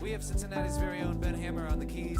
We have Cincinnati's very own Ben Hammer on the keys.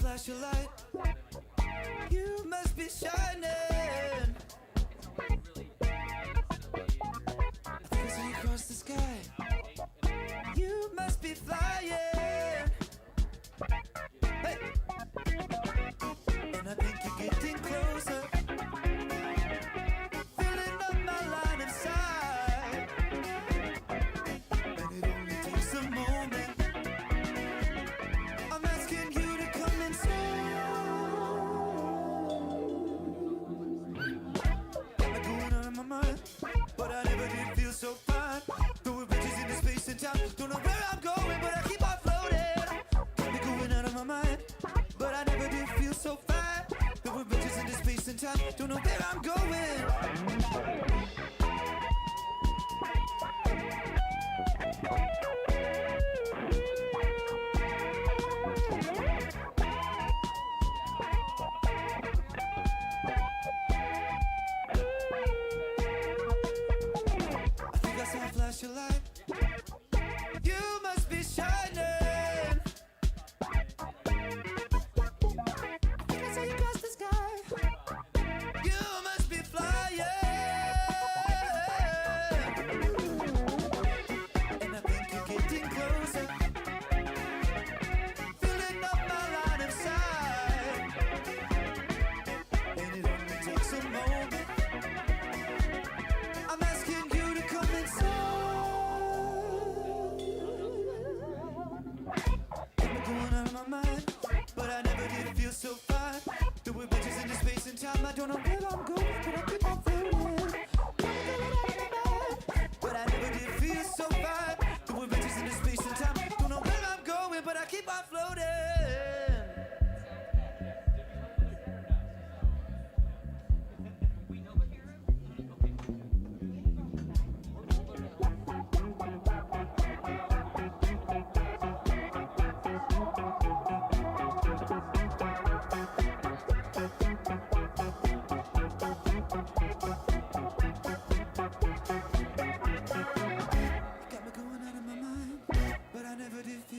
flash your light. You must be shining. I think I see you across the sky. You must be flying. Hey. And I think you're getting closer. Filling up my line of sight. And it only takes a moment. I'm asking you to come inside. Got me going out of my mind, but I never did feel so fine. Throwing bridges into space and time. Don't know where I'm going, but I keep on floating. Got me going out of my mind, but I never did feel so fine. Throwing bridges into space and time. Don't know where I'm going. don't know where I'm going, but I keep on floating. But I never did feel so fine. Doing riches in the space and time. Don't know where I'm going, but I keep on floating.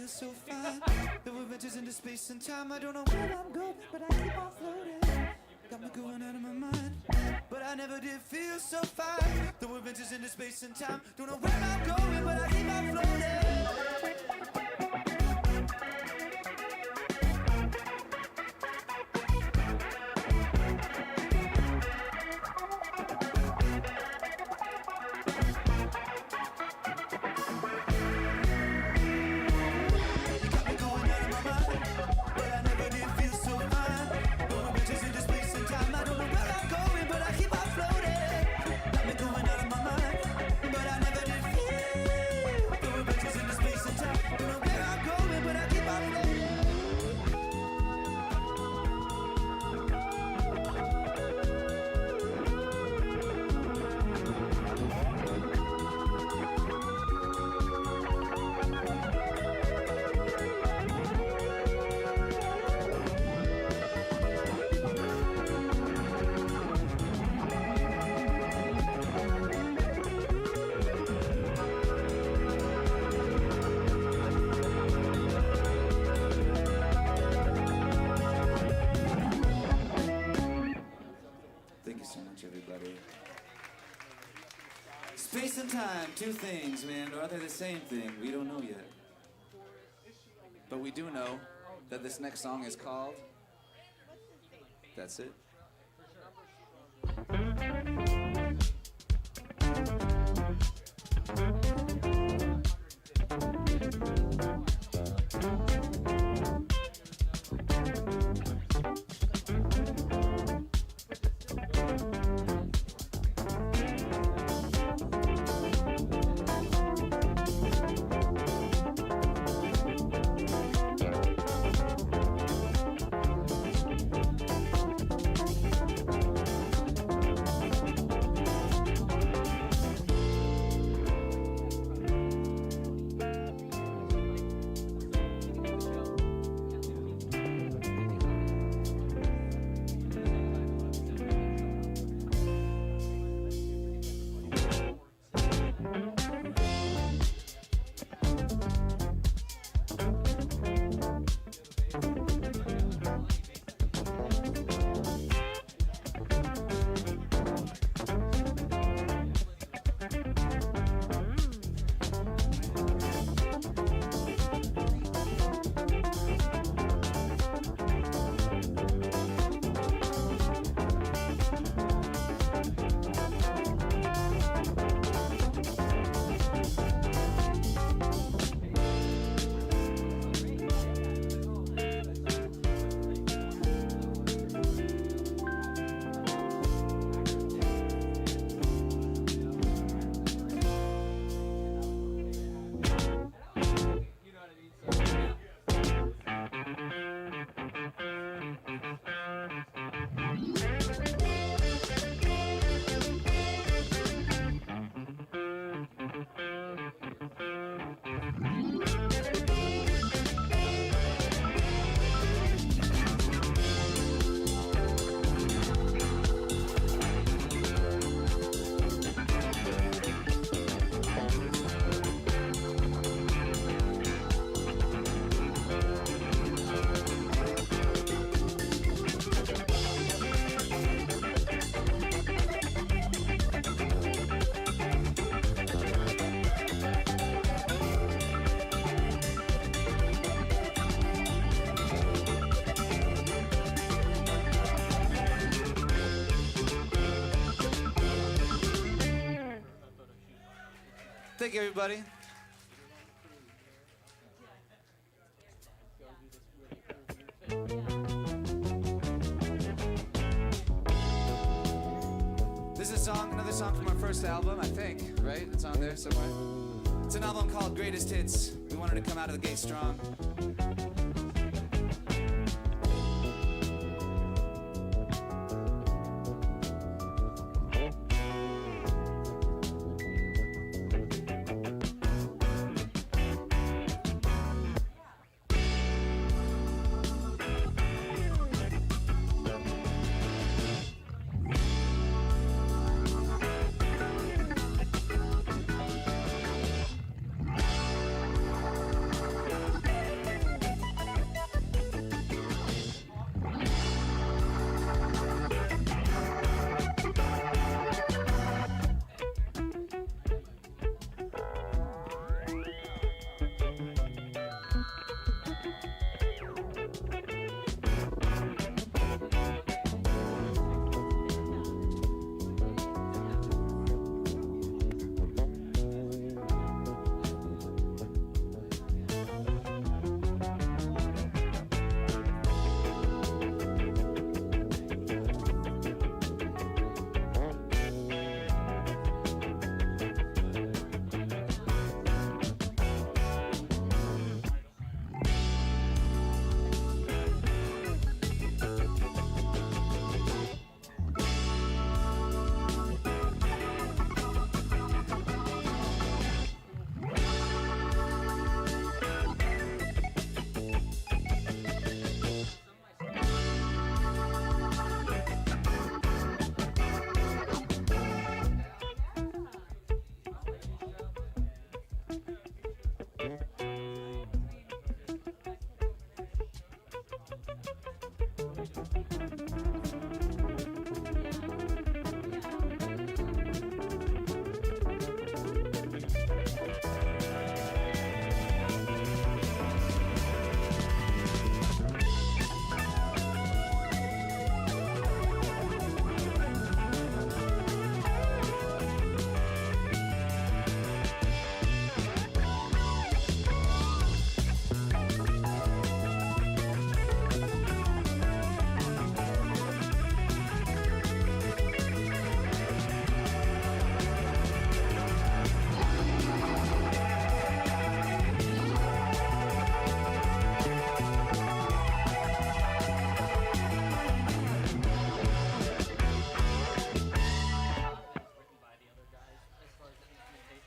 So fine, there were adventures into space and time. I don't know where I'm going, but I keep on floating. Got me going out of my mind, but I never did feel so fine. There were adventures into space and time. Don't know where I'm going, but I keep on floating. Space and time, two things, man. Or are they the same thing? We don't know yet. But we do know that this next song is called... That's it. Thank you, everybody. song from our first album, I think, right? It's on there somewhere. It's an album called Greatest Hits. We wanted to come out of the gate strong.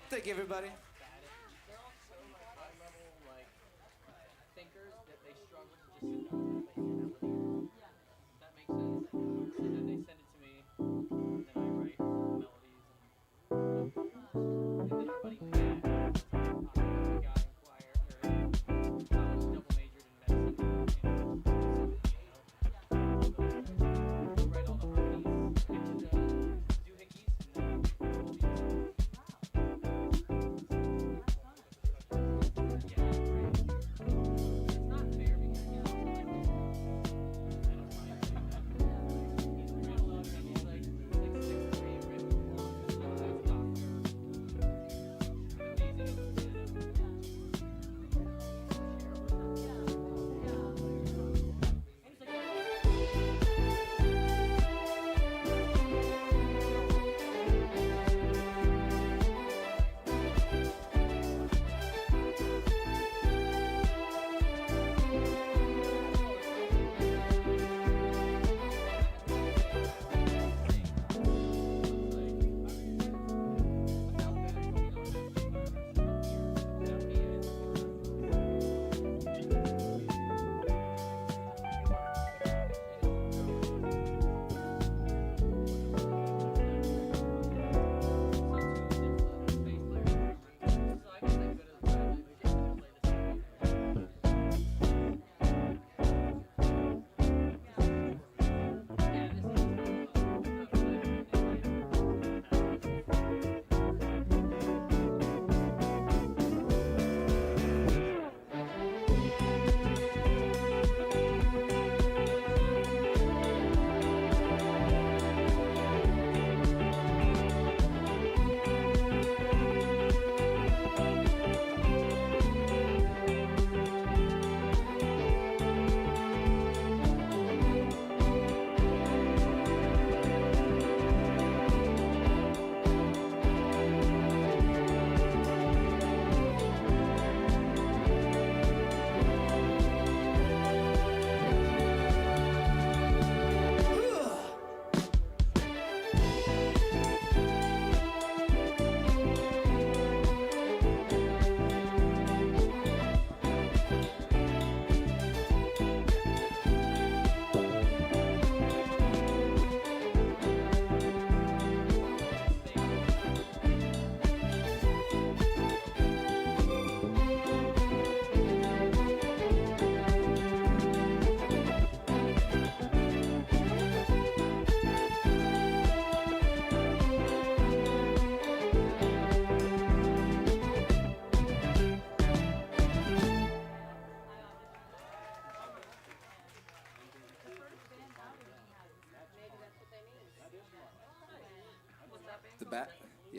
Thank you, everybody. They're also like high-level like thinkers that they struggle to just sit down and make it melody. Yeah. That makes sense. And then they send it to me, and then I write melodies and everybody mad. I'm a guy in choir, or I was double majored in medicine. Write all the harmonies and do hickeys and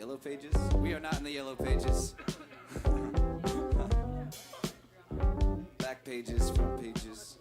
Yellow pages? We are not in the yellow pages. Back pages, front pages.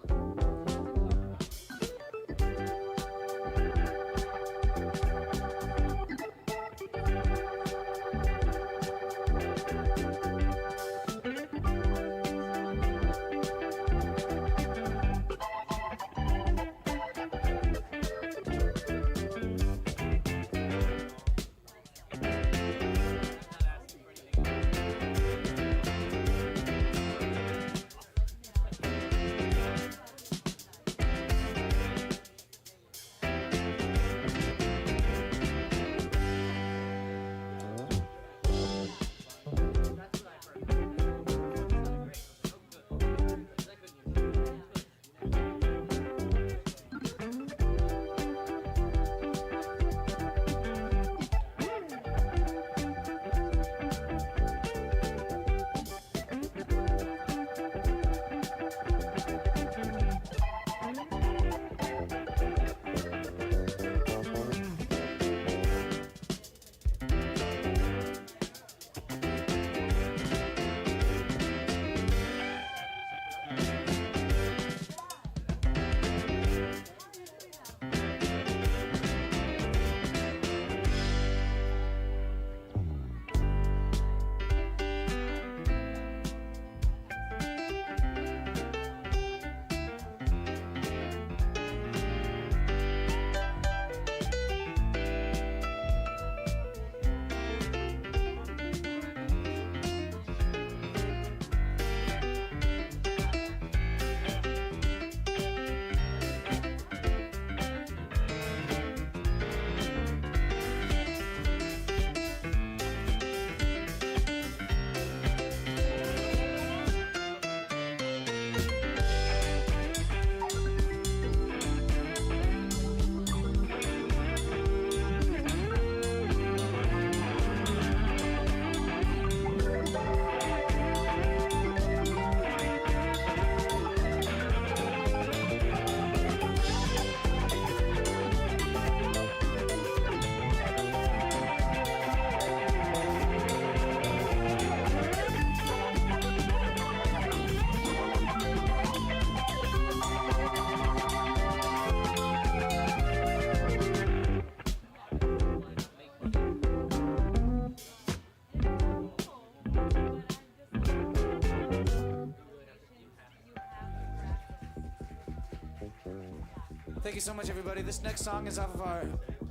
Thank you so much, everybody. This next song is off of our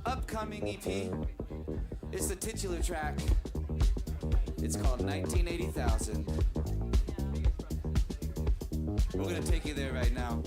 upcoming EP. It's the titular track. It's called 1980,000. We're gonna take you there right now.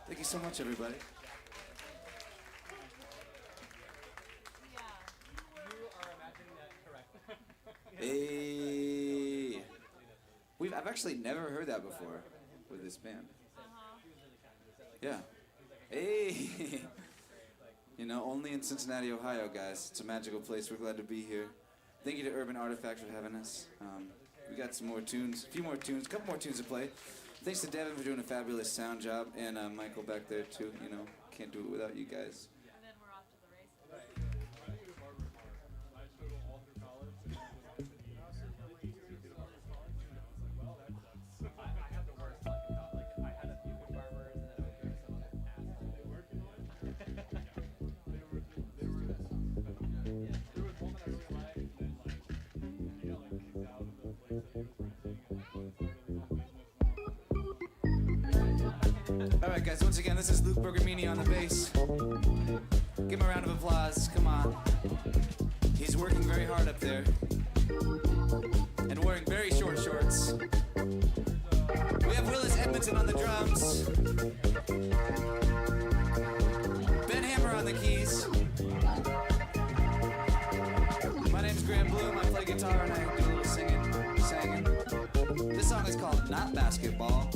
Thank you so much, everybody. Hey. I've actually never heard that before with this band. Yeah. Hey. You know, only in Cincinnati, Ohio, guys. It's a magical place. We're glad to be here. Thank you to Urban Artifact for having us. We got some more tunes, a few more tunes, a couple more tunes to play. Thanks to Devin for doing a fabulous sound job, and Michael back there too. You know, can't do it without you guys. And then we're off to the races. Alright guys, once again, this is Luke Bergamini on the bass. Give him a round of applause, come on. He's working very hard up there. And wearing very short shorts. We have Willis Edmondson on the drums. Ben Hammer on the keys. My name's Graham Bloom, I play guitar and I do a little singing. This song is called Not Basketball.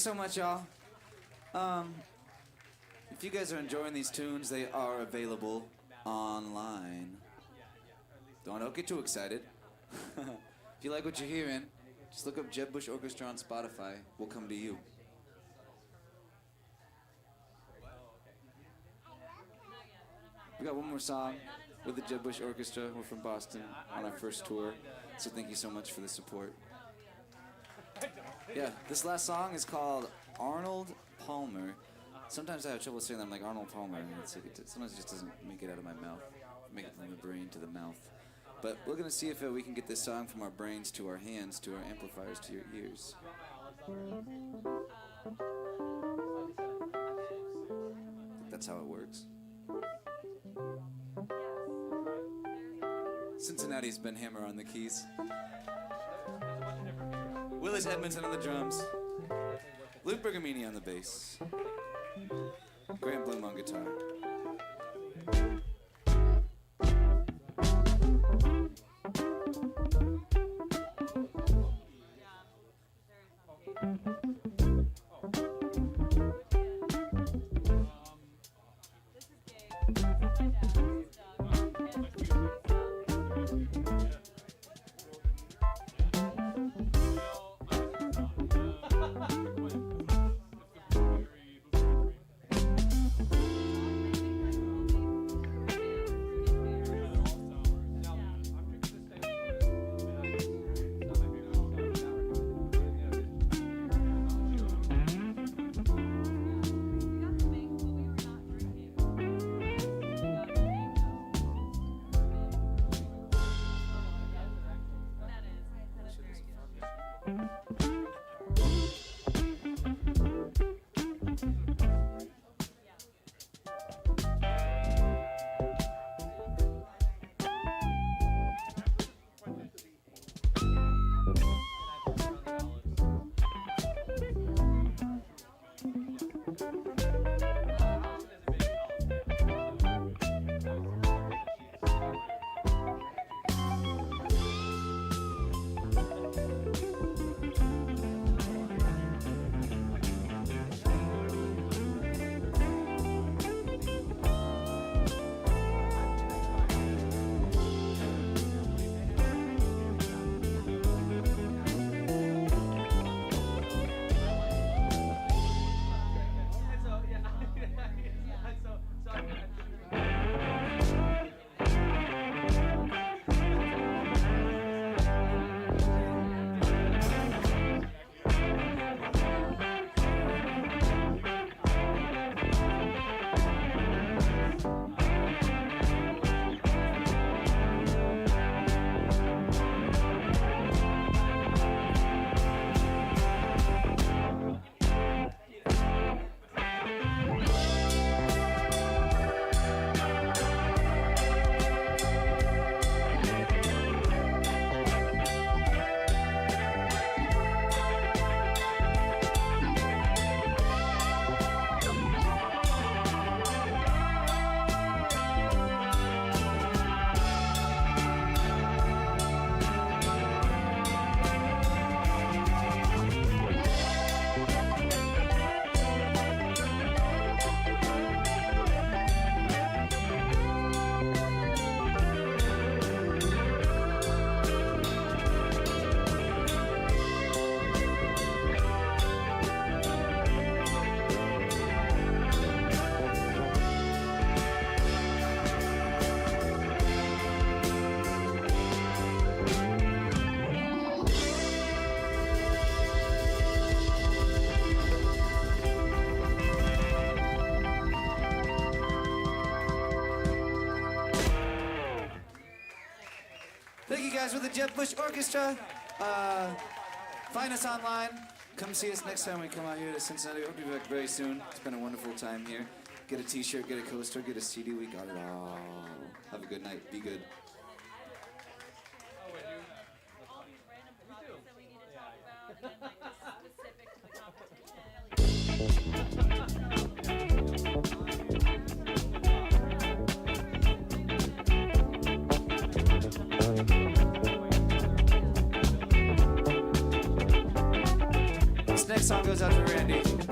so much, y'all. If you guys are enjoying these tunes, they are available online. Don't get too excited. If you like what you're hearing, just look up Jeb Bush Orchestra on Spotify. We'll come to you. We got one more song with the Jeb Bush Orchestra. We're from Boston on our first tour, so thank you so much for the support. Yeah, this last song is called Arnold Palmer. Sometimes I have trouble saying that. I'm like Arnold Palmer, and sometimes it just doesn't make it out of my mouth, make it from the brain to the mouth. But we're gonna see if we can get this song from our brains to our hands, to our amplifiers, to your ears. That's how it works. Cincinnati's Ben Hammer on the keys. Willis Edmondson on the drums. Luke Bergamini on the bass. Grant Bloom on guitar. With the Jeb Bush Orchestra. Find us online. Come see us next time we come out here to Cincinnati. Hope you'll be back very soon. It's been a wonderful time here. Get a t-shirt, get a coaster, get a CD. We got it all. Have a good night. Be good. This song goes out to Randy.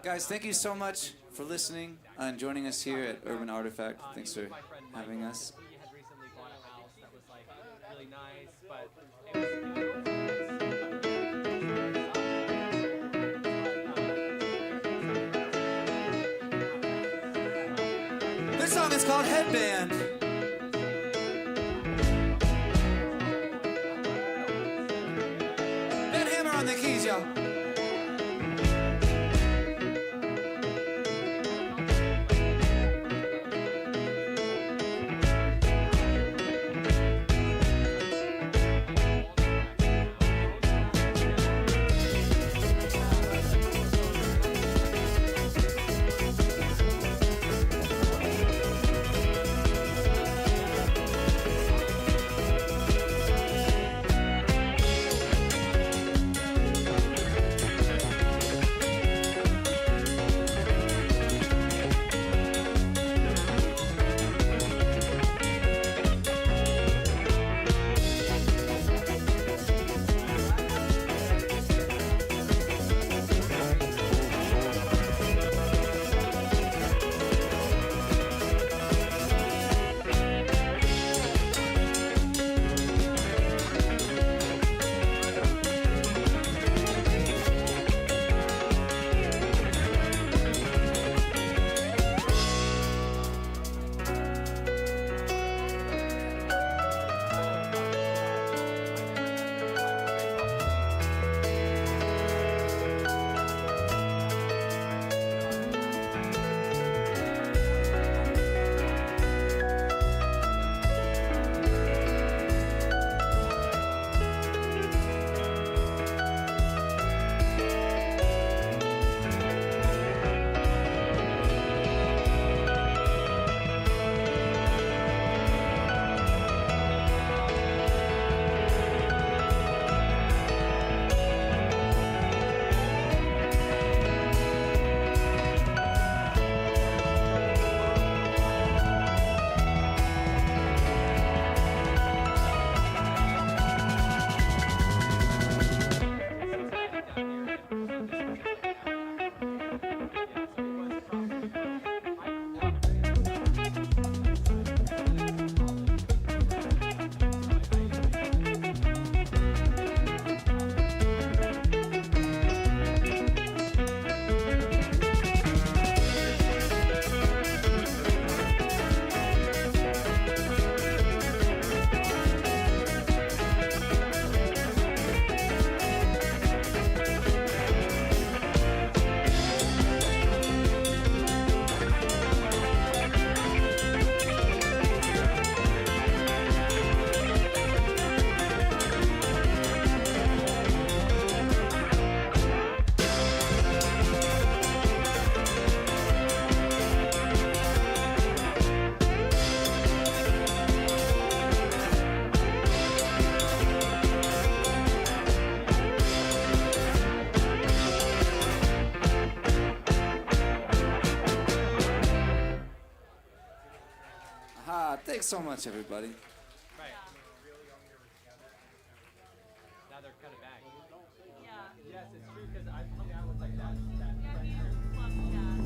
Guys, thank you so much for listening and joining us here at Urban Artifact. Thanks for having us. He had recently bought a house that was like really nice, but it was This song is called Headband. Ben Hammer on the keys, y'all. Thanks so much, everybody. Right. Now they're kind of back. Yeah. Yes, it's true because I've hung out with like that. Yeah, you love jazz.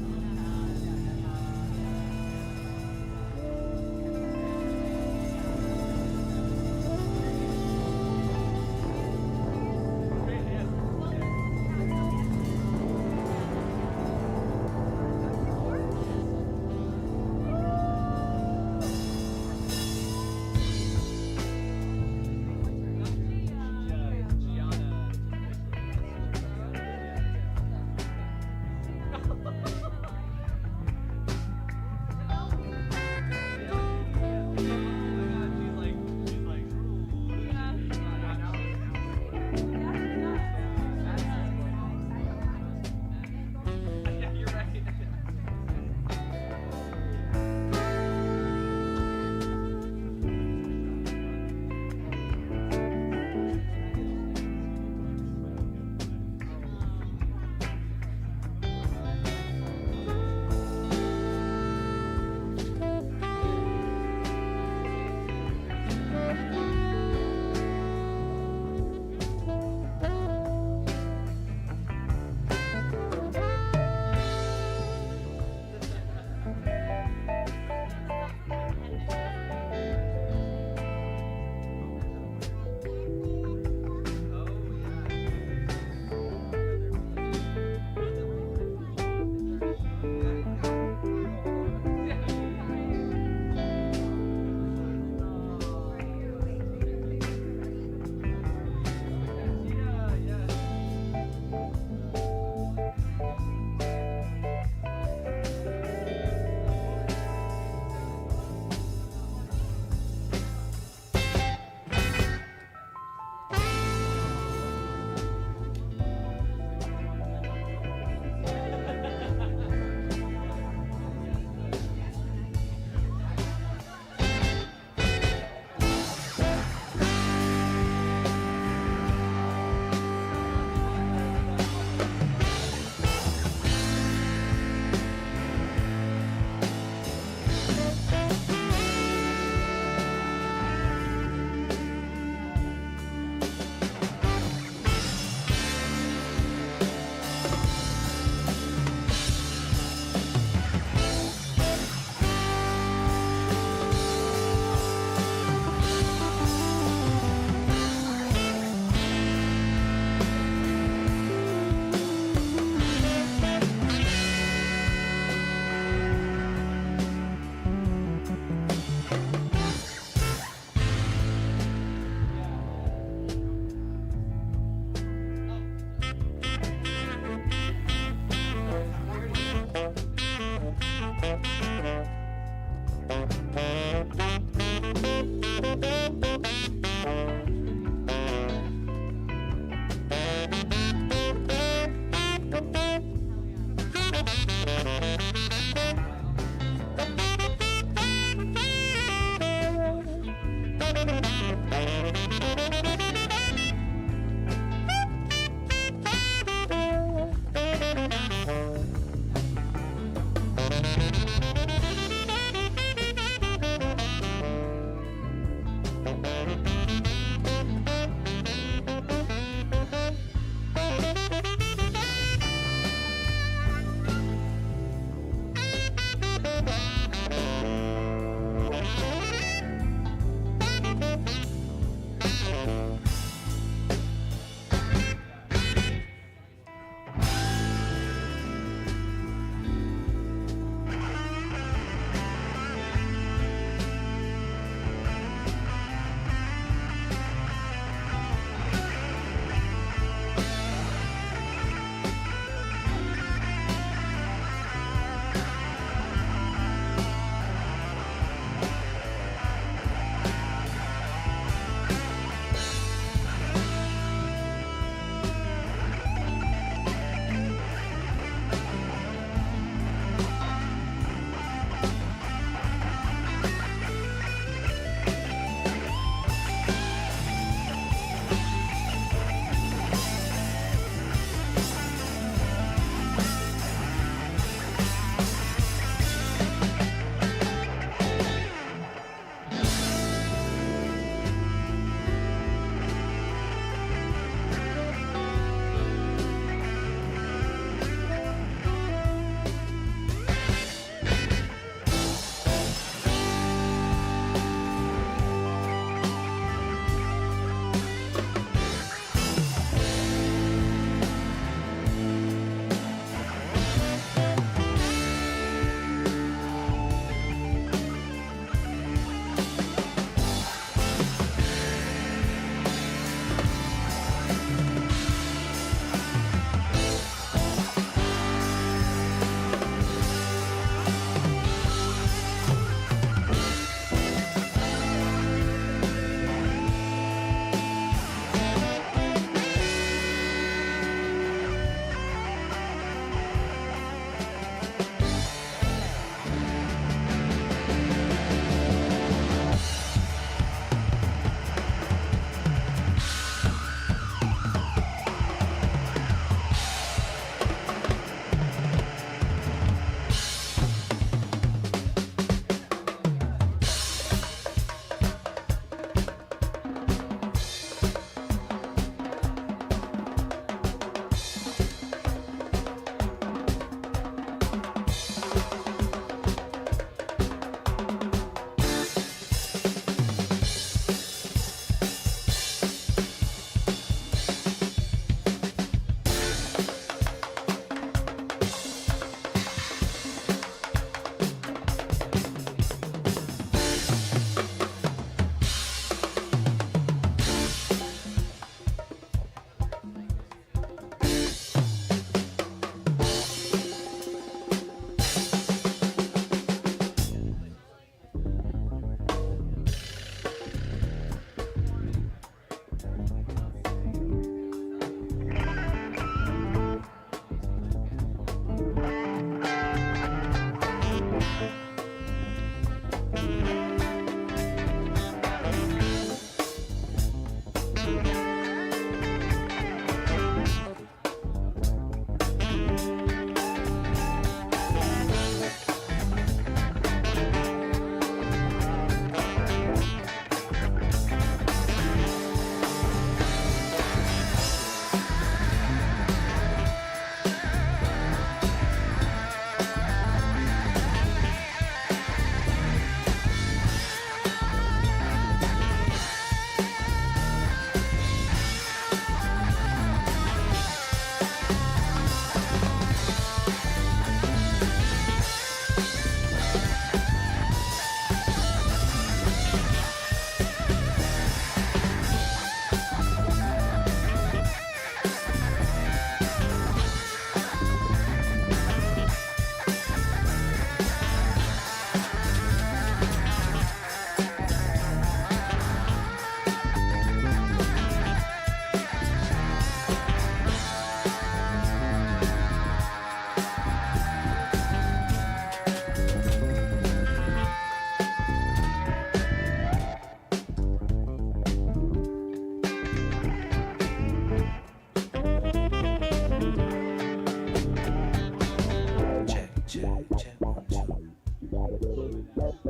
Beyond the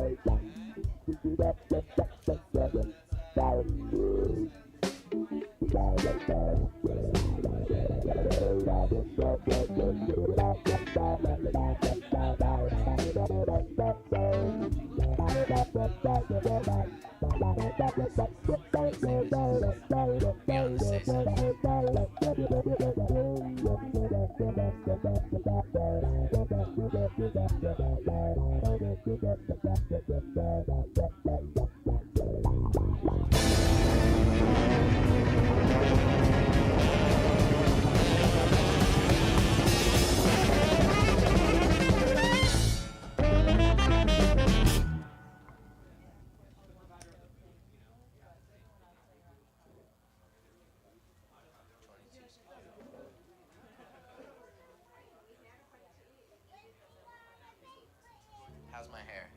Stage session. How's my hair?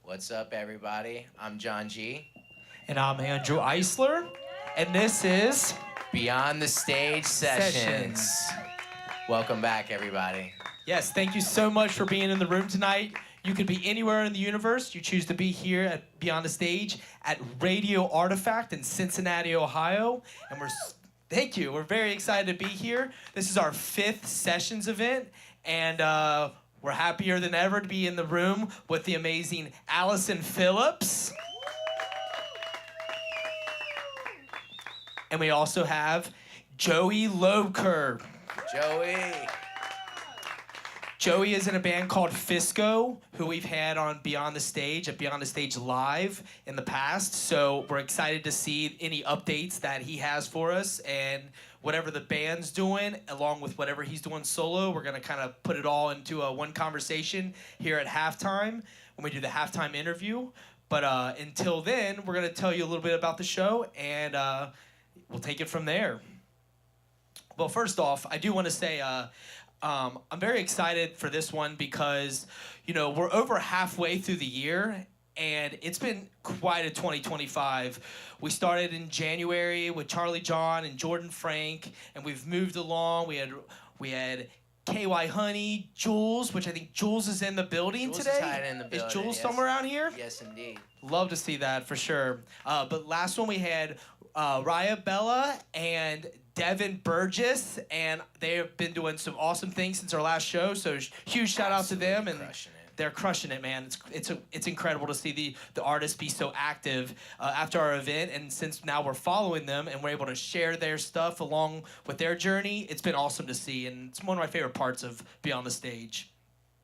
What's up, everybody? I'm John G. And I'm Andrew Eisler, and this is Beyond the Stage Sessions. Welcome back, everybody. Yes, thank you so much for being in the room tonight. You could be anywhere in the universe. You choose to be here at Beyond the Stage at Radio Artifact in Cincinnati, Ohio, and thank you. We're very excited to be here. This is our 5th Sessions event, and we're happier than ever to be in the room with the amazing Allison Phillips. And we also have Joey Loebker. Joey is in a band called Physco, who we've had on Beyond the Stage at Beyond the Stage Live in the past. So we're excited to see any updates that he has for us, and whatever the band's doing, along with whatever he's doing solo, we're gonna kind of put it all into one conversation here at halftime when we do the halftime interview. But until then, we're gonna tell you a little bit about the show, and we'll take it from there. Well, first off, I do want to say I'm very excited for this one because, you know, we're over halfway through the year, and it's been quite a 2025. We started in January with Charlie John and Jordan Frank, and we've moved along. We had KY Honey, Jules, which I think Jules is in the building Jules today. is hiding in the building, Is Jules yes. somewhere around here? Yes, indeed. Love to see that for sure. But last one we had Raya Bella and Devin Burgess, and they have been doing some awesome things since our last show. So huge shout out to them, and Crushing it. they're crushing it, man. It's incredible to see the artists be so active after our event, and since now we're following them and we're able to share their stuff along with their journey, it's been awesome to see, and it's one of my favorite parts of Beyond the Stage.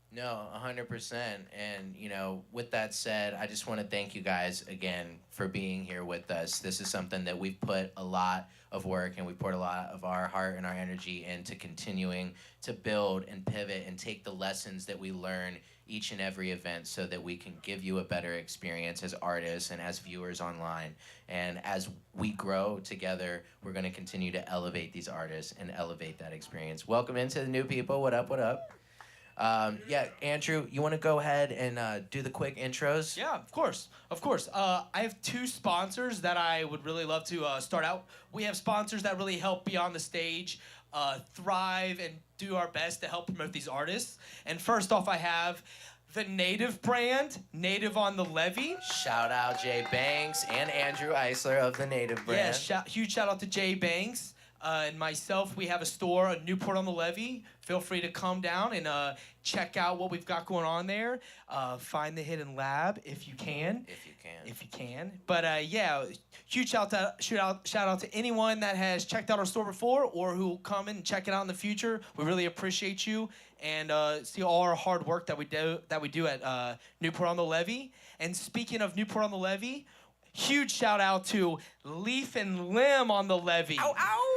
No, 100%. And, you know, with that said, I just want to thank you guys again for being here with us. This is something that we've put a lot of work and we put a lot of our heart and our energy into continuing to build and pivot and take the lessons that we learn each and every event so that we can give you a better experience as artists and as viewers online. And as we grow together, we're going to continue to elevate these artists and elevate that experience. Welcome into the new people. What up, what up? Yeah, Andrew, you want to go ahead and do the quick intros? Yeah, of course. I have 2 sponsors that I would really love to start out. We have sponsors that really help Beyond the Stage thrive and do our best to help promote these artists. And first off, I have the Native brand, Native on the Levee. Shout out Jay Banks and Andrew Eisler of the Native brand. Yeah, huge shout out to Jay Banks. And myself, we have a store in Newport on the Levee. Feel free to come down and check out what we've got going on there. Find the hidden lab if you can. If you can. But yeah, huge shout out to anyone that has checked out our store before or who will come and check it out in the future. We really appreciate you and see all our hard work that we do at Newport on the Levee. And speaking of Newport on the Levee, huge shout out to Leaf and Limb on the Levee. Ow, ow!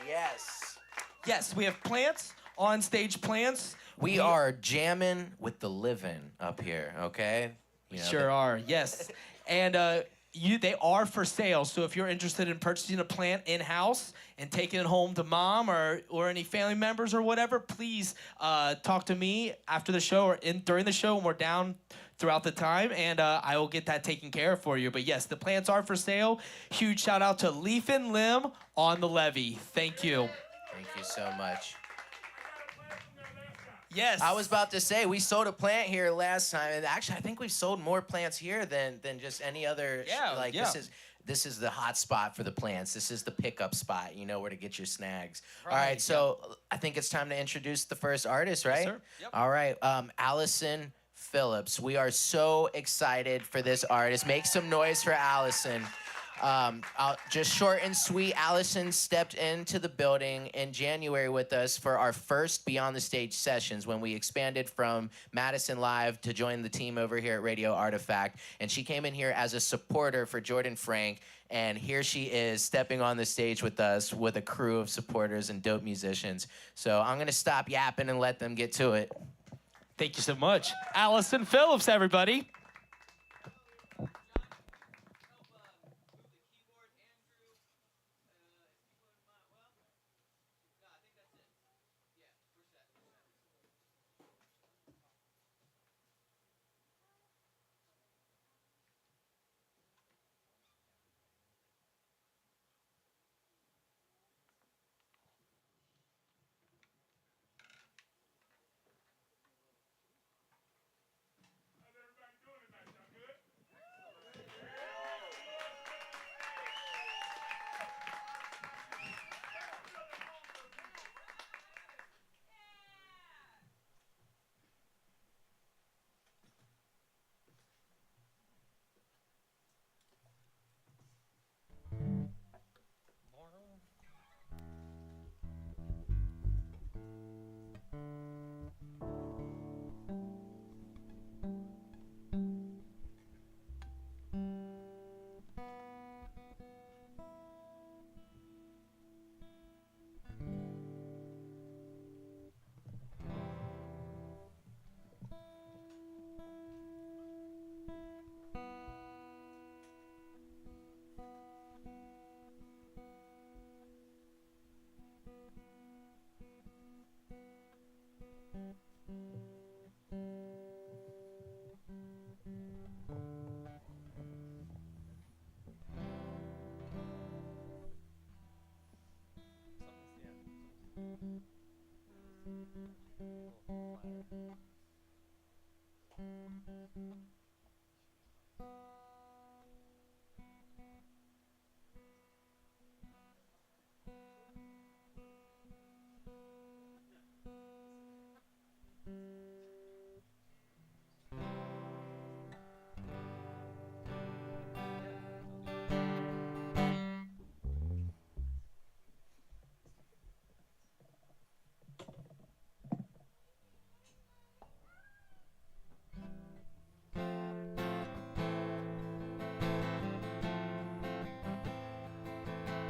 Yes. Yes, we have plants, on-stage plants. We are jamming with the living up here, okay? You know, Sure are, yes. And they are for sale. So if you're interested in purchasing a plant in-house and taking it home to mom or any family members or whatever, please talk to me after the show or during the show when we're down throughout the time, and I will get that taken care of for you. But yes, the plants are for sale. Huge shout out to Leaf and Limb on the levee. Thank you. Thank you so much. Yes. I was about to say, we sold a plant here last time, and actually, I think we've sold more plants here than just any other. This is the hot spot for the plants. This is the pickup spot. You know where to get your snags. All right, so I think it's time to introduce the first artist, right? Yes, sir. Yep. All right, Allison Phillips. We are so excited for this artist. Make some noise for Allison. Just short and sweet, Allison stepped into the building in January with us for our first Beyond the Stage sessions when we expanded from Madison Live to join the team over here at Radio Artifact. And she came in here as a supporter for Jordan Frank. And here she is stepping on the stage with us with a crew of supporters and dope musicians. So I'm going to stop yapping and let them get to it. Thank you so much. Allison Phillips, everybody.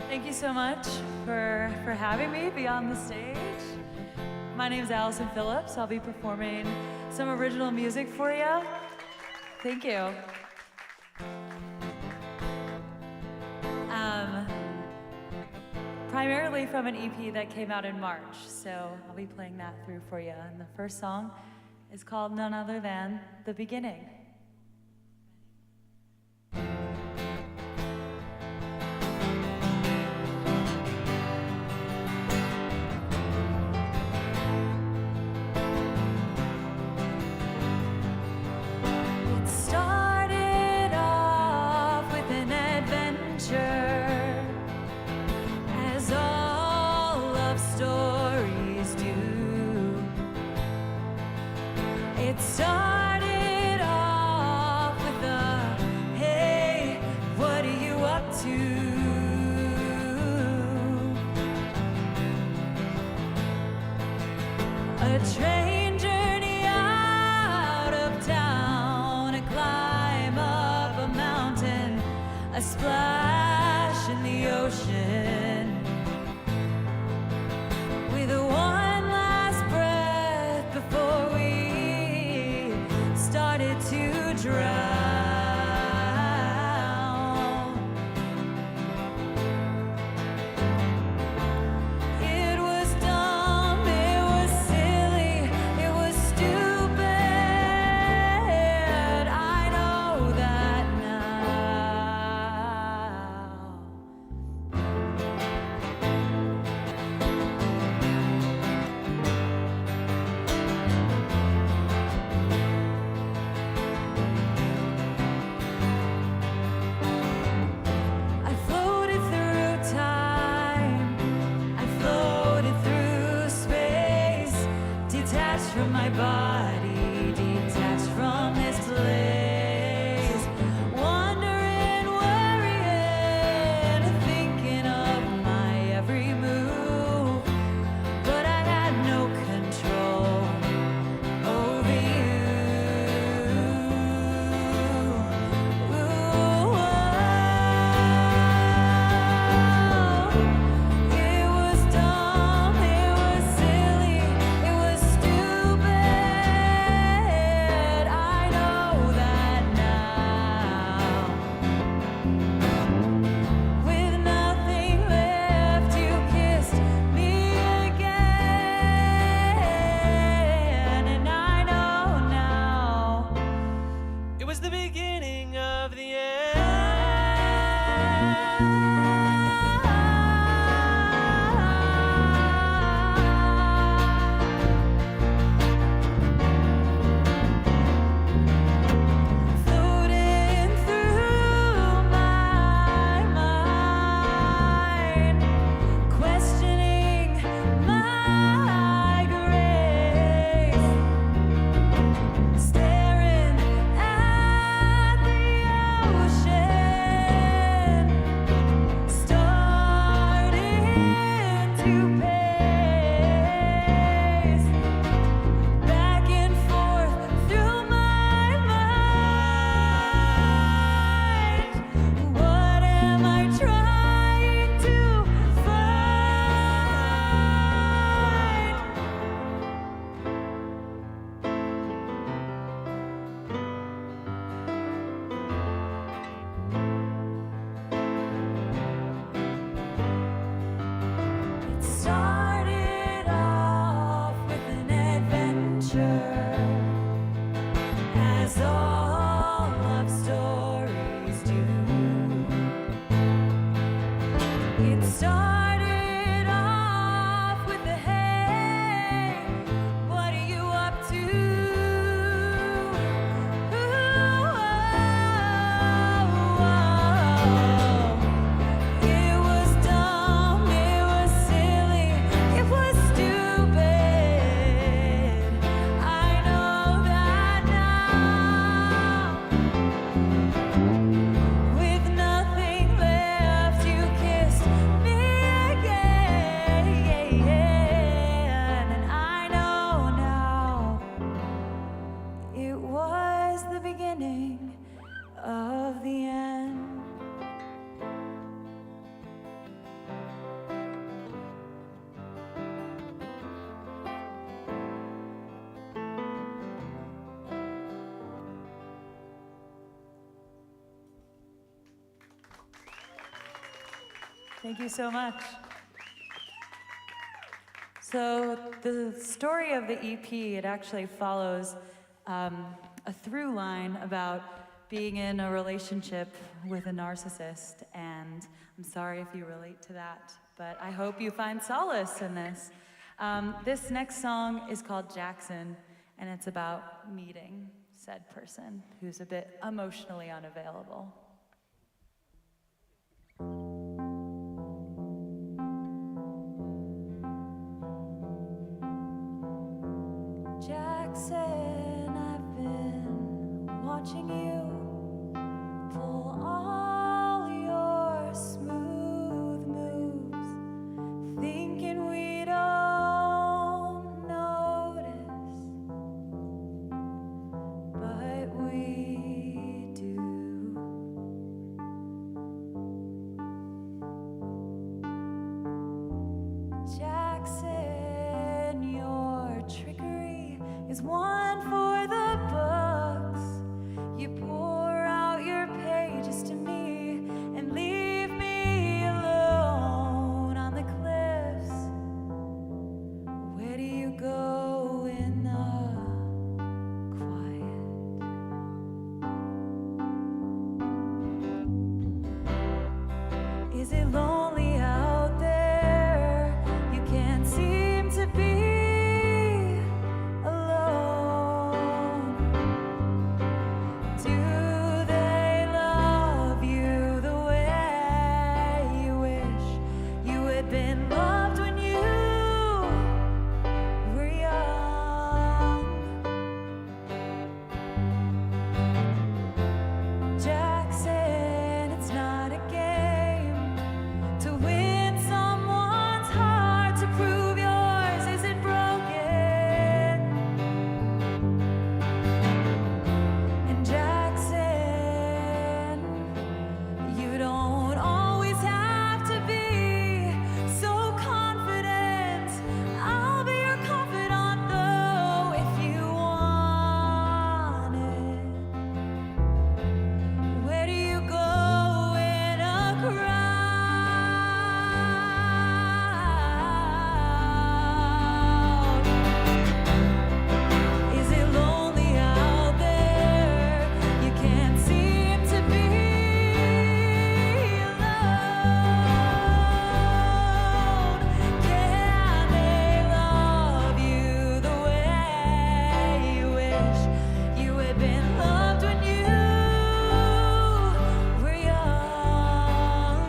Thank you so much for having me beyond the stage. My name is Allison Phillips. I'll be performing some original music for you. Thank you. Primarily from an EP that came out in March, so I'll be playing that through for you. And the first song is called None Other Than The Beginning. started off with the hey, what are you up to? It was dumb, it was silly, it was stupid. I know that now. With nothing left, you kissed me again, and I know now it was the beginning of the end. Thank you so much. So the story of the EP, it actually follows a through line about being in a relationship with a narcissist, and I'm sorry if you relate to that, but I hope you find solace in this. This next song is called Jackson, and it's about meeting said person who's a bit emotionally unavailable. Jackson, I've been watching you pull all your smooth moves, thinking we don't notice, but we do. Jackson, your trickery is one for the books. You pour out your pages to me and leave me alone on the cliffs. Where do you go in the quiet? Is it lonely out there? You can't seem to be alone. Do they love you the way you wish you had been loved when you were young? Jackson, it's not a game to win someone's heart, to prove yours isn't broken. And Jackson, you don't always have to be so confident. I'll be your confidant though if you want it. Where do you go in a crowd? Is it lonely out there? You can't seem to be alone. Can they love you the way you wish you had been loved when you were young?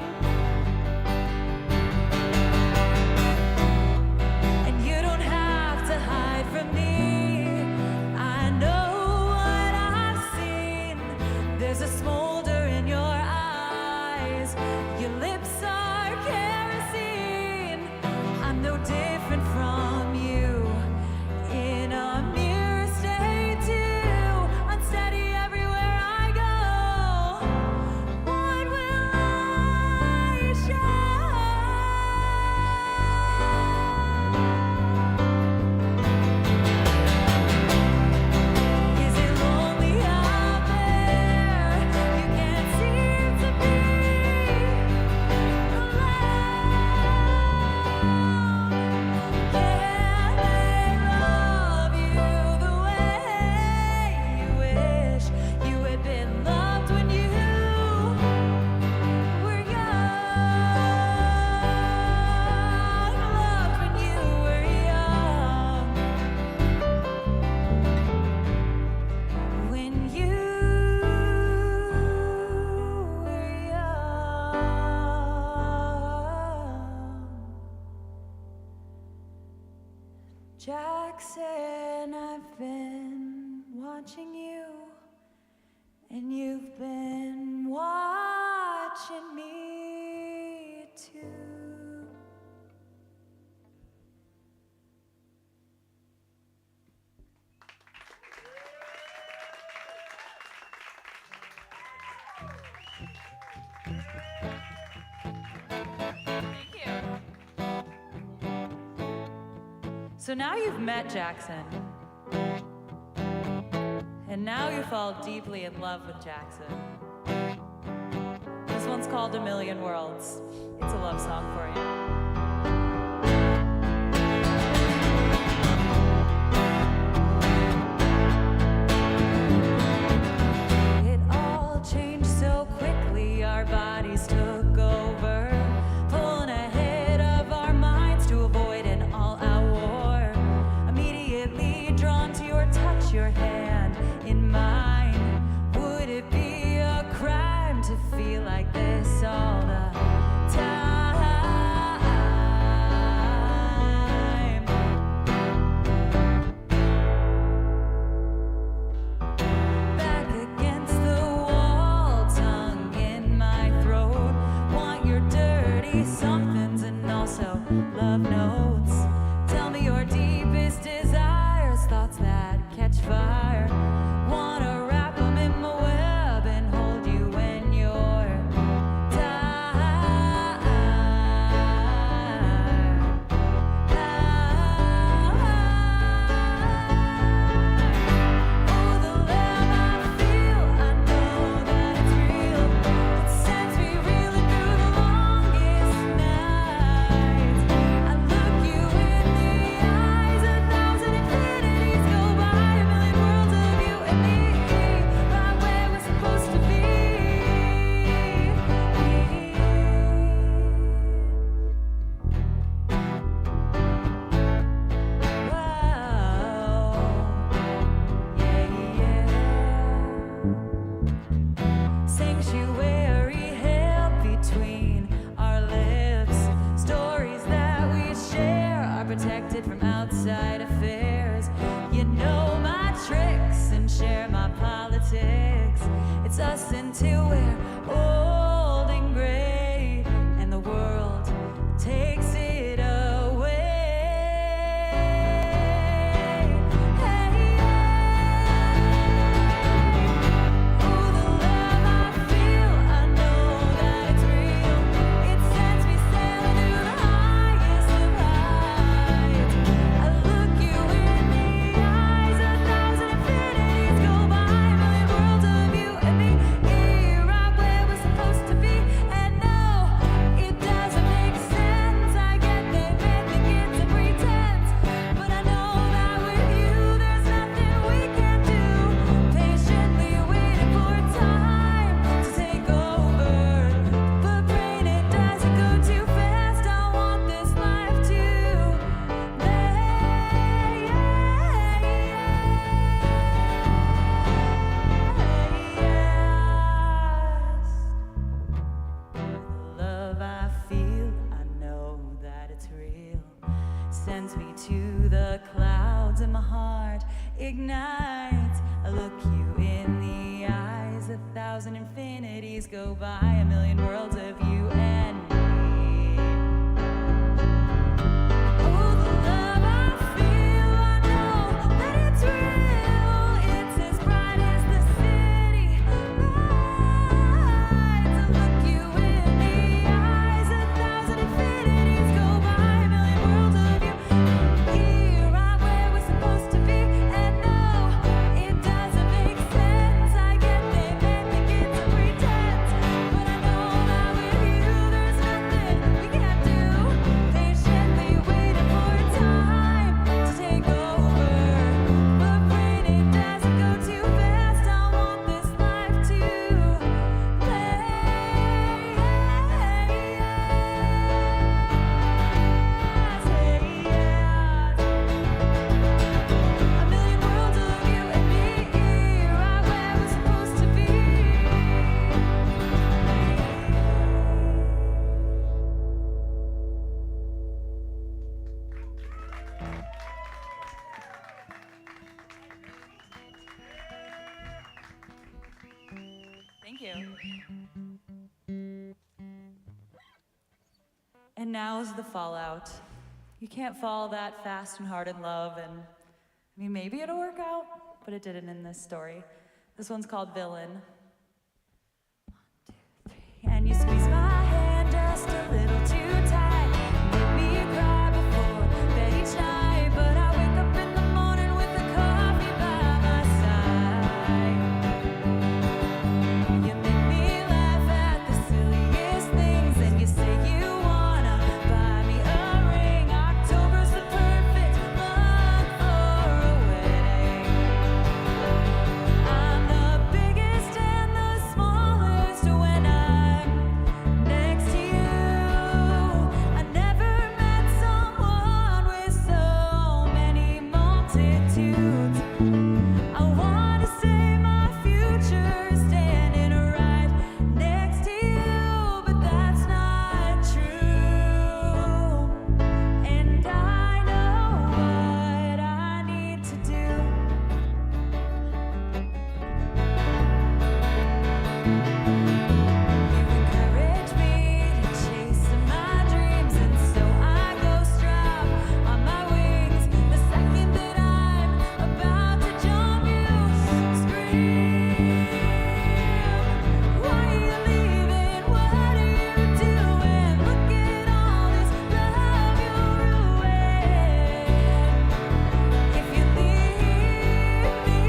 And you don't have to hide from me. I know what I've seen. There's a smolder in your eyes. Your lips are kerosene. I'm no different from you. In a mirror state too. Unsteady everywhere I go. What will I show? Is it lonely out there? You can't seem to be alone. Jackson, I've been watching you, and you've been watching me too. So now you've met Jackson, and now you fall deeply in love with Jackson. This one's called A Million Worlds. It's a love song for you. It all changed so quickly, our bodies took over, pulling ahead of our minds to avoid an all-out war. Immediately drawn to your touch, your hand in mine. Would it be a crime to feel like this all the time? Back against the wall, tongue in my throat. Want your dirty somethings and also love notes. Tell me your deepest desires, thoughts that catch fire. Wanna wrap them in my web and hold you when you're tired. Oh, the love I feel, I know that it's real. It sends me reeling through the longest nights. I look you in the eyes, 1,000 infinities go by, a million worlds of you and me, right where we're supposed to be. Sanctuary held between our lips. Stories that we share are protected from outside affairs. You know my tricks and share my politics. It's us until we're old and gray, and the world takes it away. Oh, the love I feel, I know that it's real. It sends me sailing through the highest of heights. I look you in the eyes, 1,000 infinities go by, a million worlds of you and me, right where we're supposed to be. And no, it doesn't make sense. I get they make me get to pretense, but I know that with you there's nothing we can do. Patiently waiting for time to take over, but brain, it doesn't go too fast. I want this life to last. The love I feel, I know that it's real. Sends me to the clouds and my heart ignites. I look you in the eyes, 1,000 infinities go by, a million worlds of you and me. Oh, the love I feel, I know that it's real. It's as bright as the city lights. I look you in the eyes, 1,000 infinities go by, a million worlds of you, right where we're supposed to be. And no, it doesn't make sense. I get they make me get to pretense, but I know that with you there's you. And now's the fallout. You can't fall that fast and hard in love, and I mean, maybe it'll work out, but it didn't in this story. This one's called Villain. 1, 2, 3. And you squeeze my hand just a little too tight. Make me cry before bed each night, but I wake up in the morning with a coffee by my side. You make me laugh at the silliest things, and you say you wanna buy me a ring. October's the perfect month for a wedding. I'm the biggest and the smallest when I'm next to you. I never met someone with so many multitudes. I wanna say my future standing right next to you, but that's not true. And I know what I need to do. You encourage me to chase my dreams, and so I go strong on my wings. The second that I'm about to jump, you scream. Why are you leaving? What are you doing? Look at all this love you're ruining. If you leave me,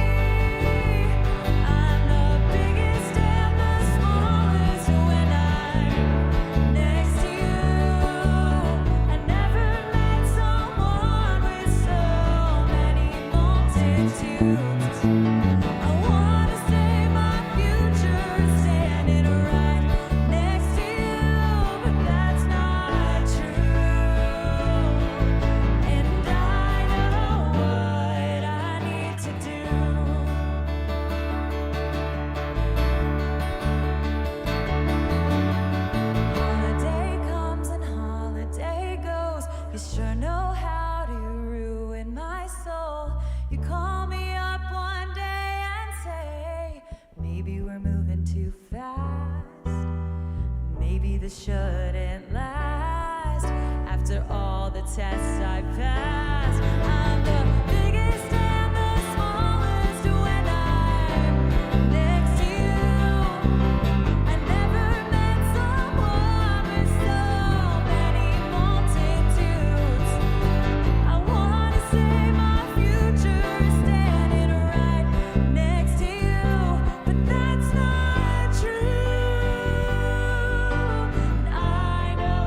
I'm the biggest and the smallest when I'm next to you. I never met someone with so many multitudes. I wanna say my future standing right next to you, but that's not true. And I know what I need to do. Holiday comes and holiday goes. You sure know how to ruin my soul. You call me up one day and say, maybe we're moving too fast. Maybe this shouldn't last. After all the tests I passed, I'm the biggest and the smallest when I'm next to you. I never met someone with so many multitudes. I wanna say my future standing right next to you, but that's not true. And I know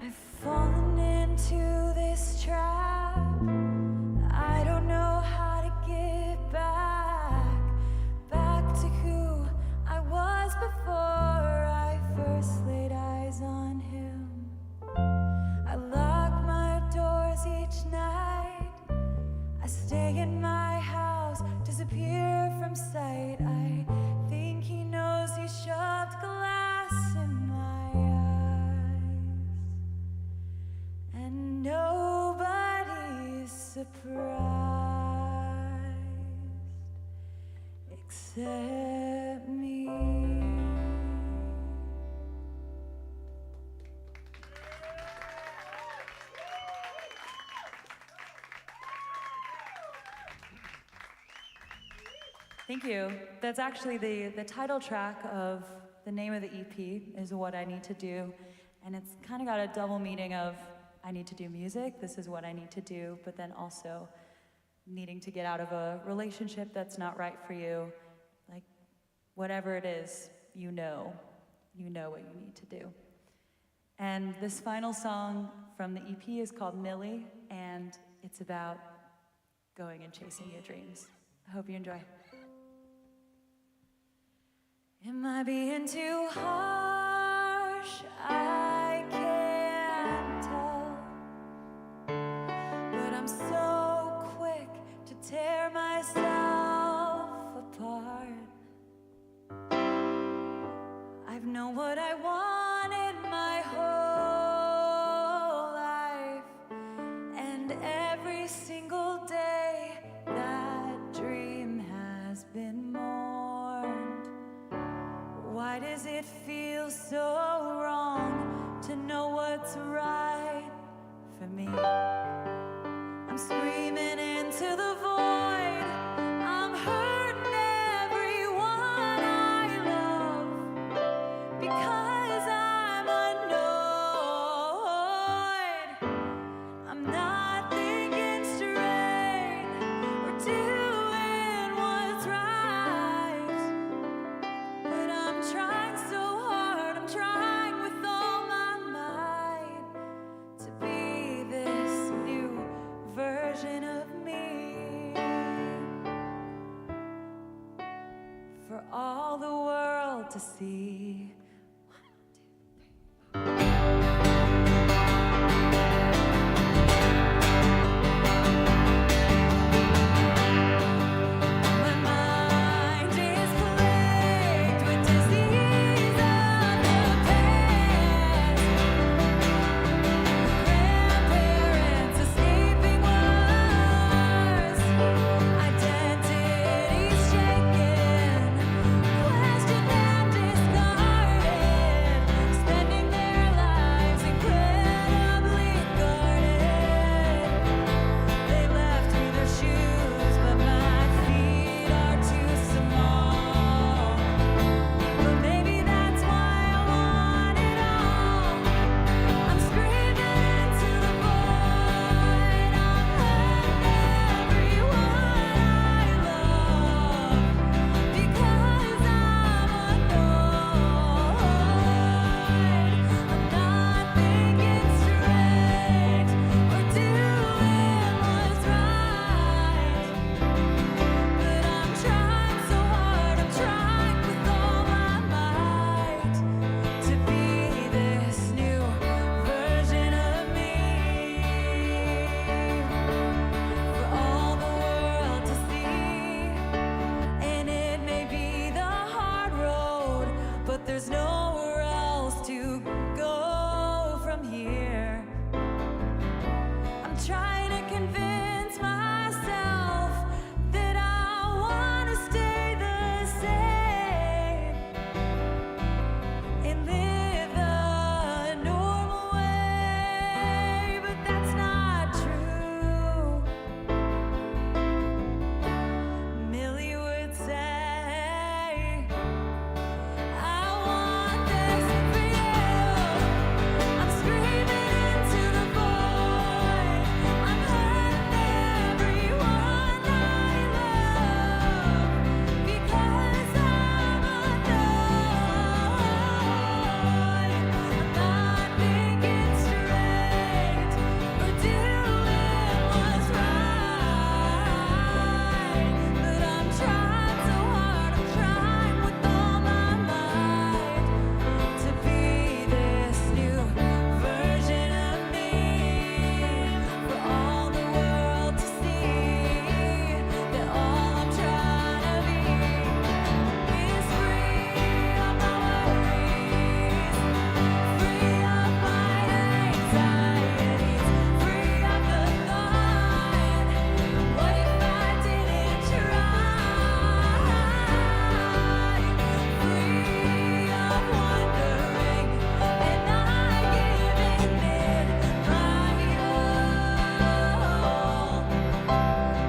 I've fallen into this trap. I don't know how to get back to who I was before I first laid eyes on him. I lock my doors each night. I stay in my house, disappear from sight. I think he knows he shoved glass in my eyes, and nobody's surprised except me. Thank you. That's actually the title track of the name of the EP is What I Need to Do. And it's kind of got a double meaning of I need to do music, this is what I need to do, but then also needing to get out of a relationship that's not right for you. Like, whatever it is, you know what you need to do. And this final song from the EP is called Millie, and it's about going and chasing your dreams. I hope you enjoy. Am I being too harsh? I can't tell. But I'm so quick to tear myself apart. I've known what I wanted my whole life, and every single day Why does it feel so wrong to know what's right for me? I'm screaming into the void. I'm hurting everyone I love because I'm annoyed. I'm not thinking straight or doing what's right. But I'm trying so hard, I'm trying with all my might to be this new version of me. For all the world to see. My mind is plagued with disease of the past. Grandparents escaping wars, identities shaken, questioned and discarded, spending their lives incredibly guarded. They left me their shoes, but my feet are too small. But maybe that's why I want it all. I'm screaming into the void. I'm hurting everyone I love because I'm annoyed. I'm not thinking straight or doing what's right. But I'm trying so hard, I'm trying with all my might to be this new version of me. For all the world to see. And it may be the hard road, but there's nowhere else to go from here. I'm trying to convince myself that I want to stay the same and live the normal way, but that's not true. Millie would say, I want this for you. I'm screaming into the void. I'm hurting everyone I love because I'm annoyed. I'm not thinking straight or doing what's right. But I'm trying so hard, I'm trying with all my might to be this new version of me. For all the world to see that all I'm trying to be is free of my worries, free of my anxieties, free of the thought, what if I didn't try? Free of wondering, and I giving it my all.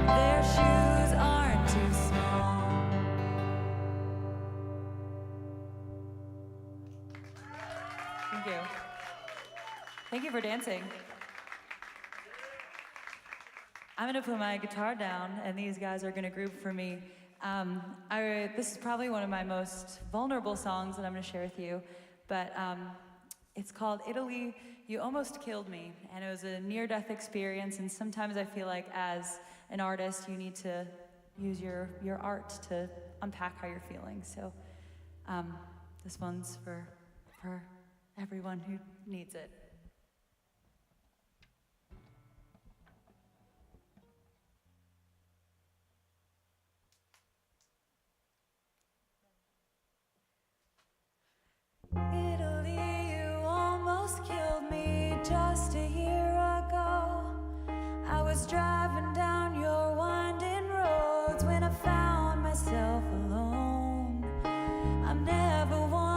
Their shoes aren't too small. Thank you. Thank you for dancing. I'm gonna put my guitar down, and these guys are gonna group for me. This is probably one of my most vulnerable songs that I'm gonna share with you, but it's called Italy, You Almost Killed Me, and it was a near-death experience, and sometimes I feel like as an artist, you need to use your art to unpack how you're feeling, so this one's for everyone who needs it. Italy, you almost killed me just a year ago. I was driving down your winding roads when I found myself alone. I'm never one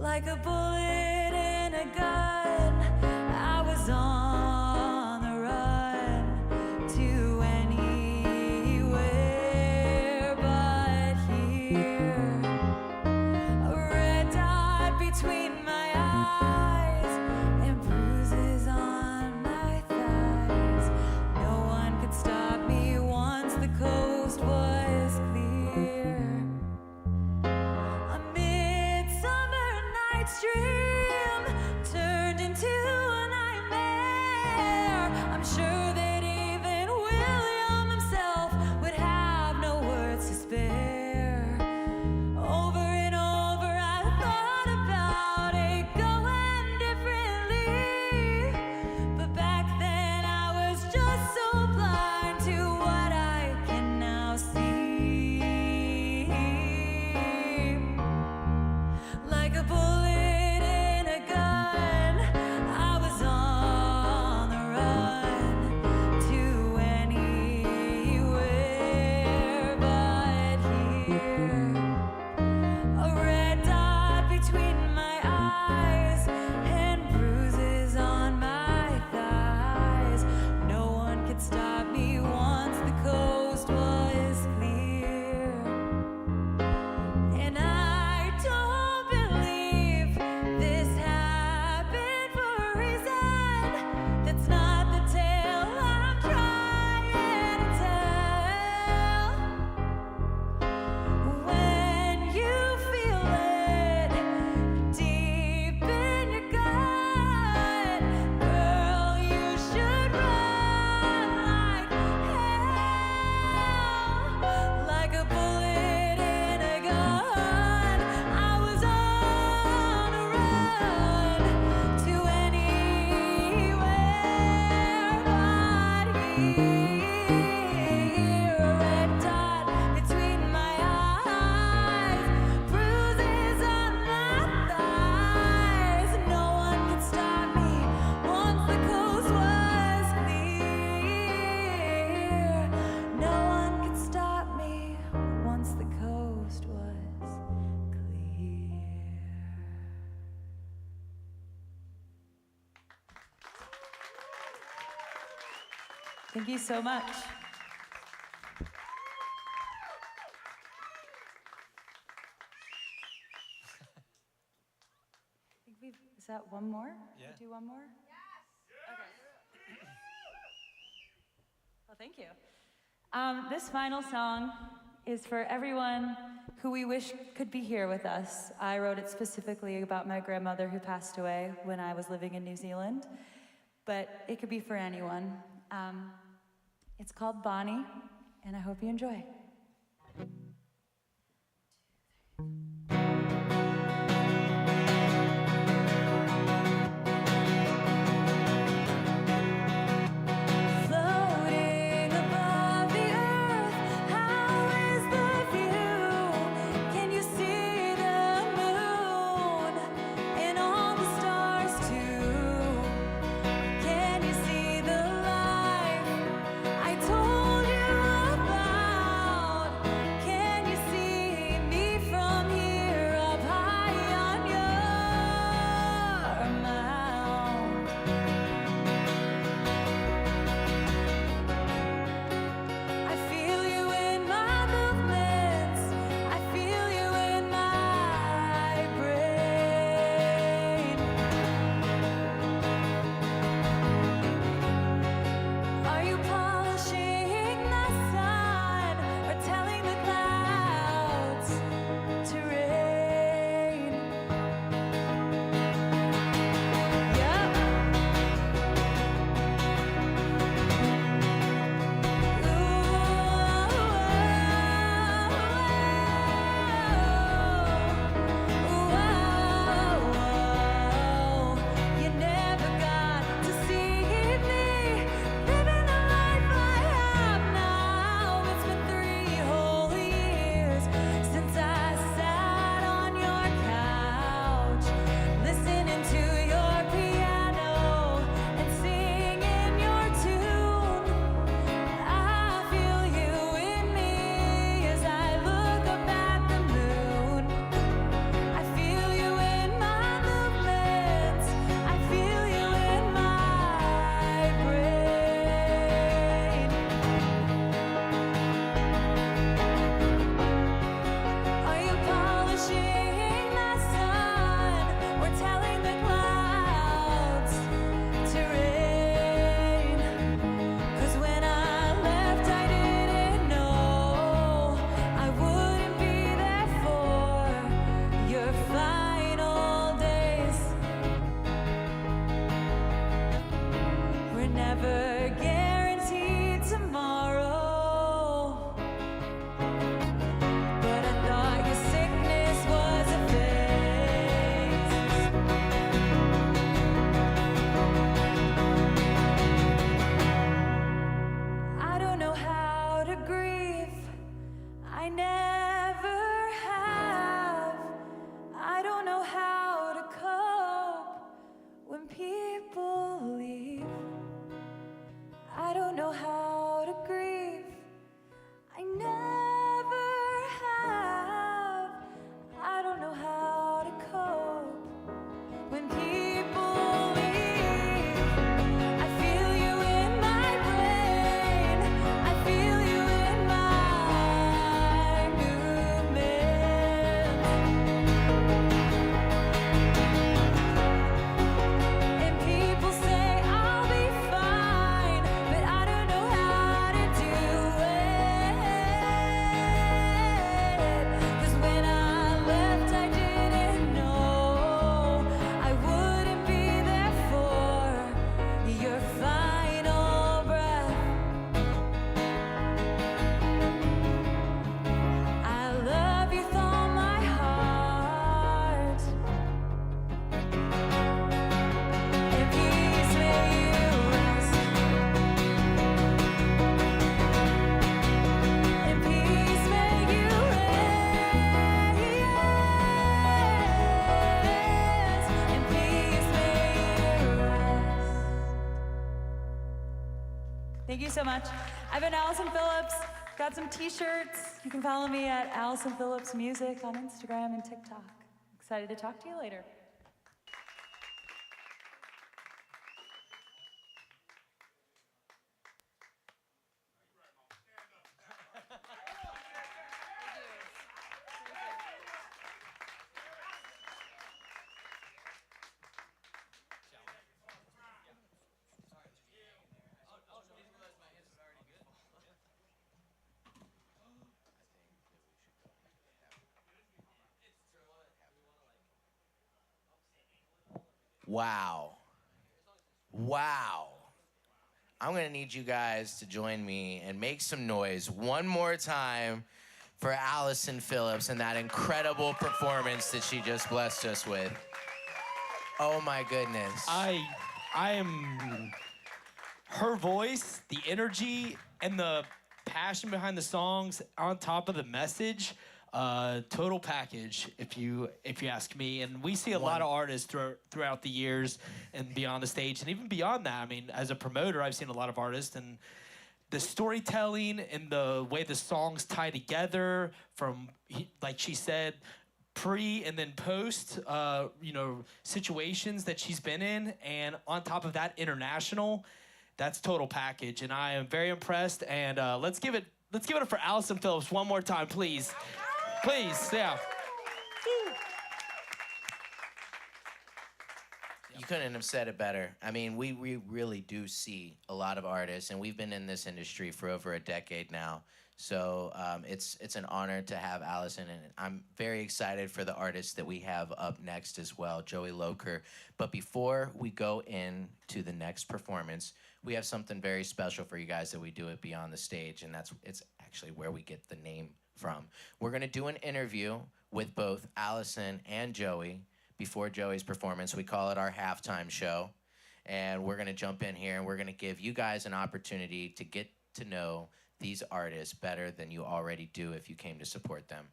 Like a bullet in a gun, I was on the run to anywhere but here. A red dot between my eyes and bruises on my thighs. No one could stop me once the coast was clear. A midsummer night's dream turned into a nightmare. I'm sure that even William himself would have no words to spare. Over and over I thought about it going differently, but back then I was just so blind to what I can now see. Like a bullet in a gun, I was on the run to anywhere but here. A red dot between my eyes and bruises on my thighs. No one could stop me once the coast was clear. And I don't believe this happened for a reason. That's not the tale I'm trying to tell. When you feel it deep in your gut, girl, you should run like hell. Like a bullet in a gun, I was on a run to anywhere but here. A red dot between my eyes, bruises on my thighs. No one could stop me once the coast was clear. No one could stop me once the coast was clear. Thank you so much. Is that one more? Yeah. Do one more? Yes. Okay. Well, thank you. This final song is for everyone who we wish could be here with us. I wrote it specifically about my grandmother who passed away when I was living in New Zealand, but it could be for anyone. It's called Bonnie, and I hope you enjoy. Floating above the earth, how is the view? Can you see the moon and all the stars too? Can you see the life I told you about? Can you see me from here? Thank you so much. I've been Allison Phillips. Got some t-shirts. You can follow me at Allison Phillips Music on Instagram and TikTok. Excited to talk to you later. Wow. Wow. I'm going to need you guys to join me and make some noise one more time for Allison Phillips and that incredible performance that she just blessed us with. Oh my goodness. I am her voice, the energy, and the passion behind the songs on top of the message. Total package, if you ask me. And we see a lot of artists throughout the years and beyond the stage, and even beyond that. I mean, as a promoter, I've seen a lot of artists, and the storytelling and the way the songs tie together, from like she said, pre and then post, situations that she's been in, and on top of that, international. That's total package, and I am very impressed. And let's give it for Allison Phillips one more time, please. Please, yeah. You couldn't have said it better. I mean, we really do see a lot of artists, and we've been in this industry for over a decade now. So it's an honor to have Allison, and I'm very excited for the artists that we have up next as well, Joey Loebker. But before we go into the next performance, we have something very special for you guys that we do at Beyond the Stage, and it's actually where we get the name from. We're gonna do an interview with both Allison and Joey before Joey's performance. We call it our halftime show. And we're gonna jump in here and we're gonna give you guys an opportunity to get to know these artists better than you already do if you came to support them.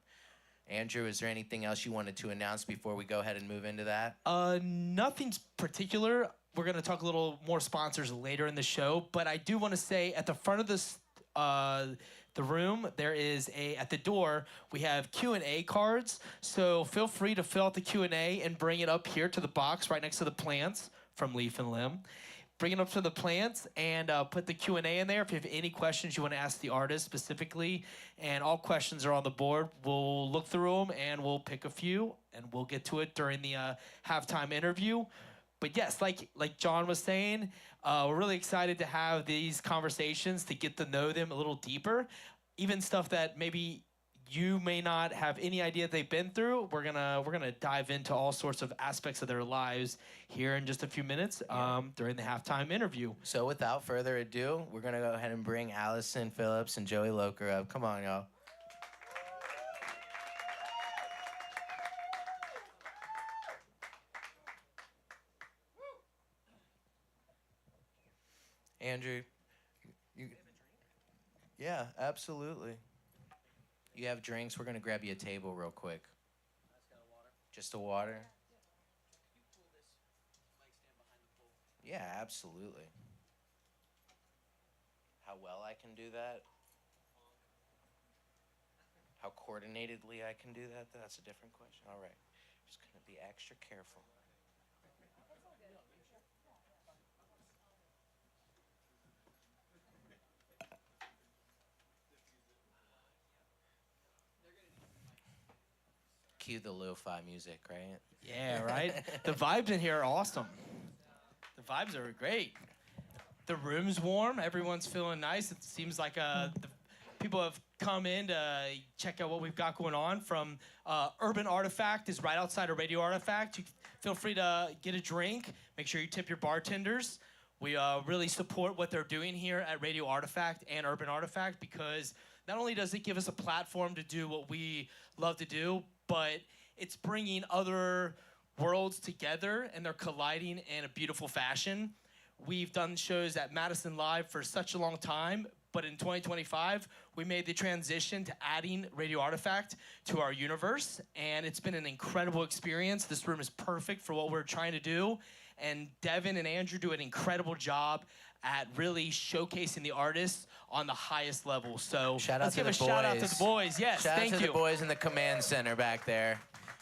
Andrew, is there anything else you wanted to announce before we go ahead and move into that? Nothing's particular. We're gonna talk a little more sponsors later in the show, but I do wanna say at the front of this, the room, there is at the door, we have Q&A cards. So feel free to fill out the Q&A and bring it up here to the box right next to the plants from Leaf and Limb. Bring it up to the plants and put the Q&A in there if you have any questions you want to ask the artist specifically. And all questions are on the board. We'll look through them and we'll pick a few and we'll get to it during the halftime interview. But yes, like John was saying, we're really excited to have these conversations to get to know them a little deeper. Even stuff that maybe you may not have any idea they've been through. We're gonna dive into all sorts of aspects of their lives here in just a few minutes during the halftime interview. So without further ado, we're gonna go ahead and bring Allison Phillips and Joey Loebker up. Come on, y'all. Andrew, yeah, absolutely. You have drinks. We're gonna grab you a table real quick. Just a water. Yeah, absolutely. How well I can do that? How coordinatedly I can do that? That's a different question. All right. Just gonna be extra careful. Cue the lo-fi music, right? Yeah, right? The vibes in here are awesome. The vibes are great. The room's warm. Everyone's feeling nice. It seems like the people have come in to check out what we've got going on. From Urban Artifact is right outside of Radio Artifact. You feel free to get a drink. Make sure you tip your bartenders. We really support what they're doing here at Radio Artifact and Urban Artifact, because not only does it give us a platform to do what we love to do, but it's bringing other worlds together and they're colliding in a beautiful fashion. We've done shows at Madison Live for such a long time, but in 2025, we made the transition to adding Radio Artifact to our universe, and it's been an incredible experience. This room is perfect for what we're trying to do, and Devin and Andrew do an incredible job at really showcasing the artists on the highest level. So Shout out let's to give the a shout out to boys. the boys. Yes, Shout thank out to you. the boys in the command center back there.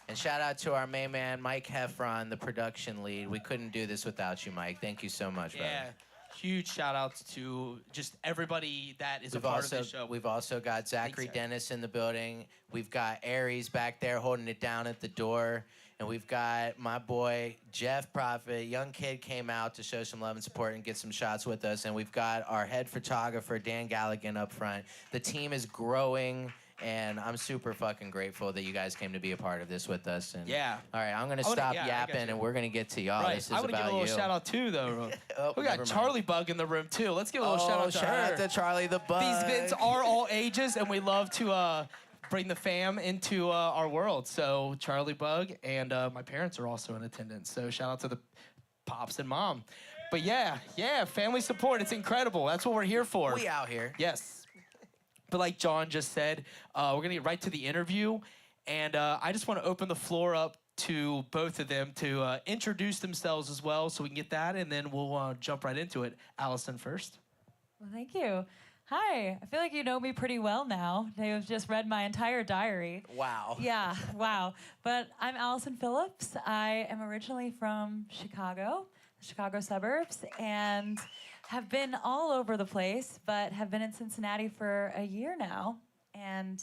And shout out to our main man, Mike Heffron, the production lead. We couldn't do this without you, Mike. Thank you so much, brother. Yeah, huge shout outs to just everybody that is a part of this show. We've also got Zachary Zach. Dennis in the building. We've got Aries back there holding it down at the door. And we've got my boy, Jeff Prophet. Young kid came out to show some love and support and get some shots with us. And we've got our head photographer, Dan Galligan, up front. The team is growing, and I'm super fucking grateful that you guys came to be a part of this with us. And Yeah. All right, I'm going to I wanna- stop yeah, I got yapping, you. and we're going to get to y'all. Right, This is I want to give about a little you. shout out too, though. Oh, We never got mind. Charlie Bug in the room too. Let's give a little shout out to shout her. out to Charlie the Bug. These vids are all ages, and we love to bring the fam into our world. So Charlie Bug and my parents are also in attendance. So shout out to the pops and mom. But yeah, family support. It's incredible. That's what we're here for. We out here. Yes. But like John just said, we're going to get right to the interview. And I just want to open the floor up to both of them to introduce themselves as well so we can get that. And then we'll jump right into it. Allison first. Well, thank you. Hi. I feel like you know me pretty well now. You've just read my entire diary. Wow. Yeah, wow. But I'm Allison Phillips. I am originally from Chicago, the Chicago suburbs, and have been all over the place, but have been in Cincinnati for a year now. And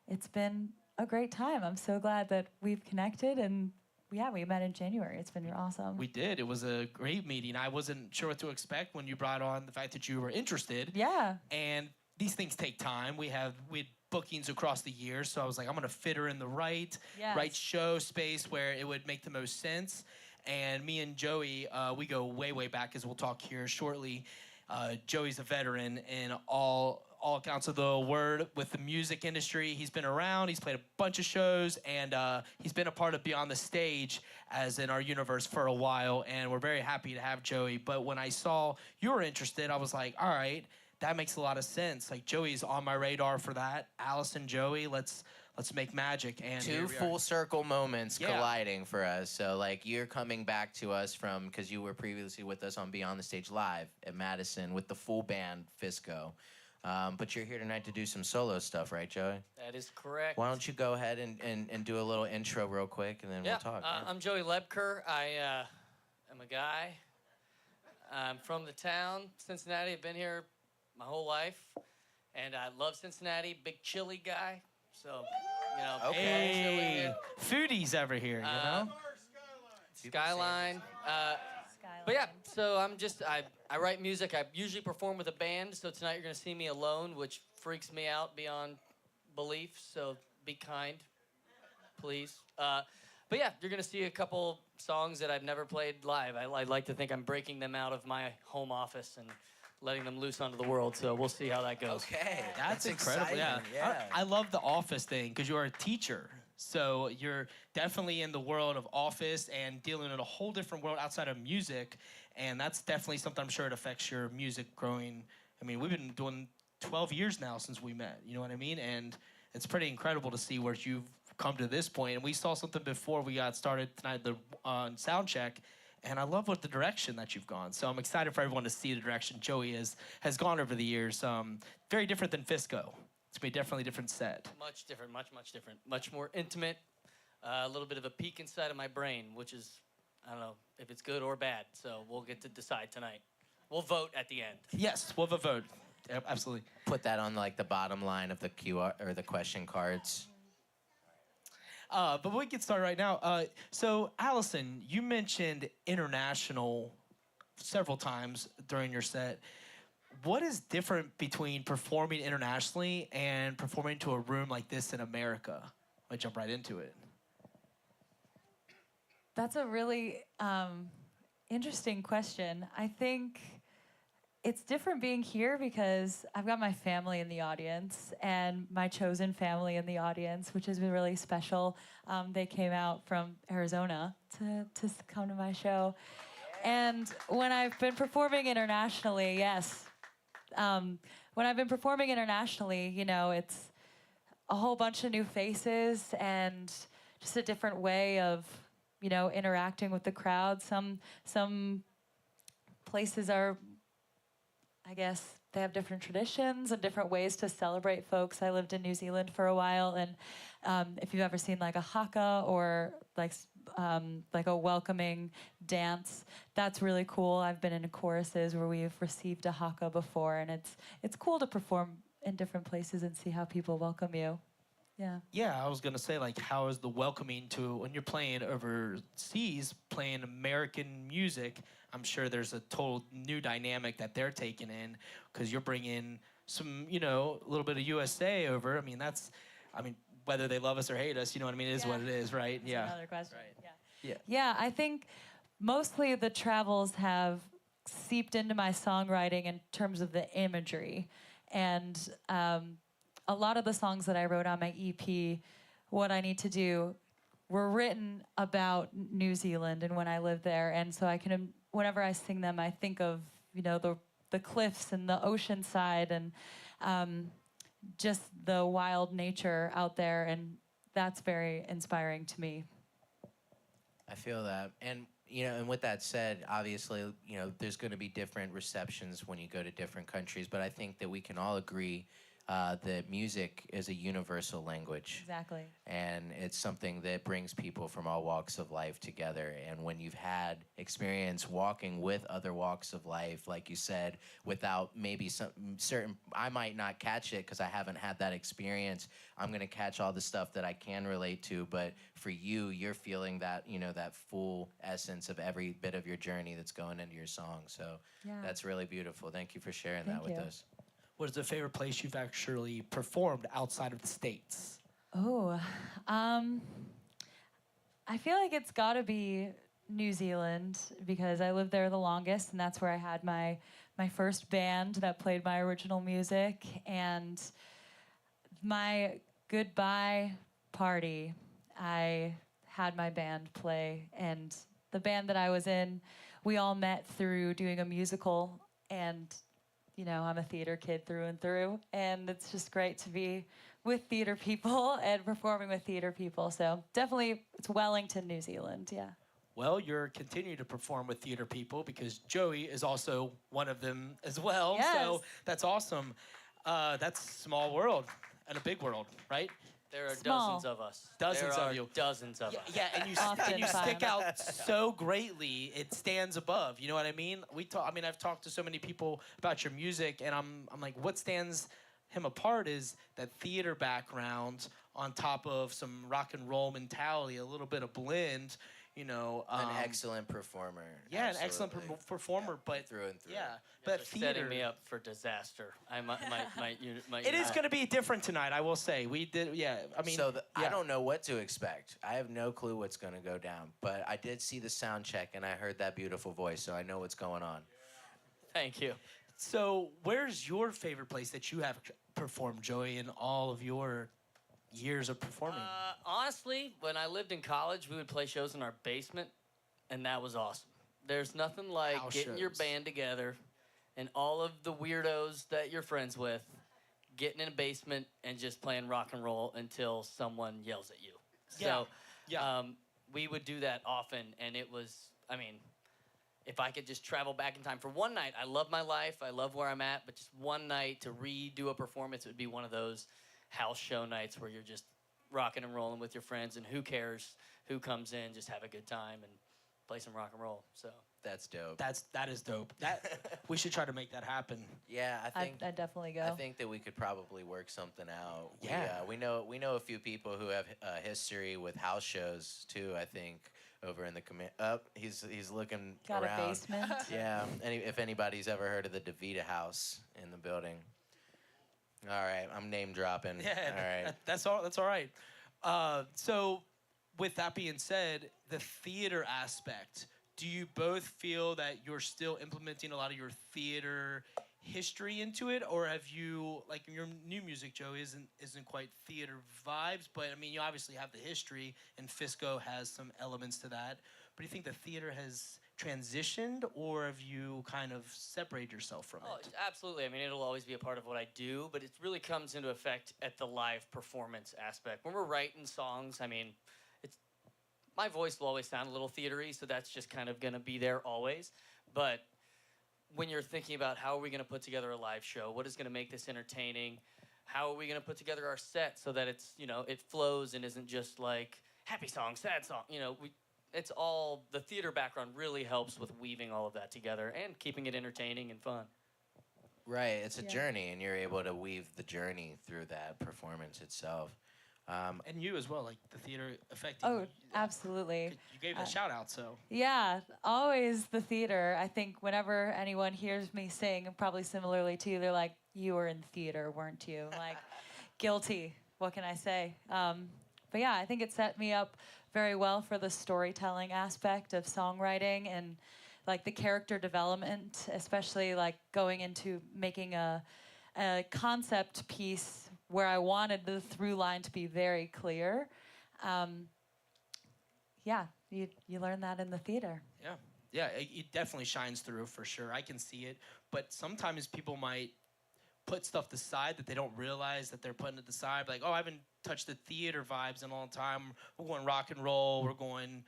it's been a great time. I'm so glad that we've connected, and yeah, we met in January. It's been awesome. We did. It was a great meeting. I wasn't sure what to expect when you brought on the fact that you were interested. Yeah. And these things take time. We had bookings across the year, so I was like, I'm gonna fit her in the right show space where it would make the most sense. And me and Joey, we go way, way back, as we'll talk here shortly. Joey's a veteran in all accounts of the word with the music industry. He's been around, he's played a bunch of shows, and he's been a part of Beyond the Stage as in our universe for a while, and we're very happy to have Joey. But when I saw you were interested, I was like, all right, that makes a lot of sense. Like, Joey's on my radar for that. Allison, Joey, let's make magic. And Two full circle moments Yeah. colliding for us. So, like, you're coming back to us from, because you were previously with us on Beyond the Stage Live at Madison with the full band, Physco. But you're here tonight to do some solo stuff, right, Joey? That is correct. Why don't you go ahead and do a little intro real quick, and then we'll talk. I'm Joey Loebker. I am a guy. I'm from the town, Cincinnati. I've been here my whole life, and I love Cincinnati. Big chili guy. So, you know, Okay. chili Hey, here. foodies over here, you know? Skyline. But yeah, so I write music. I usually perform with a band. So tonight you're gonna see me alone, which freaks me out beyond belief. So be kind, please. But yeah, you're gonna see a couple songs that I've never played live. I like to think I'm breaking them out of my home office and letting them loose onto the world. So we'll see how that goes. Okay. That's incredible. exciting. Yeah. I love the office thing because you're a teacher. So you're definitely in the world of office and dealing in a whole different world outside of music. And that's definitely something I'm sure it affects your music growing. I mean, we've been doing 12 years now since we met. You know what I mean? And it's pretty incredible to see where you've come to this point. And we saw something before we got started tonight on sound check. And I love what the direction that you've gone. So I'm excited for everyone to see the direction Joey has gone over the years. Very different than Physco. It's been a definitely different set. Much different, much different. Much more intimate. A little bit of a peek inside of my brain, which is, I don't know if it's good or bad. So we'll get to decide tonight. We'll vote at the end. Yes, we'll have a vote. Yep, absolutely. Put that on, like, the bottom line of the QR or the question cards. But we get started right now. So, Allison, you mentioned international several times during your set. What is different between performing internationally and performing to a room like this in America? I jump right into it. That's a really interesting question. I think it's different being here because I've got my family in the audience and my chosen family in the audience, which has been really special. They came out from Arizona to come to my show. And when I've been performing internationally, when I've been performing internationally, you know, it's a whole bunch of new faces and just a different way of interacting with the crowd. Some places are, I guess, they have different traditions and different ways to celebrate folks. I lived in New Zealand for a while, and if you've ever seen like a haka or like a welcoming dance, that's really cool. I've been in choruses where we've received a haka before, and it's cool to perform in different places and see how people welcome you. Yeah. Yeah, I was gonna say, like, how is the welcoming to when you're playing overseas, playing American music? I'm sure there's a total new dynamic that they're taking in, because you're bringing some, a little bit of USA over. I mean, whether they love us or hate us, you know what I mean? It is what it is, right? That's another question. Right. Yeah. Yeah, I think mostly the travels have seeped into my songwriting in terms of the imagery. And a lot of the songs that I wrote on my EP, What I Need to Do, were written about New Zealand and when I lived there. And so whenever I sing them, I think of, the cliffs and the ocean side and just the wild nature out there. And that's very inspiring to me. I feel that. And, and with that said, obviously, there's going to be different receptions when you go to different countries. But I think that we can all agree that music is a universal language. Exactly. And it's something that brings people from all walks of life together. And when you've had experience walking with other walks of life, like you said, without maybe some certain, I might not catch it because I haven't had that experience. I'm going to catch all the stuff that I can relate to. But for you, you're feeling that, that full essence of every bit of your journey that's going into your song. So that's really beautiful. Thank you for sharing that with us. What is the favorite place you've actually performed outside of the States? Oh, I feel like it's got to be New Zealand because I lived there the longest, and that's where I had my first band that played my original music. And my goodbye party, I had my band play, and the band that I was in, we all met through doing a musical, and I'm a theater kid through and through, and it's just great to be with theater people and performing with theater people. So definitely, it's Wellington, New Zealand, yeah. Well, you're continuing to perform with theater people because Joey is also one of them as well. Yes. So that's awesome. That's a small world and a big world, right? There are Small. dozens of us. Dozens there of are you. Dozens of us. Yeah, and you stick out so greatly. It stands above. You know what I mean? I've talked to so many people about your music, and I'm like, what stands him apart is that theater background on top of some rock and roll mentality, a little bit of blend. An excellent performer. Yeah, Absolutely. an excellent performer, but through and through. Yeah, You're but theater. setting me up for disaster. I might It is going to be different tonight, I will say. We did, yeah. I mean, I don't know what to expect. I have no clue what's going to go down. But I did see the sound check, and I heard that beautiful voice, so I know what's going on. Thank you. So, where's your favorite place that you have performed, Joey, in all of your years of performing? Honestly, when I lived in college, we would play shows in our basement, and that was awesome. There's nothing like House getting your shows. band together and all of the weirdos that you're friends with, getting in a basement and just playing rock and roll until someone yells at you. So, we would do that often, and it was, if I could just travel back in time for one night, I love my life, I love where I'm at, but just one night to redo a performance, it would be one of those house show nights where you're just rocking and rolling with your friends, and who cares who comes in, just have a good time and play some rock and roll. So That's dope. That is dope. We should try to make that happen. Yeah, I think I'd definitely go. I think that we could probably work something out. Yeah. We know a few people who have history with house shows too. I think over in the he's looking Got around. a basement. Yeah. If anybody's ever heard of the DeVita House in the building. All right, I'm name dropping. Yeah, All right. that's all right. So, with that being said, the theater aspect, do you both feel that you're still implementing a lot of your theater history into it, or have you, like your new music, Joe, isn't quite theater vibes, but I mean, you obviously have the history, and Physco has some elements to that. But do you think the theater has transitioned, or have you kind of separated yourself from it? Absolutely. I mean, it'll always be a part of what I do, but it really comes into effect at the live performance aspect. When we're writing songs, my voice will always sound a little theatery, so that's just kind of going to be there always. But when you're thinking about how are we going to put together a live show, what is going to make this entertaining, how are we going to put together our set so that it's, you know, it flows and isn't just like happy song, sad song, you know, it's all, the theater background really helps with weaving all of that together and keeping it entertaining and fun. Right, it's a Yeah. journey, and you're able to weave the journey through that performance itself. And you as well, like the theater affecting Oh, you. absolutely. You gave a shout out, so. Yeah, always the theater. I think whenever anyone hears me sing, and probably similarly to you, they're like, "You were in theater, weren't you?" Like, guilty. What can I say? But yeah, I think it set me up very well for the storytelling aspect of songwriting and like the character development, especially like going into making a concept piece where I wanted the through line to be very clear. Yeah, you learn that in the theater. Yeah, yeah, it definitely shines through for sure. I can see it, but sometimes people might put stuff aside that they don't realize that they're putting it aside. Like, oh, I haven't touched the theater vibes in a long time. We're going rock and roll. We're going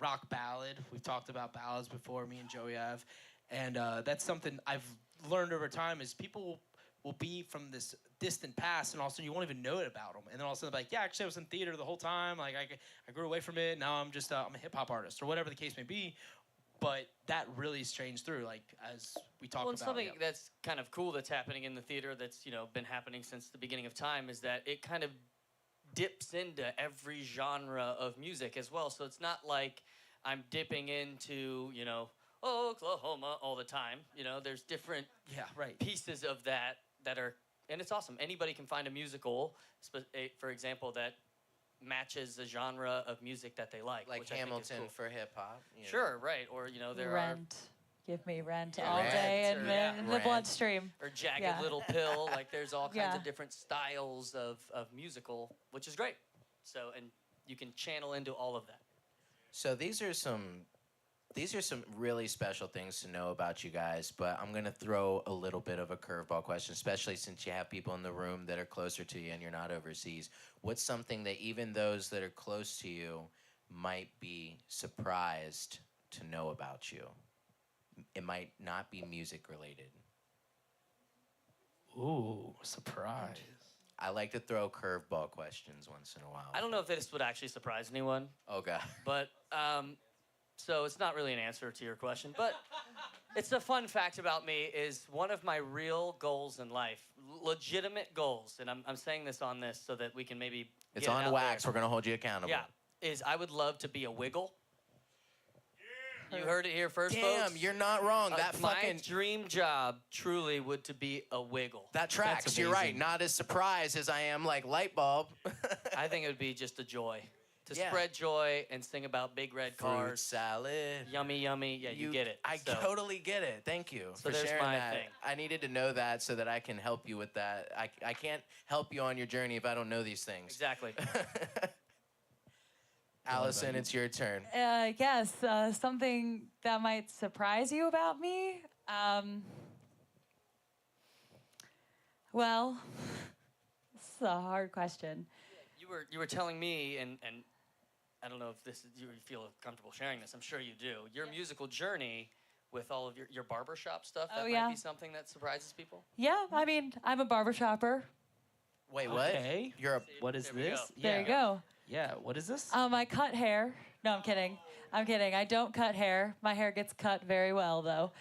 rock ballad. We've talked about ballads before, me and Joey have, and that's something I've learned over time is people will be from this distant past, and all of a sudden you won't even know it about them. And then all of a sudden, like, yeah, actually I was in theater the whole time. Like, I grew away from it. Now I'm just I'm a hip hop artist or whatever the case may be. But that really strains through, like as we talked Well, and about. something that's kind of cool that's happening in the theater that's, you know, been happening since the beginning of time is that it kind of dips into every genre of music as well. So it's not like I'm dipping into, you know, Oklahoma all the time. You know, there's different pieces of that are, and it's awesome. Anybody can find a musical, for example, that matches a genre of music that they like. Like which I think is Hamilton cool. for hip hop. Sure, right. Or, you know, there Rent. Give me rent Yeah, all Rent, day or, and yeah. in the Rent. bloodstream. or Jagged Yeah. Little Pill. Like, there's all kinds Yeah. of different styles of musical, which is great. So, and you can channel into all of that. So these are some really special things to know about you guys, but I'm gonna throw a little bit of a curveball question, especially since you have people in the room that are closer to you and you're not overseas. What's something that even those that are close to you might be surprised to know about you? It might not be music related. Ooh, surprise. I like to throw curveball questions once in a while. I don't know if this would actually surprise anyone, Oh God. but so it's not really an answer to your question, but it's a fun fact about me is one of my real goals in life, legitimate goals, and I'm saying this on this so that we can maybe It's get it on out wax. there. We're gonna hold you accountable. Yeah, is I would love to be a wiggle. You heard it here first, Damn, folks. you're not wrong. That my fucking dream job truly would to be a wiggle. that tracks. That's You're right. amazing. Not as surprised as I am like light bulb. I think it would be just a joy to Yeah. spread joy and sing about big red Fruit cars. salad. Yummy, yummy. Yeah, you get it. I So- totally get it. Thank you So for there's sharing my that. thing. I needed to know that so that I can help you with that. I can't help you on your journey if I don't know these things. Exactly. Allison, it's your turn. Yes, something that might surprise you about me. Well, this is a hard question. You were telling me, and I don't know if this is, you feel comfortable sharing this. I'm sure you do. Your musical journey with all of your barbershop stuff. That Oh, might yeah. be something that surprises people. Yeah, I mean, I'm a barbershopper. Wait, what? Okay. You're a What is There we this? go. There you go. Yeah, what is this? I cut hair. No, I'm kidding. I'm kidding. I don't cut hair. My hair gets cut very well, though.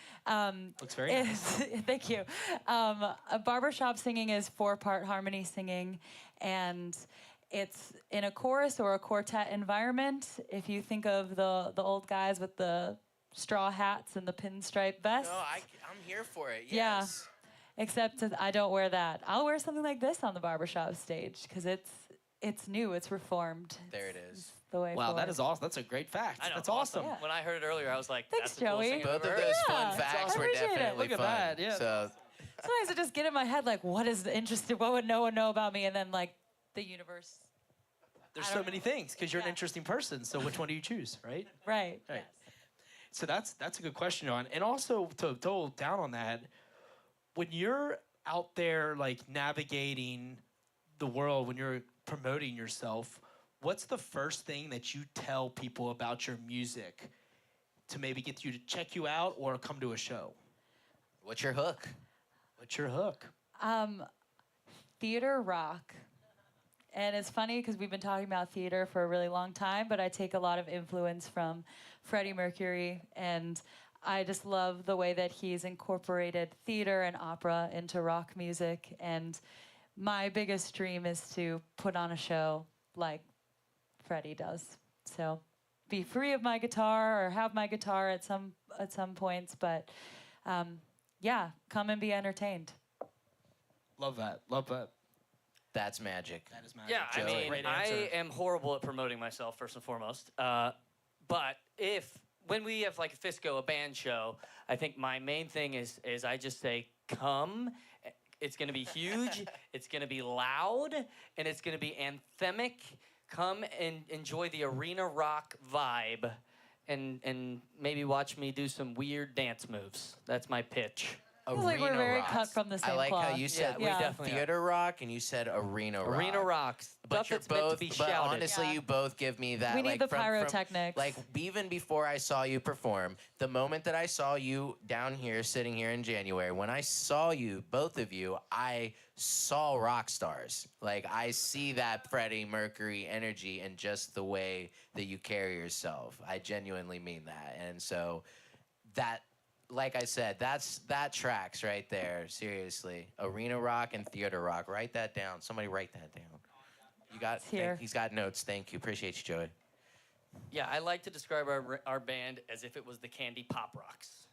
Looks very nice. Thank you. A barbershop singing is 4-part harmony singing, and it's in a chorus or a quartet environment. If you think of the old guys with the straw hats and the pinstripe vests. No, I'm here for it. Yeah. Yes. Except that I don't wear that. I'll wear something like this on the barbershop stage because it's new, it's reformed. There it is. The way Wow, forward. that is awesome. That's a great fact. I know. That's awesome. Yeah. When I heard it earlier, I was like, Thanks, that's the coolest Joey. thing I've Both ever of heard. those Yeah, fun facts I were appreciate it. definitely Look at fun. that, yeah. So Sometimes I just get in my head like, what is interesting? What would no one know about me? And then like the universe. There's I so don't many know. things because you're an Yeah. interesting person. So which one do you choose, right? Right. Right. Yes. So that's a good question, John. And also to double down on that, when you're out there like navigating the world, when you're promoting yourself, what's the first thing that you tell people about your music to maybe get you to check you out or come to a show? What's your hook? What's your hook? Theater rock. And it's funny because we've been talking about theater for a really long time, but I take a lot of influence from Freddie Mercury, and I just love the way that he's incorporated theater and opera into rock music. And my biggest dream is to put on a show like Freddie does. So be free of my guitar or have my guitar at some points, but yeah, come and be entertained. Love that. Love that. That's magic. That is magic. Yeah, I Joey. mean, Great I answer. am horrible at promoting myself, first and foremost. But when we have like a Physco, a band show, I think my main thing is I just say, come. It's going to be huge. It's going to be loud, and it's going to be anthemic. Come and enjoy the arena rock vibe, and maybe watch me do some weird dance moves. That's my pitch. Feels like we're Arena very rock. cut from the same I like how cloth. you said we definitely theater rock and you said arena rock. Arena rocks. But Stuff you're that's meant to both. be But shouted. honestly, Yeah. you both give me that. We need like, the from- pyrotechnics. Like even before I saw you perform, the moment that I saw you down here, sitting here in January, when I saw you, both of you, I saw rock stars. Like I see that Freddie Mercury energy and just the way that you carry yourself. I genuinely mean that, and so that. Like I said, that tracks right there. Seriously, arena rock and theater rock. Write that down. Somebody write that down. You got. here. He's got notes. Thank you. Appreciate you, Joey. Yeah, I like to describe our band as if it was the candy Pop Rocks.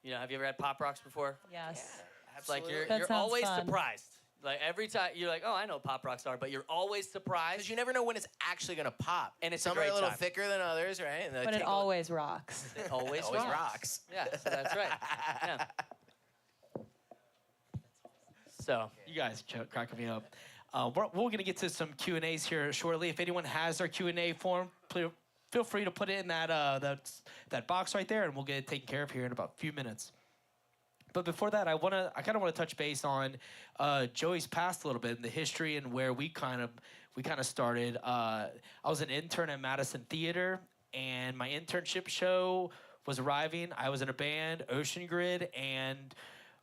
You know, have you ever had Pop Rocks before? Yes. It's like That you're sounds always fun. surprised. Like every time you're like, oh, I know what Pop Rocks are, but you're always surprised. Because you never know when it's actually gonna pop. And it's a some are great a little time. thicker than others, right? And they But it take a- always rocks. It always, always rocks. rocks. Yeah, so that's right. Yeah. So You guys cracking me up. We're going to get to some Q&As here shortly. If anyone has their Q&A form, feel free to put it in that box right there, and we'll get it taken care of here in about a few minutes. But before that, I kind of want to touch base on Joey's past a little bit, and the history and where we kind of started. I was an intern at Madison Theater, and my internship show was arriving. I was in a band, Ocean Grid, and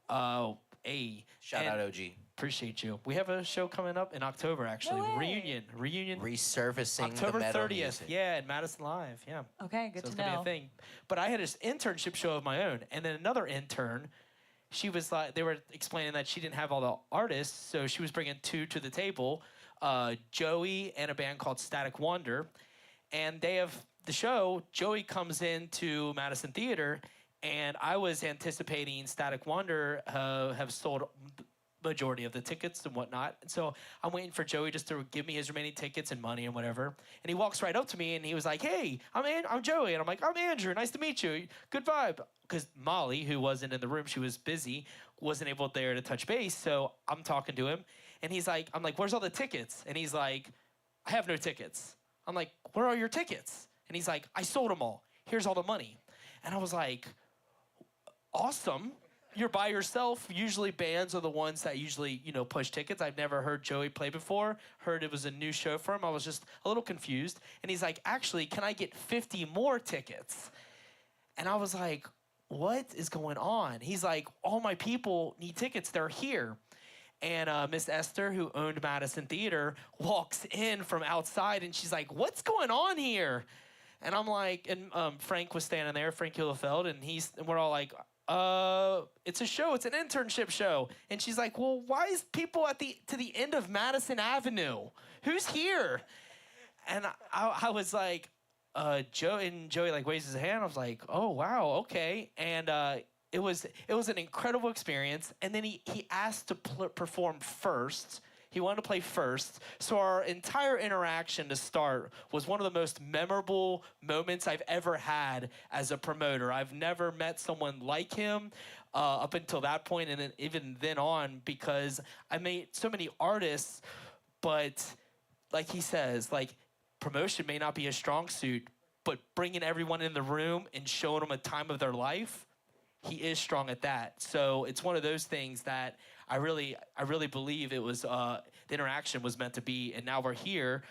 Shout out OG. Appreciate you. We have a show coming up in October, actually. No way. Reunion. Resurfacing October the metal 30th. music. Yeah, at Madison Live. Yeah. Okay, good So it's to gonna be know. a thing. But I had this internship show of my own, and then another intern. She was like, they were explaining that she didn't have all the artists, so she was bringing two to the table, Joey and a band called Static Wonder, and they have the show. Joey comes into Madison Theater, and I was anticipating Static Wonder have sold majority of the tickets and whatnot. And so I'm waiting for Joey just to give me his remaining tickets and money and whatever. And he walks right up to me and he was like, "Hey, I'm Joey." And I'm like, "I'm Andrew. Nice to meet you. Good vibe." Because Molly, who wasn't in the room, she was busy, wasn't able there to touch base. So I'm talking to him, and I'm like, "Where's all the tickets?" And he's like, "I have no tickets." I'm like, "Where are your tickets?" And he's like, "I sold them all. Here's all the money." And I was like, "Awesome. You're by yourself." Usually bands are the ones that usually, push tickets. I've never heard Joey play before. Heard it was a new show for him. I was just a little confused. And he's like, "Actually, can I get 50 more tickets?" And I was like, "What is going on?" He's like, "All my people need tickets. They're here." And Miss Esther, who owned Madison Theater, walks in from outside and she's like, "What's going on here?" And I'm like, and Frank was standing there, Frank Hillefeld, and we're all like, "It's a show. It's an internship show." And she's like, "Well, why is people to the end of Madison Who's here?" And I was like, Joey like raised his hand. I was like, "Oh wow, okay." And it was an incredible experience. And then he asked to perform first. He wanted to play first. So our entire interaction to start was one of the most memorable moments I've ever had as a promoter. I've never met someone like him up until that point, and then even then on, because I met so many artists, but like he says, like promotion may not be a strong suit, but bringing everyone in the room and showing them a time of their life, he is strong at that. So it's one of those things that I really believe it was the interaction was meant to be, and now we're here.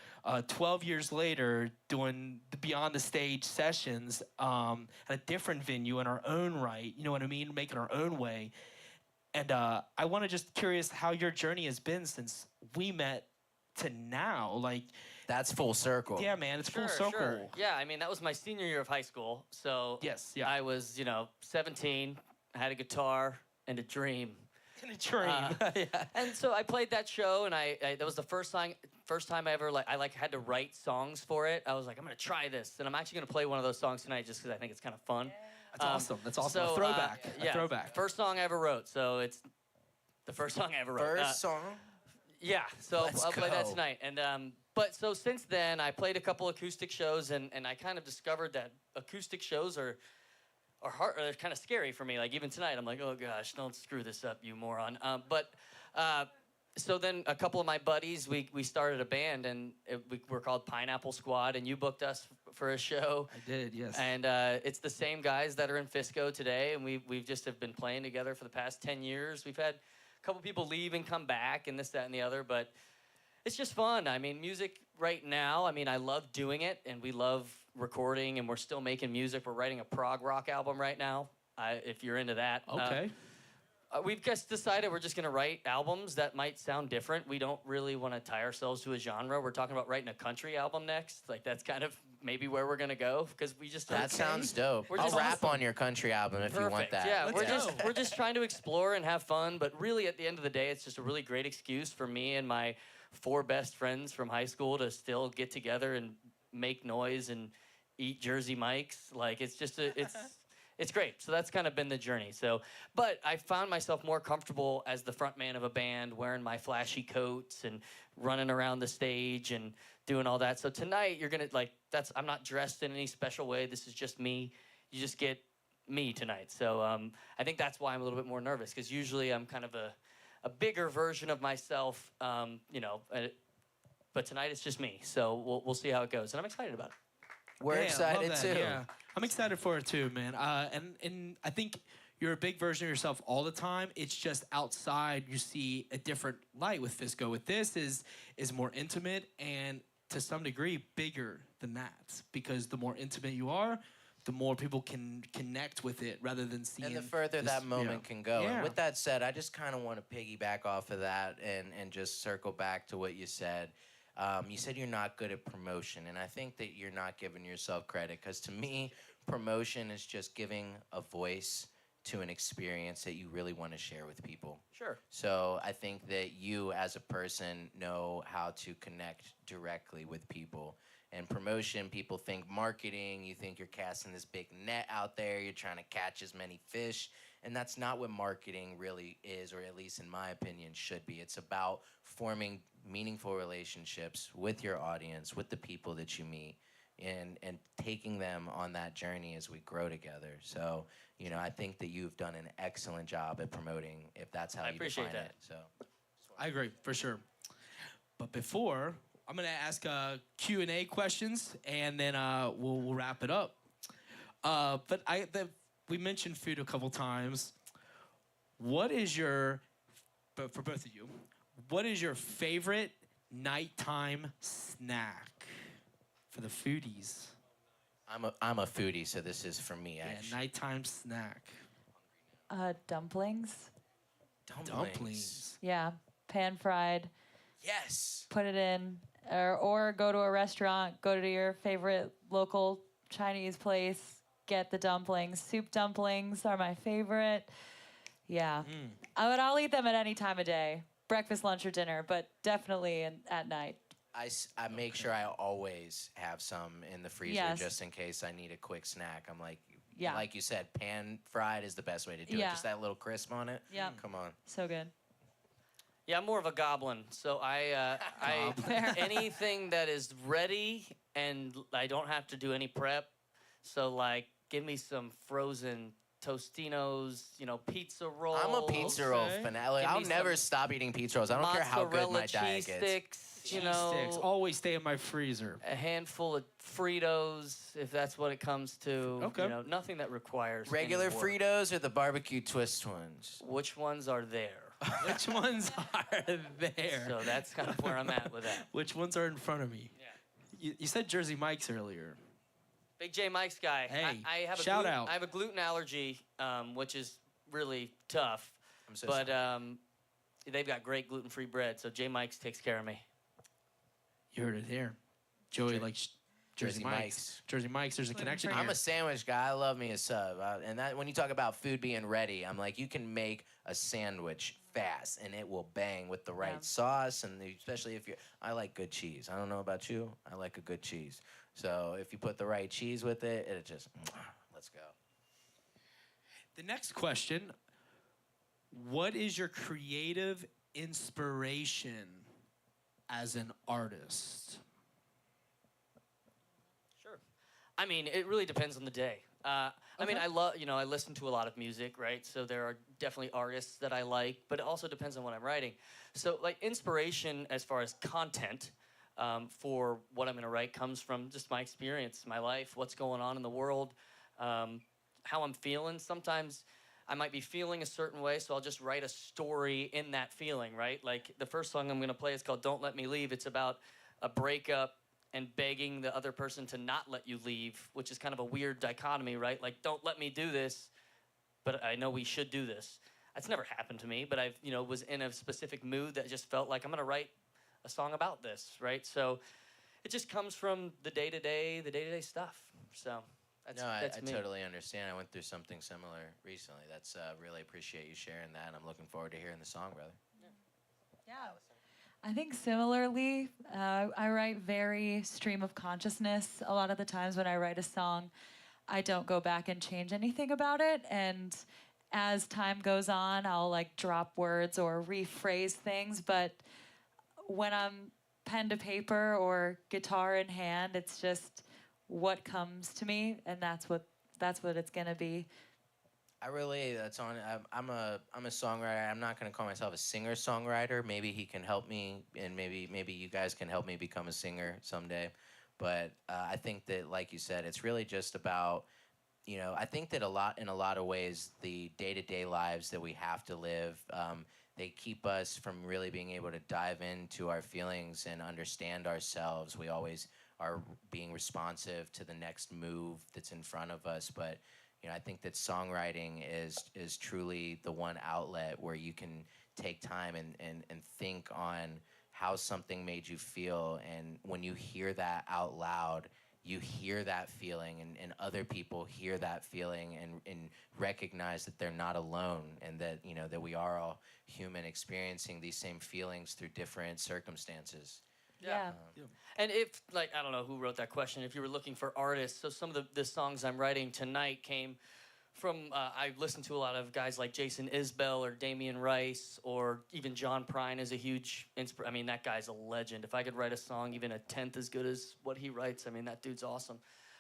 12 years later, doing the Beyond the Stage sessions at a different venue in our own right, you know what I mean? Making our own way. And I want to just curious how your journey has been since we met to now. Like, That's full circle. yeah, man, it's full Sure, circle. sure. Yeah, I mean, that was my senior year of high school. So Yes, yeah. I was, 17, had a guitar and a dream. In a dream. Yeah. And so I played that show, and I that was the first time I ever had to write songs for it. I was like, I'm gonna try this, and I'm actually gonna play one of those songs tonight just because I think it's kind of fun. That's awesome. That's awesome. So, a throwback. yeah, A throwback. First song I ever wrote, so it's the first song I ever wrote. First song. Yeah, so Let's I'll play that go. tonight. And but so since then, I played a couple acoustic shows, and I kind of discovered that acoustic shows are hard, or they're kind of scary for me. Like even tonight, I'm like, oh gosh, don't screw this up, you moron. So then a couple of my buddies, we started a band, and we're called Pineapple Squad, and you booked us for a show. I did, yes. And it's the same guys that are in Physco today, and we've just have been playing together for the past 10 years. We've had a couple people leave and come back, and this, that, and the other, but it's just fun. I mean, music right now, I mean, I love doing it, and we love recording, and we're still making music. We're writing a prog rock album right now, if you're into that. Okay. We've just decided we're just going to write albums that might sound different. We don't really want to tie ourselves to a genre. We're talking about writing a country album next. Like, that's kind of maybe where we're going to go, because we just... That sounds dope. We're I'll just rap on your country album if you want that. Yeah, Let's we're just trying to explore and have fun, but really at the end of the day, it's just a really great excuse for me and my 4 best friends from high school to still get together and make noise and eat Jersey Mike's. Like, it's just it's great. So that's kind of been the journey. So, but I found myself more comfortable as the front man of a band, wearing my flashy coats and running around the stage and doing all that. So tonight you're gonna I'm not dressed in any special way. This is just me. You just get me tonight. So I think that's why I'm a little bit more nervous, because usually I'm kind of a bigger version of myself, but tonight it's just me. So we'll see how it goes, and I'm excited about it. We're Yeah, I love excited that, too. Yeah, I'm excited for it too, man. And I think you're a big version of yourself all the time. It's just outside you see a different light with Physco. With this is more intimate and to some degree bigger than that, because the more intimate you are, the more people can connect with it rather than seeing. And the further that moment can go. Yeah. And with that said, I just kind of want to piggyback off of that and just circle back to what you said. You said you're not good at promotion, and I think that you're not giving yourself credit, because to me, promotion is just giving a voice to an experience that you really want to share with people. Sure. So I think that you as a person know how to connect directly with people. And promotion, people think marketing, you think you're casting this big net out there, you're trying to catch as many fish, and that's not what marketing really is, or at least in my opinion should be. It's about forming meaningful relationships with your audience, with the people that you meet, and taking them on that journey as we grow together. So, I think that you've done an excellent job at promoting, if that's how I you appreciate define that. it. So I agree, for sure. But before, I'm going to ask Q&A questions, and then we'll wrap it up. But we mentioned food a couple times. What is for both of you, what is your favorite nighttime snack for the foodies? I'm a foodie, so this is for me, actually. Yeah, nighttime snack. Dumplings. Dumplings. Yeah, pan fried. Yes. Put it in, or go to a restaurant, go to your favorite local Chinese place, get the dumplings. Soup dumplings are my favorite. Yeah. I'll eat them at any time of day, breakfast, lunch, or dinner, but definitely at night. I make sure I always have some in the freezer, Yes. just in case I need a quick snack. I'm like, Yeah. like you said, pan fried is the best way to do it. Yeah. Just that little crisp on it. Yeah. Come on. So good. Yeah, I'm more of a goblin. So I anything that is ready and I don't have to do any prep. So like, give me some frozen Tostinos, pizza rolls. I'm a pizza roll Okay. fanatic. Give I'll me never some stop eating pizza rolls. I don't care how good mozzarella my diet cheese gets. sticks, Sticks always stay in my freezer. a handful of Fritos, if that's what it comes to. Okay. Nothing that requires any Regular work. Fritos or the barbecue twist ones? Which ones are there? Which ones are there? So that's kind of where I'm at with that. Which ones are in front of me? Yeah. You said Jersey Mike's earlier. Big J Mike's guy. Hey, I have a shout out. I have a gluten allergy, which is really tough. I'm so But sorry. they've got great gluten-free bread, so J Mike's takes care of me. You heard it here. Joey likes Jersey Jersey Mike's. Mike's. Jersey Mike's. There's a connection Gluten-free. here. I'm a sandwich guy. I love me a sub. And that when you talk about food being ready, I'm like, you can make a sandwich fast and it will bang with the right Yeah. sauce, and especially if you're. I like good cheese. I don't know about you. I like a good cheese. So if you put the right cheese with it, it just let's go. The next question: what is your creative inspiration as an artist? Sure. I mean, it really depends on the day. I mean, I love, I listen to a lot of music, right? So there are definitely artists that I like, but it also depends on what I'm writing. So, like, inspiration as far as content for what I'm going to write comes from just my experience, my life, what's going on in the world, how I'm feeling. Sometimes I might be feeling a certain way, so I'll just write a story in that feeling, right? Like, the first song I'm going to play is called Don't Let Me Leave. It's about a breakup and begging the other person to not let you leave, which is kind of a weird dichotomy, right? Like, don't let me do this, but I know we should do this. That's never happened to me, but I've, was in a specific mood that just felt like I'm gonna write a song about this, right? So it just comes from the day-to-day stuff. So that's I me. totally understand. I went through something similar recently. That's really appreciate you sharing that, and I'm looking forward to hearing the song, brother. Yeah. I think similarly, I write very stream of consciousness. A lot of the times when I write a song, I don't go back and change anything about it. And as time goes on, I'll like drop words or rephrase things. But when I'm pen to paper or guitar in hand, it's just what comes to me, and that's what it's gonna be. I'm a songwriter. I'm not gonna call myself a singer-songwriter. Maybe he can help me, and maybe you guys can help me become a singer someday. But I think that, like you said, it's really just about, I think that in a lot of ways, the day-to-day lives that we have to live, they keep us from really being able to dive into our feelings and understand ourselves. We always are being responsive to the next move that's in front of us, but I think that songwriting is truly the one outlet where you can take time and think on how something made you feel. And when you hear that out loud, you hear that feeling, and other people hear that feeling and recognize that they're not alone, and that, that we are all human experiencing these same feelings through different circumstances. Yeah. And if, like, I don't know who wrote that question, if you were looking for artists, so some of the songs I'm writing tonight came from, I listened to a lot of guys like Jason Isbell or Damian Rice, or even John Prine is a huge I mean, that guy's a legend. If I could write a song even a tenth as good as what he writes, I mean, that dude's awesome.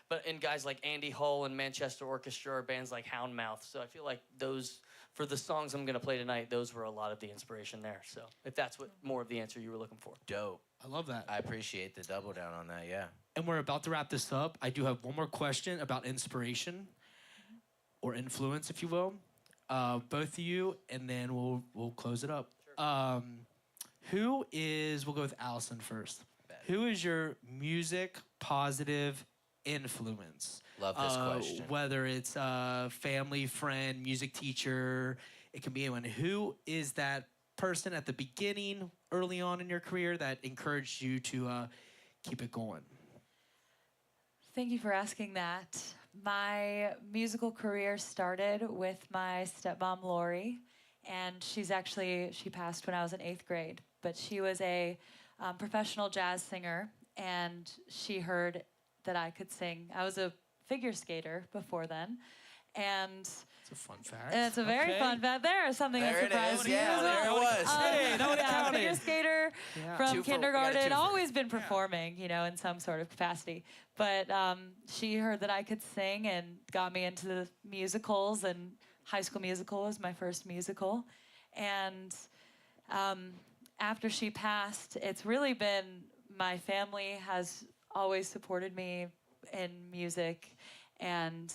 But in guys like Andy Hull and Manchester Orchestra, or bands like Houndmouth, so I feel like those, for the songs I'm going to play tonight, those were a lot of the inspiration there. So if that's what more of the answer you were looking for. Dope. I love that. I appreciate the double down on that, yeah. And we're about to wrap this up. I do have one more question about inspiration, or influence, if you will. Both of you, and then we'll close it up. Sure. We'll go with Allison first. Who is your music positive influence? Love this question. Whether it's a family, friend, music teacher, it can be anyone. Who is that person at the beginning, early on in your career, that encouraged you to keep it going? Thank you for asking that. My musical career started with my stepmom, Lori, and she passed when I was in 8th grade, but she was a professional jazz singer, and she heard that I could sing. I was a figure skater before then, and It's a fun fact. it's a very fun fact. There, something There that it surprised is. me Yeah, as there well. it was. Hey, that would've counted. Figure skater Yeah. from We got a kindergarten. twofer. Always been performing, in some sort of capacity. But she heard that I could sing and got me into the musicals, and High School Musical was my first musical. And after she passed, it's really been, my family has always supported me in music, and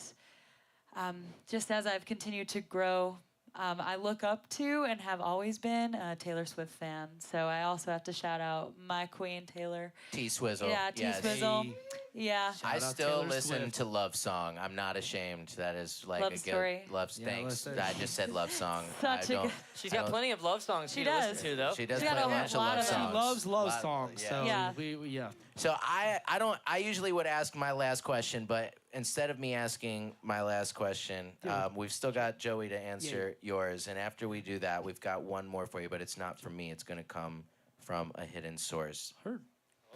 just as I've continued to grow I look up to and have always been a Taylor Swift fan. So I also have to shout out my queen, Taylor. T-Swizzle. Yeah, Yes. T-Swizzle. Yeah. I out still Taylor listen Swift. to Love Song. I'm not ashamed. That is like Love a Story. good love. Yeah, Thanks. Love Story. I just said Love Song. Such I a don't, good- She's I got don't- plenty of love songs She for you to does. listen to, though. She does She got play a a bunch of lot love of them. songs. She loves love Lot- songs. yeah. So Yeah. yeah. So I usually would ask my last question, but instead of me asking my last question, we've still got Joey to answer yours, and after we do that, we've got one more for you, but it's not from me. It's going to come from a hidden source. Heard.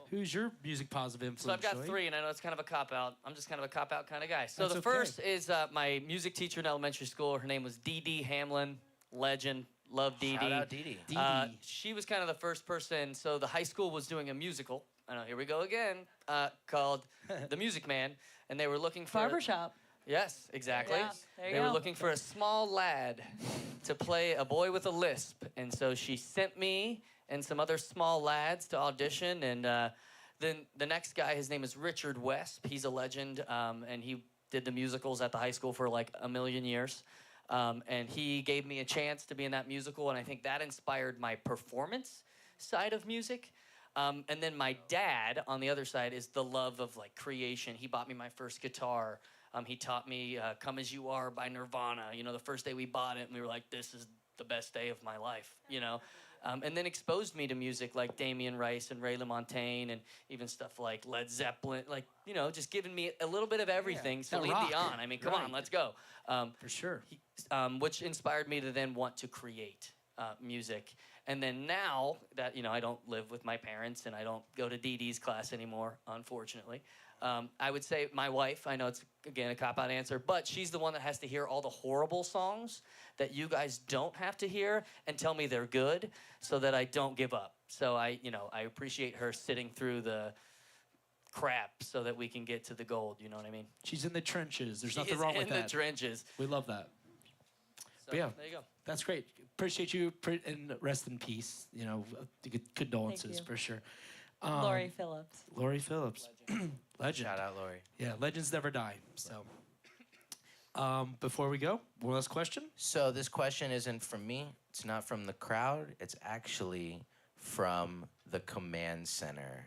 Who's your music positive influence? So I've got Joey? 3, and I know it's kind of a cop-out. I'm just kind of a cop-out kind of guy. So That's the okay. first is my music teacher in elementary school. Her name was Dee Dee Hamlin, legend. Love Dee Dee. Shout out Dee Dee. Dee Dee. She was kind of the first person. So the high school was doing a musical. I know, here we go again. Called The Music Man, and they were looking for Barbershop. Yes, exactly. Yeah, there you They were go. looking for a small lad to play a boy with a lisp, and so she sent me and some other small lads to audition. And then the next guy, his name is Richard Wesp. He's a legend, and he did the musicals at the high school for like a million years. And he gave me a chance to be in that musical, and I think that inspired my performance side of music. And then my dad, on the other side, is the love of like creation. He bought me my first guitar. He taught me "Come As You Are" by Nirvana. You know, the first day we bought it, and we were like, "This is the best day of my life." You know, and then exposed me to music like Damien Rice and Ray LaMontagne, and even stuff like Led Zeppelin. Like, you know, just giving me a little bit of everything. that Celine rock. Dion. I mean, come on, Right. let's go. For sure. Which inspired me to then want to create music. And then now that, you know, I don't live with my parents and I don't go to Dee Dee's class anymore, unfortunately, I would say my wife, I know it's, again, a cop-out answer, but she's the one that has to hear all the horrible songs that you guys don't have to hear and tell me they're good so that I don't give up. So I appreciate her sitting through the crap so that we can get to the gold, you know what I mean? She's in the trenches. There's She nothing is wrong with in that. the trenches. We love that. So, But yeah. there you go. That's great. Appreciate you, and rest in peace. You know, condolences you. for sure. Lori Phillips. Lori Phillips, legend. Shout out Lori. Yeah, legends never die. So, before we go, one last question. So this question isn't from me. It's not from the crowd. It's actually from the command center.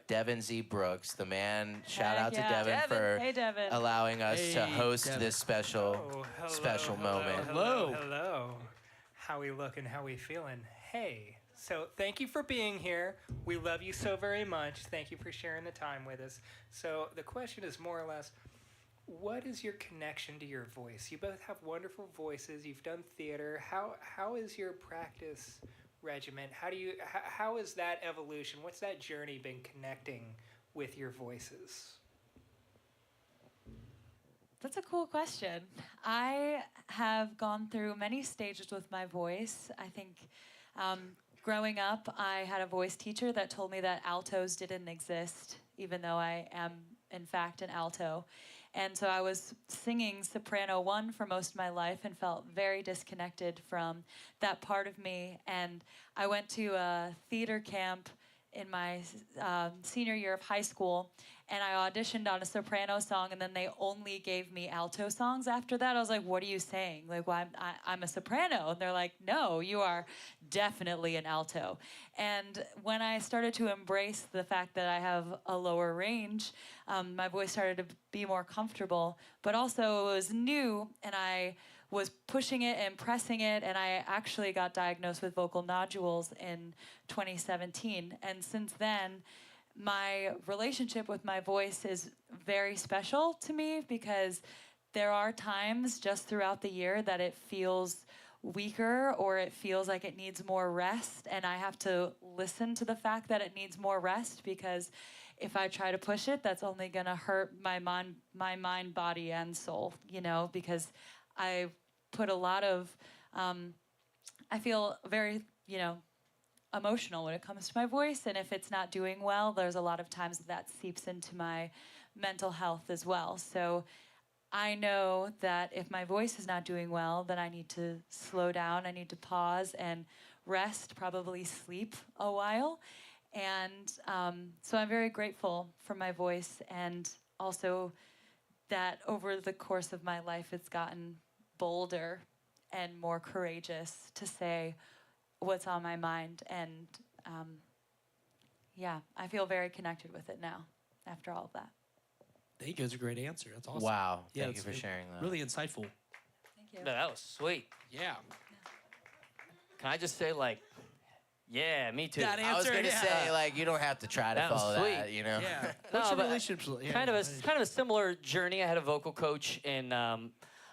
Devin Z. Brooks, the man. Shout Heck out to yeah. Devin, for Hey, Devin. allowing us to Hey, host Devin. this special special moment. Hello. Hello. How we looking? How we feeling? Hey. So thank you for being here. We love you so very much. Thank you for sharing the time with us. So the question is more or less, what is your connection to your voice? You both have wonderful voices. You've done theater. How is your practice regimen? How is that evolution? What's that journey been connecting with your voices? That's a cool question. I have gone through many stages with my voice. I think growing up, I had a voice teacher that told me that altos didn't exist, even though I am, in fact, an alto. And so I was singing soprano 1 for most of my life and felt very disconnected from that part of me. And I went to a theater camp in my senior year of high school, and I auditioned on a soprano song, and then they only gave me alto songs after that. I was like, what are you saying? Like, well, I'm a soprano. And they're like, no, you are definitely an alto. And when I started to embrace the fact that I have a lower range, my voice started to be more comfortable, but also it was new, and I was pushing it and pressing it, and I actually got diagnosed with vocal nodules in 2017. And since then, my relationship with my voice is very special to me, because there are times just throughout the year that it feels weaker or it feels like it needs more rest, and I have to listen to the fact that it needs more rest, because if I try to push it, that's only gonna hurt my mind, body, and soul, you know, because I put a lot of, I feel very, you know, emotional when it comes to my voice, and if it's not doing well, there's a lot of times that seeps into my mental health as well. So I know that if my voice is not doing well, then I need to slow down, I need to pause and rest, probably sleep a while. And so I'm very grateful for my voice, and also that over the course of my life, it's gotten bolder and more courageous to say what's on my mind. And yeah, I feel very connected with it now after all of that. Thank you. That's a great answer. That's awesome. Wow. Yeah, Thank you it's for sharing that. Really insightful. Thank you. That was sweet. Yeah. Can I just say, like, yeah, me too. That I was answer, gonna yeah. say, like, you don't have to try to That was follow that, sweet. you know? Yeah. No, What's your but relationships like? Yeah. kind of a similar journey. I had a vocal coach in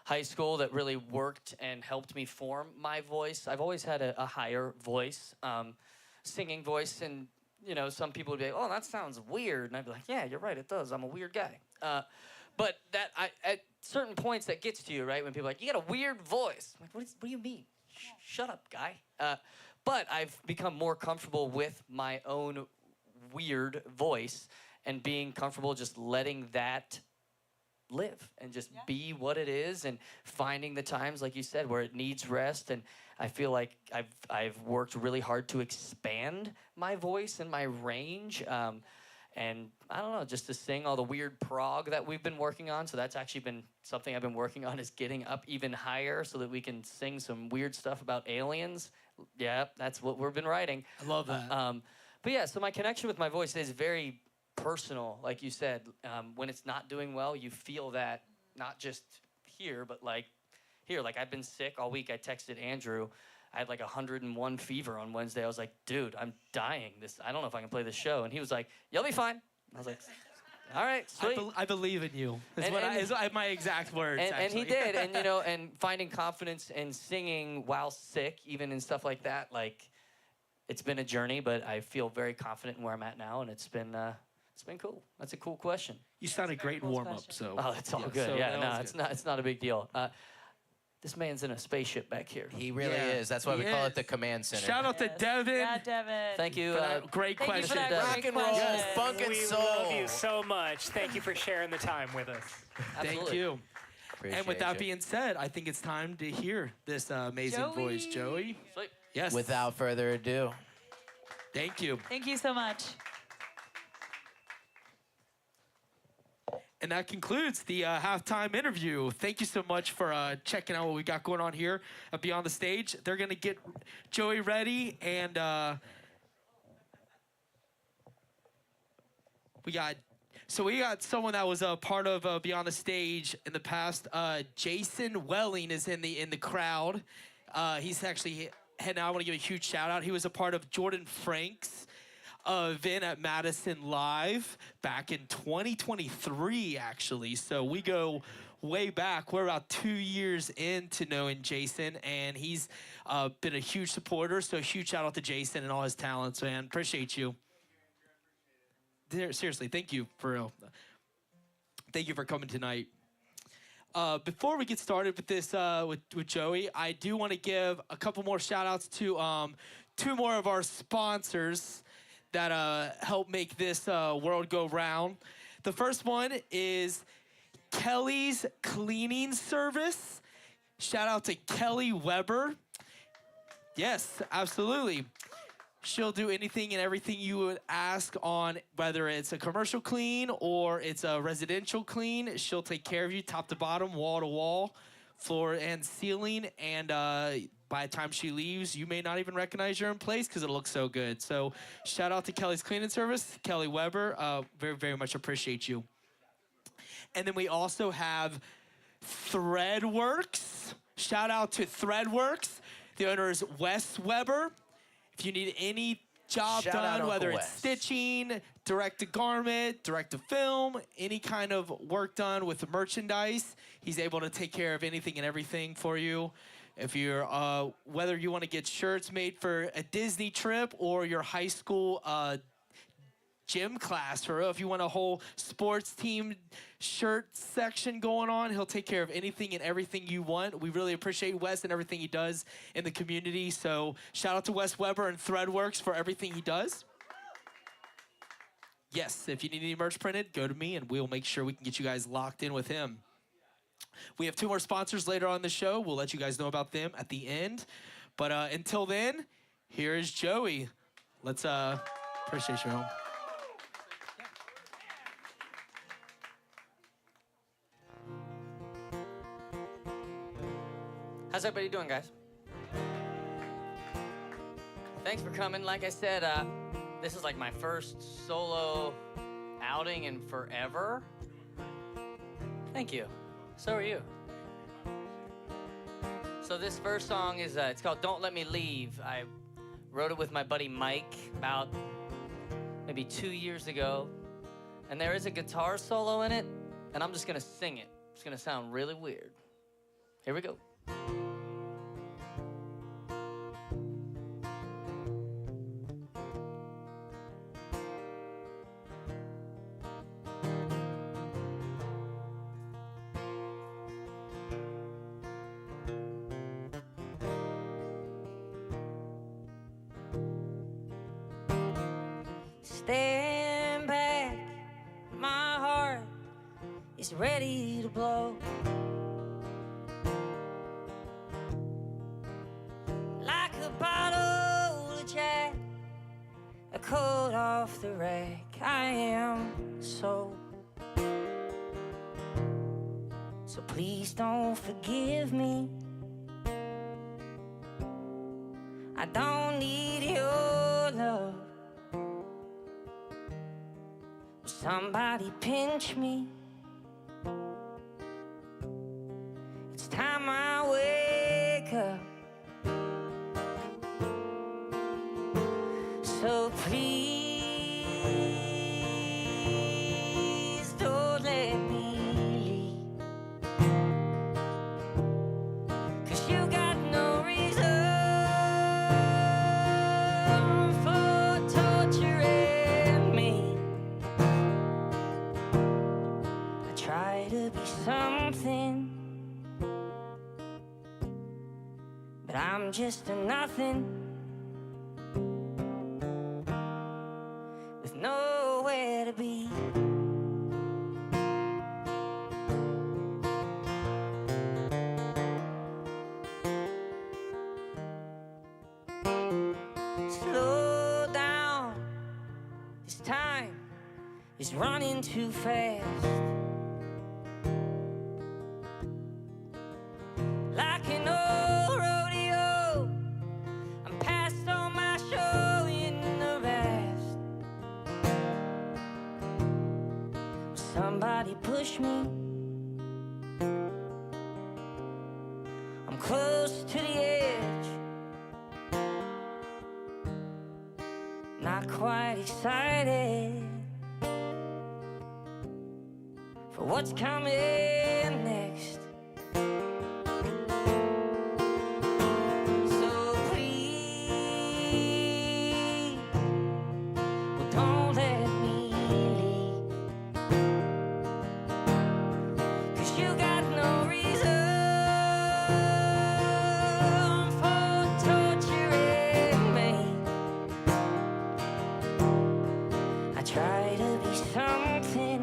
high school that really worked and helped me form my voice. I've always had a higher voice, singing voice, and you know, some people would be like, "Oh, that sounds weird," and I'd be like, "Yeah, you're right, it does. I'm a weird guy." But that at certain points that gets to you, right? When people are like, "You got a weird voice," I'm like, "What do you mean? Shut up, guy." But I've become more comfortable with my own weird voice and being comfortable just letting that live and just be what it is, and finding the times, like you said, where it needs rest. And I feel like I've worked really hard to expand my voice and my range. And I don't know, just to sing all the weird prog that we've been working on. So that's actually been something I've been working on, is getting up even higher so that we can sing some weird stuff about aliens. Yeah, that's what we've been writing. I love that. But yeah, so my connection with my voice is very personal, like you said. When it's not doing well, you feel that, not just here, but like here. Like, I've been sick all week. I texted Andrew. I had like 101 fever on Wednesday. I was like, dude, I'm dying. I don't know if I can play this show. And he was like, you'll be fine. I was like, all right, sweet. I believe in you. Is my exact words. And he did. And you know, and finding confidence in singing while sick, even in stuff like that, like, it's been a journey, but I feel very confident in where I'm at now, and it's been cool. That's a cool question. You sounded great in warm up, so. Oh, it's all good. so Yeah, that no, was it's not a big deal. This man's in a spaceship back here. He really Yeah, is. That's why we he call is. it the command center. Shout out to Devin. Yeah, Devin. Thank you. for that great Thank you for question. that Rock great and roll, question. funk and We soul. love you so much. Thank you for sharing the time with us. Thank Absolutely. you. Appreciate And with that you. being said, I think it's time to hear this amazing voice, Joey. Sweet. Yes. Without further ado. Thank you. Thank you so much. And that concludes the halftime interview. Thank you so much for checking out what we got going on here at Beyond the Stage. They're going to get Joey ready, and we got someone that was a part of Beyond the Stage in the past. Jason Welling is in the crowd. He's actually heading out. I want to give a huge shout out. He was a part of Jordan Frank's event at Madison Live back in 2023, actually. So we go way back. We're about 2 years into knowing Jason, and he's been a huge supporter. So huge shout out to Jason and all his talents, man. Appreciate you. Seriously, thank you for coming tonight. Before we get started with this with Joey, I do want to give a couple more shout outs to two more of our sponsors that help make this world go round. The first one is Kelly's Cleaning Service. Shout out to Kelly Weber. Yes, absolutely. She'll do anything and everything you would ask on, whether it's a commercial clean or it's a residential clean. She'll take care of you top to bottom, wall to wall, floor and ceiling. And by the time she leaves, you may not even recognize your own place because it looks so good. So shout out to Kelly's Cleaning Service, Kelly Weber. Very, very much appreciate you. And then we also have Threadworks. Shout out to Threadworks. The owner is Wes Weber. If you need any job Shout out done, Uncle whether it's Wes. stitching, direct to garment, direct to film, any kind of work done with the merchandise, he's able to take care of anything and everything for you. If you're, whether you want to get shirts made for a Disney trip or your high school gym class, or if you want a whole sports team shirt section going on, he'll take care of anything and everything you want. We really appreciate Wes and everything he does in the community. So shout out to Wes Weber and Threadworks for everything he does. Yes, if you need any merch printed, go to me and we'll make sure we can get you guys locked in with him. We have two more sponsors later on the show. We'll let you guys know about them at the end. But until then, here is Joey. Let's appreciate your home. How's everybody doing, guys? Thanks for coming. Like I said, this is like my first solo outing in forever. Thank you. So are you. So this first song is, it's called Don't Let Me Leave. I wrote it with my buddy Mike about maybe 2 years ago. And there is a guitar solo in it, and I'm just gonna sing it. It's gonna sound really weird. Here we go. Stand back, my heart is ready to blow. Like a bottle of Jack, a coat off the rack. I am so please don't forgive me. I don't need your love. Somebody pinch me. It's time I wake up. So please don't let me leave. 'Cause you got no reason for torturing me. I try to be something, but I'm just a nothing. Nowhere to be. Slow down, this time is running too fast. Like an old rodeo, I'm past on my show in the past. Somebody push me. I'm close to the edge. Not quite excited for what's coming next. So please, well, don't let me leave. 'Cause you got no reason for torturing me. I try to be something,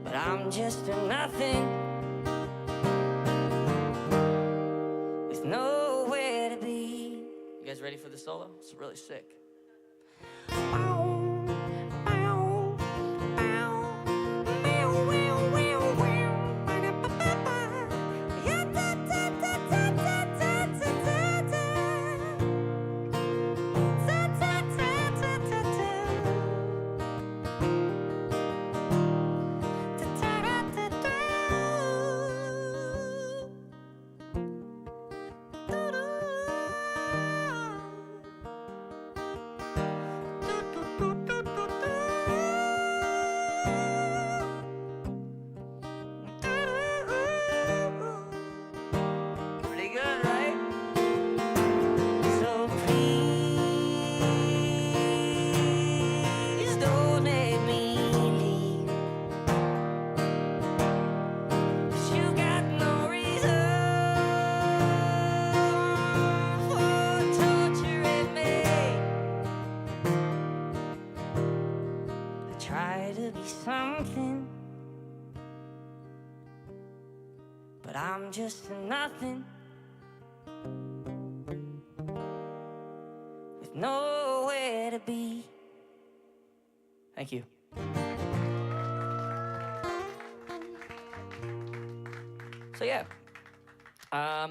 but I'm just a nothing with nowhere to be. You guys ready for the solo? It's really sick. Pretty good, right? So please don't let me leave. 'Cause you got no reason for torturing me. I try to be something, but I'm just a nothing with nowhere to be. Thank you. So yeah.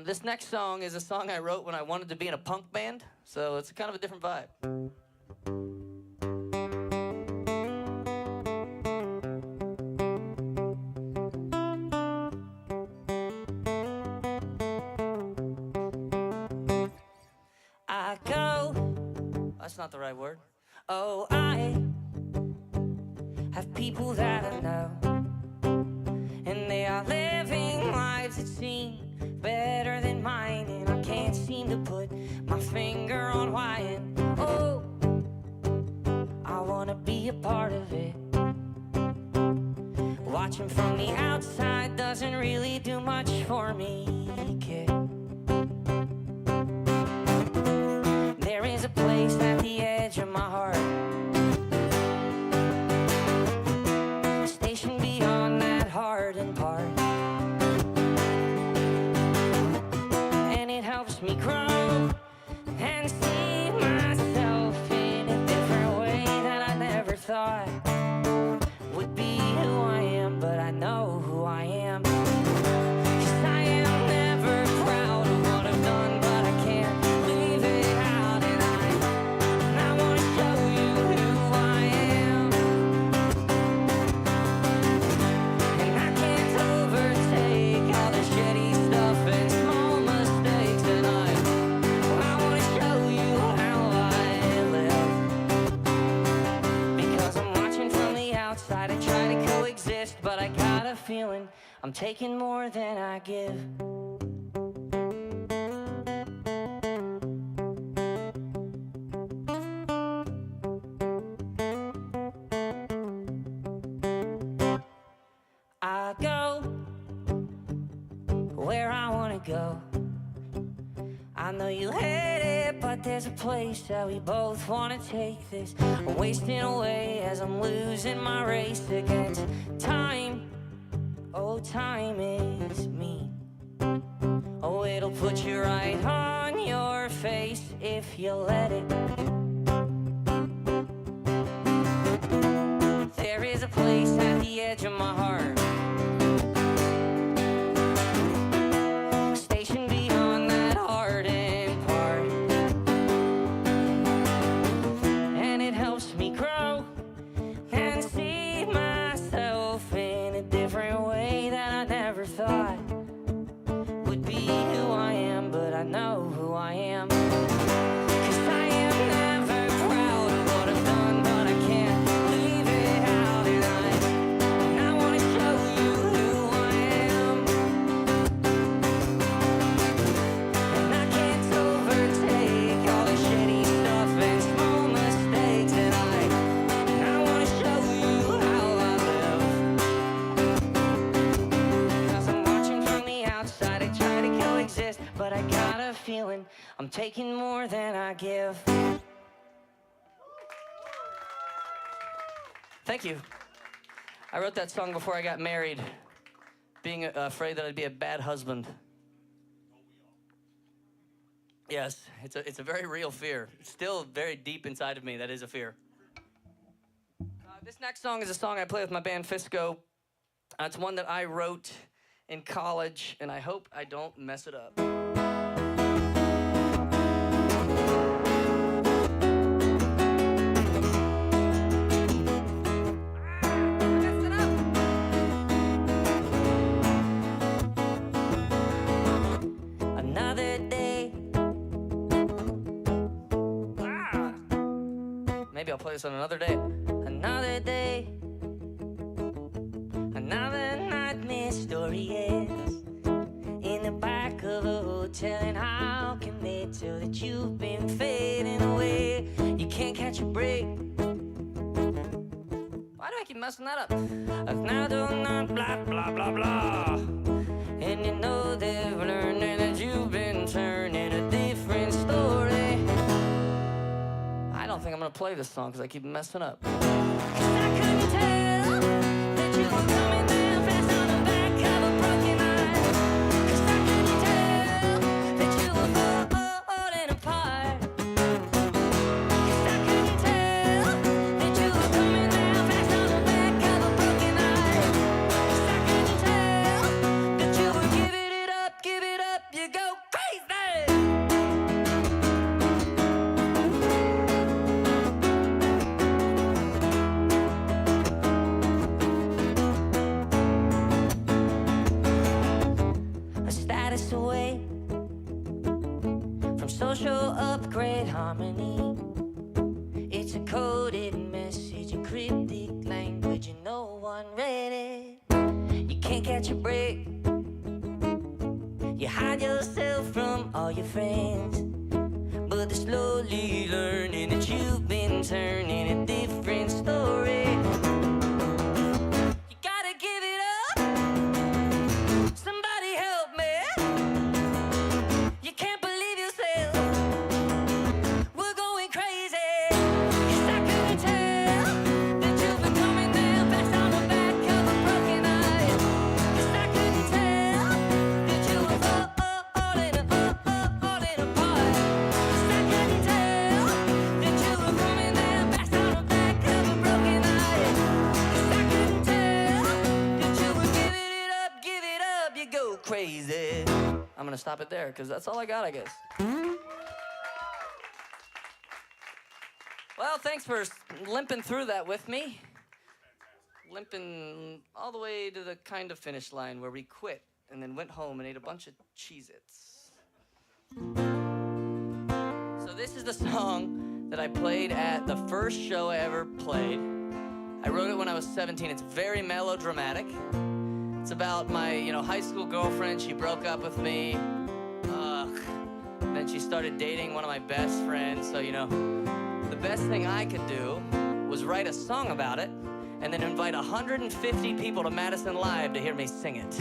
This next song is a song I wrote when I wanted to be in a punk band, so it's kind of a different vibe. I go, that's not the right word. Oh, I have people that I know, and they are living lives that seem better than mine, and I can't seem to put my finger on why. And oh, I wanna be a part of it. Watching from the outside doesn't really do much for me, kid. There is a place at the edge of my heart, stationed beyond that hardened part. Me grow and see myself in a different way that I never thought would be who I am, but I know who I am. 'Cause I am never proud of what I've done, but I can't leave it out, and I wanna show you who I am. And I can't overtake all the shitty stuff and small mistakes, and I wanna show you how I live. Because I'm watching from the outside and try to coexist, but I got a feeling I'm taking more than I give. I go where I wanna go. I know you hate it, but there's a place that we both wanna take this. I'm wasting away as I'm losing my race against time. Oh, time is mean. Oh, it'll put you right on your face if you let it. There is a place at the edge of my heart, stationed beyond that hardened part, and it helps me grow and see myself in a different way that I never thought would be who I am, but I know who I am. 'Cause I am never proud of what I've done, but I can't leave it out, and I wanna show you who I am. And I can't overtake all the shitty stuff and small mistakes, and I wanna show you how I live. 'Cause I'm watching from the outside, I try to coexist, but I got a feeling I'm taking more than I give. Thank you. I wrote that song before I got married, being afraid that I'd be a bad husband. Yes, it's a very real fear. It's still very deep inside of me. That is a fear. This next song is a song I play with my band Physco. It's one that I wrote in college, and I hope I don't mess it up. Another day. Maybe I'll play this on another day. Another day. Another nightmare story ends in the back of a hotel, and how can they tell that you've been fading away? You can't catch a break. Why do I keep messing that up? Now do not blah blah blah blah. And you know they've learned that you've been turning a different story. I don't think I'm gonna play this song because I keep messing up. 'Cause I couldn't tell that you were coming down fast on the back of a broken eye. 'Cause I couldn't tell that you were falling apart. 'Cause I couldn't tell that you were coming down fast on the back of a broken eye. 'Cause I couldn't tell that you were giving from social upgrade harmony. It's a coded message, a cryptic language, and no one read it. You can't catch a break. You hide yourself from all your friends, but they're slowly learning that you've been turning a different story. You gotta give it up. Somebody help me. You can't believe yourself. We're going crazy. 'Cause I couldn't tell that you've been coming down fast on the back of a broken eye. 'Cause I couldn't tell that you were falling apart. 'Cause I couldn't tell that you were coming down fast on the back of a broken eye. 'Cause I couldn't tell that you were give it up, you go crazy. I'm gonna stop it there, because that's all I got, I guess. Well, thanks for limping through that with me. Limping all the way to the kind of finish line where we quit and then went home and ate a bunch of Cheez-Its. So this is the song that I played at the first show I ever played. I wrote it when I was 17. It's very melodramatic. It's about my, high school girlfriend. She broke up with me. Then she started dating one of my best friends. So, the best thing I could do was write a song about it and then invite 150 people to Madison Live to hear me sing it.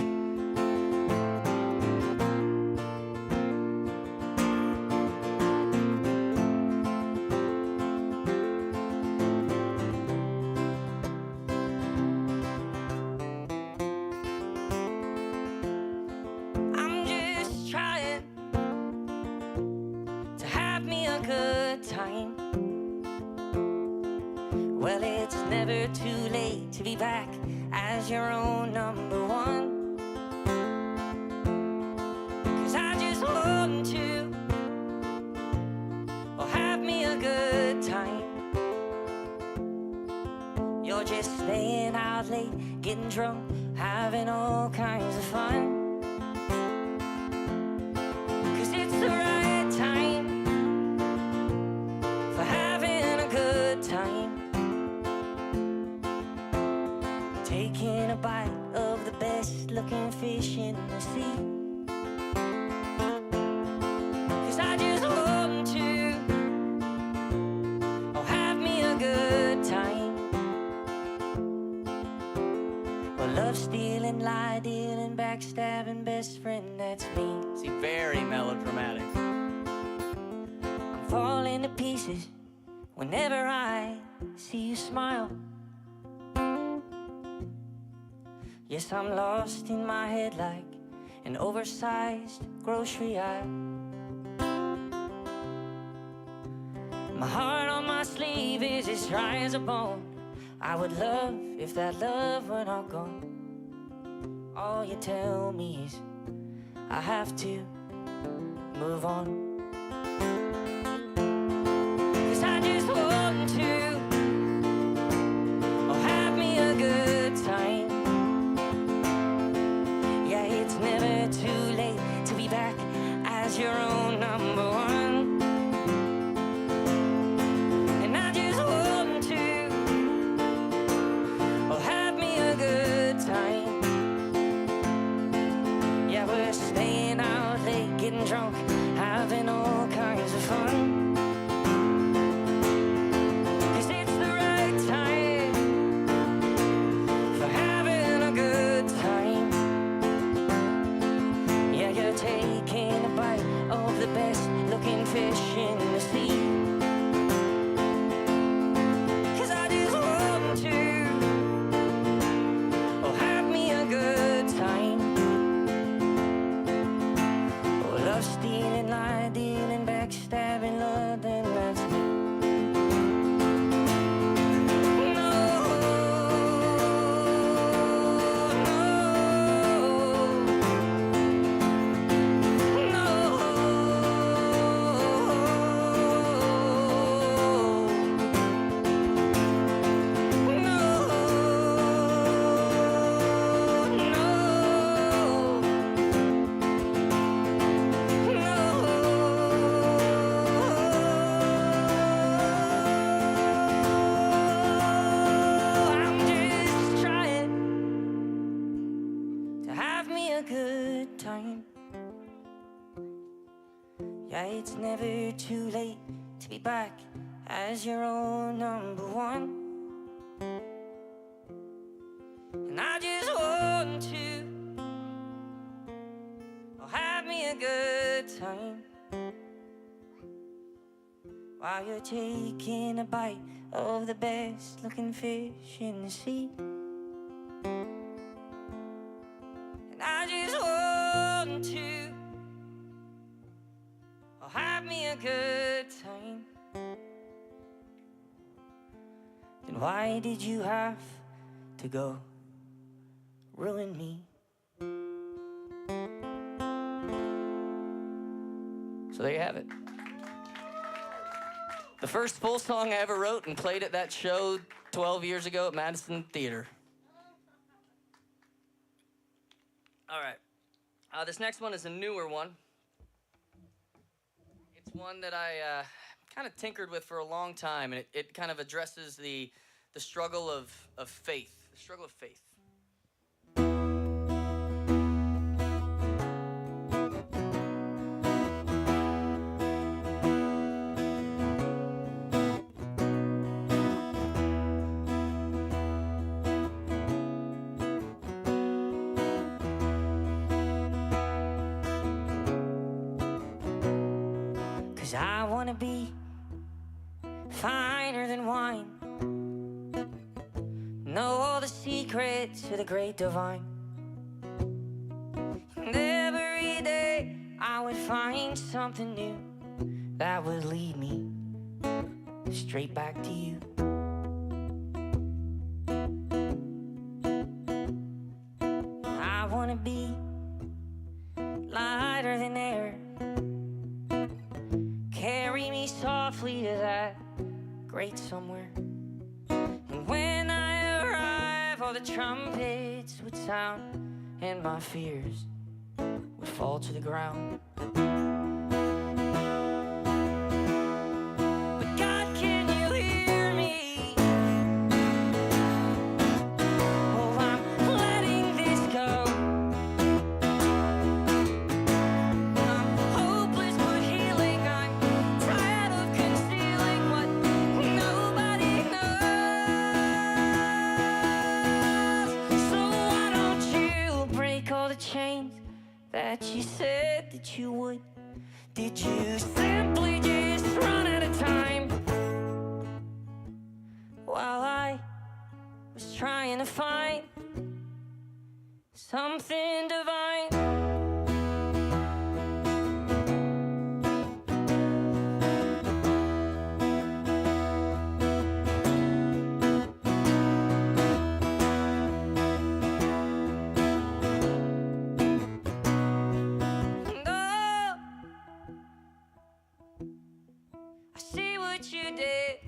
I'm just trying to have me a good time. Well, it's never too late to be back as your own number one. 'Cause I just want to have me a good time. You're just staying out late, getting drunk, having all kinds of fun. 'Cause it's the right time for having a good time. Taking a bite of the best looking fish in the sea. 'Cause I just want to have me a good time. Well, love stealing, lie dealing, backstabbing, best friend, that's me. See, very melodramatic. I'm falling to pieces whenever I see you smile. Yes, I'm lost in my head like an oversized grocery aisle. My heart on my sleeve is as dry as a bone. I would love if that love were not gone. All you tell me is I have to move on. 'Cause I just want to have me a good time. Yeah, it's never too late to be back as your own number one. And I just want to have me a good time. Yeah, we're staying out late, getting drunk, having a good time. Yeah, it's never too late to be back as your own number one. And I just want to have me a good time while you're taking a bite of the best looking fish in the sea. And I just want to have me a good time. Then why did you have to go ruin me? So there you have it. The first full song I ever wrote and played at that show 12 years ago at Madison Theater. All right. This next one is a newer one. It's one that I kind of tinkered with for a long time, and it kind of addresses the struggle of faith, the struggle of faith. 'Cause I wanna be finer than wine, know all the secrets of the great divine. And every day I would find something new that would lead me straight back to you. I wanna be lighter than air, carry me softly to that great somewhere. And when I arrive, all the trumpets would sound, and my fears would fall to the ground. But God, can you hear me? Oh, I'm letting this go. I'm hopeless but healing. I'm tired of concealing what nobody knows. So why don't you break all the chains that you said that you would? Did you simply just run out of time while I was trying to find something divine? And oh, I see what you did.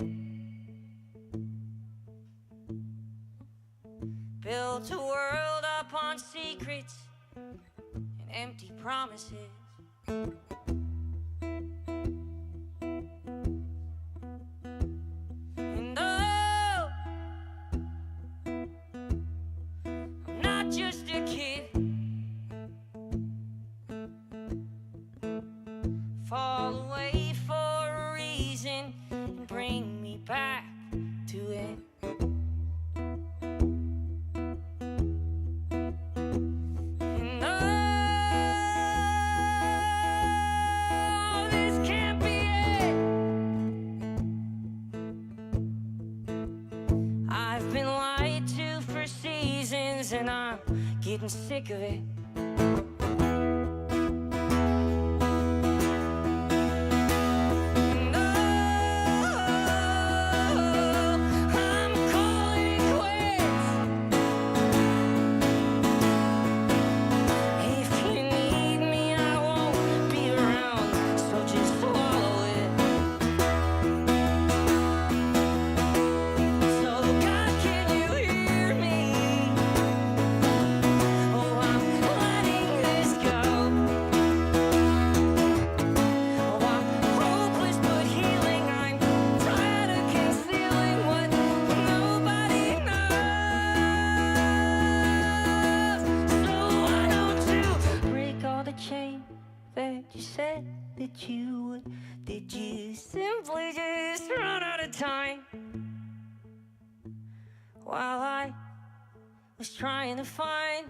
Built a world upon secrets and empty promises. And oh, I'm not just a kid. Fall away for a reason and bring me back to it. And oh, this can't be it. I've been lied to for seasons and I'm getting sick of it. And oh, I'm calling quits. If you need me, I won't be around, so just swallow it. So God, can you hear me? Oh, I'm that you would? Did you simply just run out of time? While I was trying to find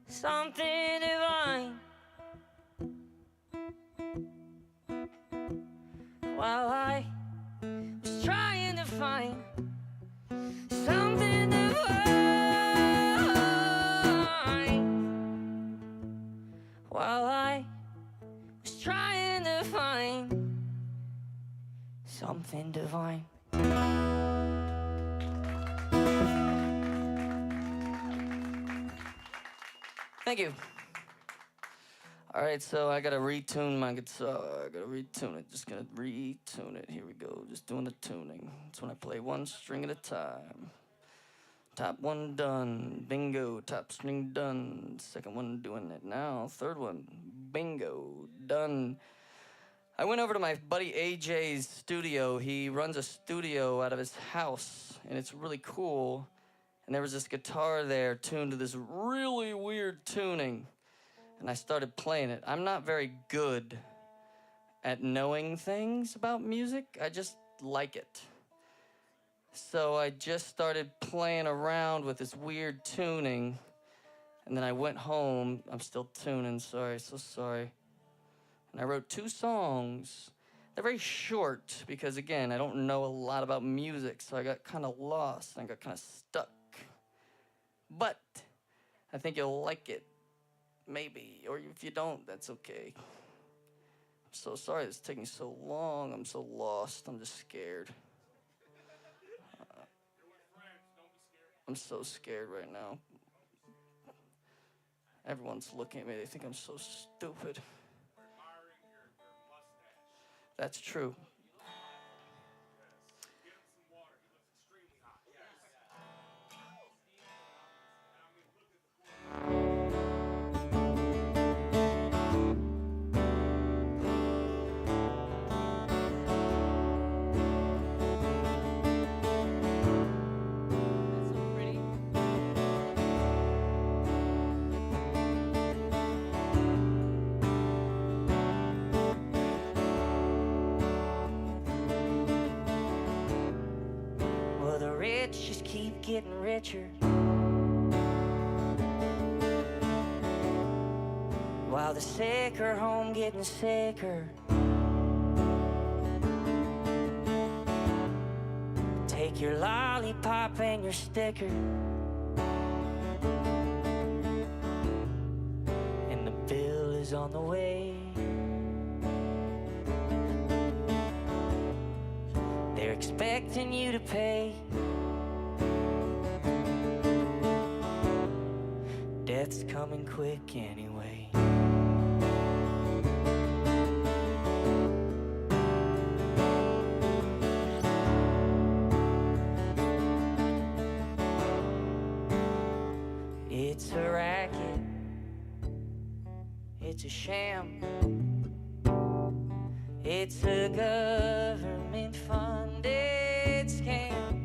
something divine. While I was trying to find something divine. While I was trying to find something divine. Thank you. All right, so I gotta retune my guitar. I gotta retune it. Just gonna retune it. Here we go. Just doing the tuning. That's when I play one string at a time. Top one done. Bingo. Top string done. Second one doing it now. Third one. Bingo. Done. I went over to my buddy AJ's studio. He runs a studio out of his house, and it's really cool. And there was this guitar there tuned to this really weird tuning. And I started playing it. I'm not very good at knowing things about music. I just like it. So I just started playing around with this weird tuning. And then I went home. I'm still tuning, sorry, so sorry. And I wrote 2 songs. They're very short because, again, I don't know a lot about music. So I got kind of lost and I got kind of stuck. But I think you'll like it. Maybe, or if you don't, that's okay. I'm so sorry it's taking so long. I'm so lost. I'm just scared. I'm so scared right now. Everyone's looking at me. They think I'm so stupid. That's true. Just keep getting richer, while the sick are home getting sicker. Take your lollipop and your sticker, and the bill is on the way. They're expecting you to pay. Death's coming quick anyway. It's a racket. It's a sham. It's a government-funded scam.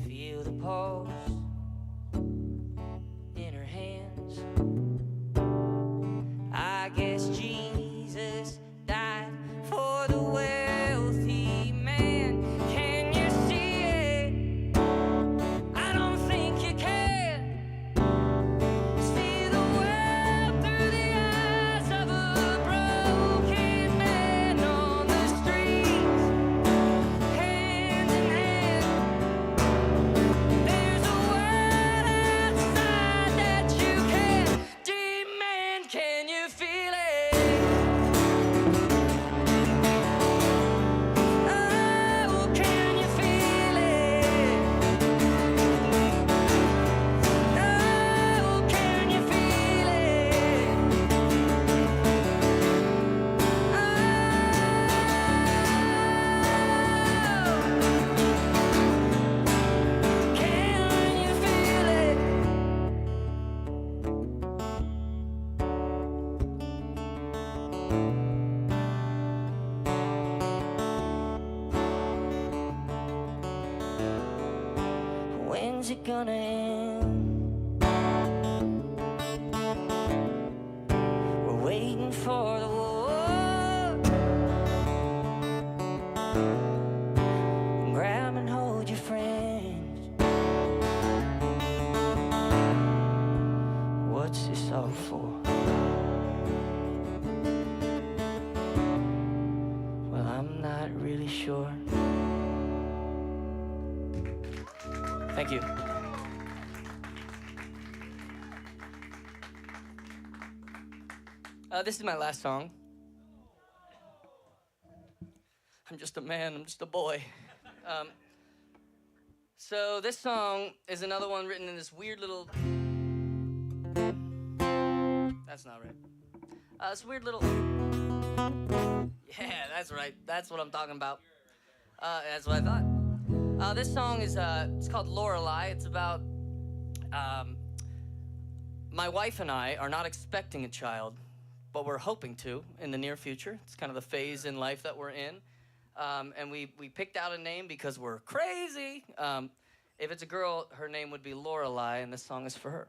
Feel the pulse in her hands. I guess Jesus died for the wealthy man. Can you see it? I don't think you can. See the world through the eyes of a broken man on the streets, hand in hand. There's a world outside that you can't demand. Can you feel it? Oh, can you feel it? Oh, can you feel it? Can you feel it? When's it gonna end? We're waiting for all for? Well, I'm not really sure. Thank you. This is my last song. I'm just a man, I'm just a boy. So this song is another one written in this weird little... That's not right. This weird little... Yeah, that's right. That's what I'm talking about. That's what I thought. This song is, it's called Lorelei. It's about, my wife and I are not expecting a child, but we're hoping to in the near future. It's kind of the phase in life that we're in. And we picked out a name because we're crazy. If it's a girl, her name would be Lorelei, and this song is for her.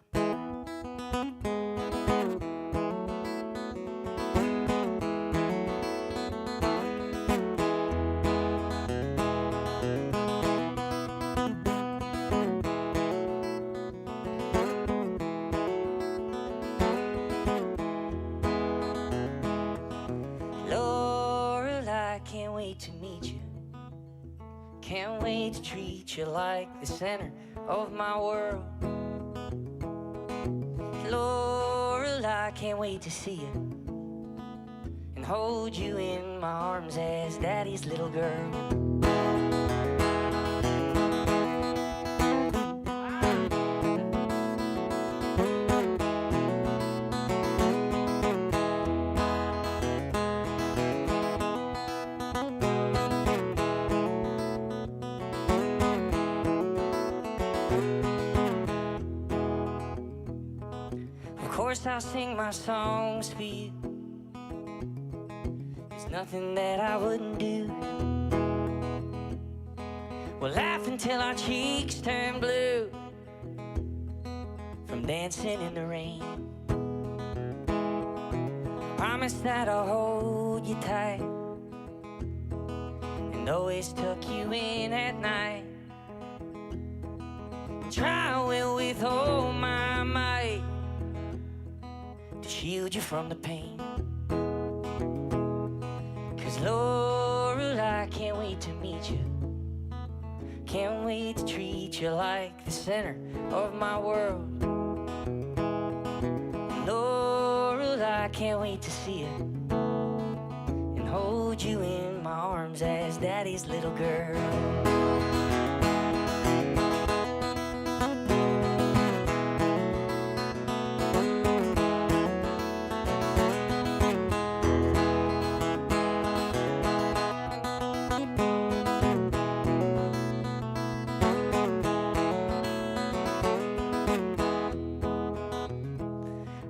Lorelei, can't wait to meet you. Can't wait to treat you like the center of my world. Lorelei, can't wait to see you and hold you in my arms as daddy's little girl. Of course I'll sing my songs for you. There's nothing that I wouldn't do. We'll laugh until our cheeks turn blue from dancing in the rain. Promise that I'll hold you tight and always tuck you in at night. Try will with all my might to shield you from the pain. 'Cause Lorelei, can't wait to meet you. Can't wait to treat you like the center of my world. Lorelei, can't wait to see you and hold you in my arms as daddy's little girl.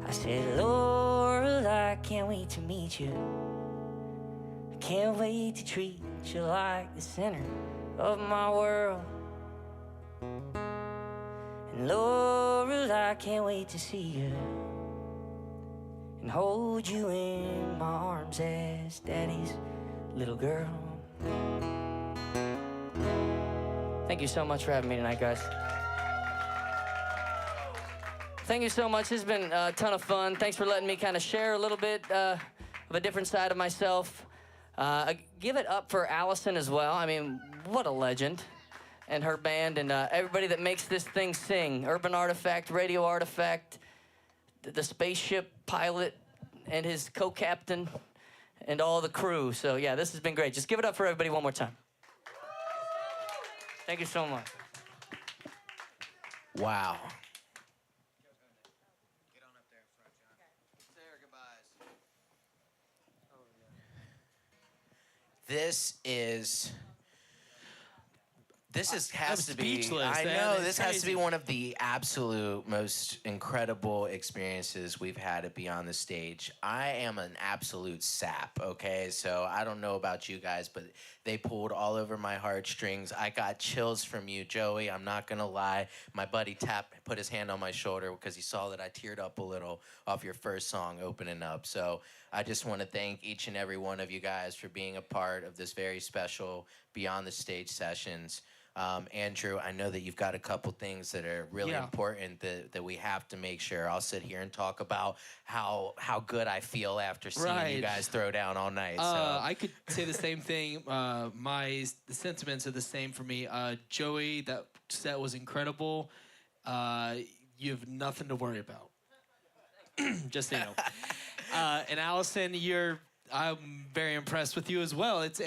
I said, Lorelei, can't wait to meet you. I can't wait to treat you like the center of my world. And Lorelei, can't wait to see you and hold you in my arms as daddy's little girl. Thank you so much for having me tonight, guys. Thank you so much. This has been a ton of fun. Thanks for letting me kind of share a little bit of a different side of myself. Give it up for Allison as well. I mean, what a legend. And her band and everybody that makes this thing sing. Urban Artifact, Radio Artifact, the spaceship pilot and his co-captain and all the crew. So yeah, this has been great. Just give it up for everybody one more time. Thank you so much. Wow. This has to be. speechless. I That know is this has to be crazy. one of the absolute most incredible experiences we've had at Beyond the Stage. I am an absolute sap. Okay, so I don't know about you guys, but they pulled all over my heartstrings. I got chills from you, Joey. I'm not gonna lie. My buddy Tap put his hand on my shoulder because he saw that I teared up a little off your first song opening up. So I just want to thank each and every one of you guys for being a part of this very special Beyond the Stage sessions. Andrew, I know that you've got a couple things that are really important that we have to make sure. I'll sit here and talk about how good I feel after seeing you guys throw down all night. I could say the same thing. The sentiments are the same for me. Joey, that set was incredible. You have nothing to worry about. Just so you know. And Allison, I'm very impressed with you as well. It's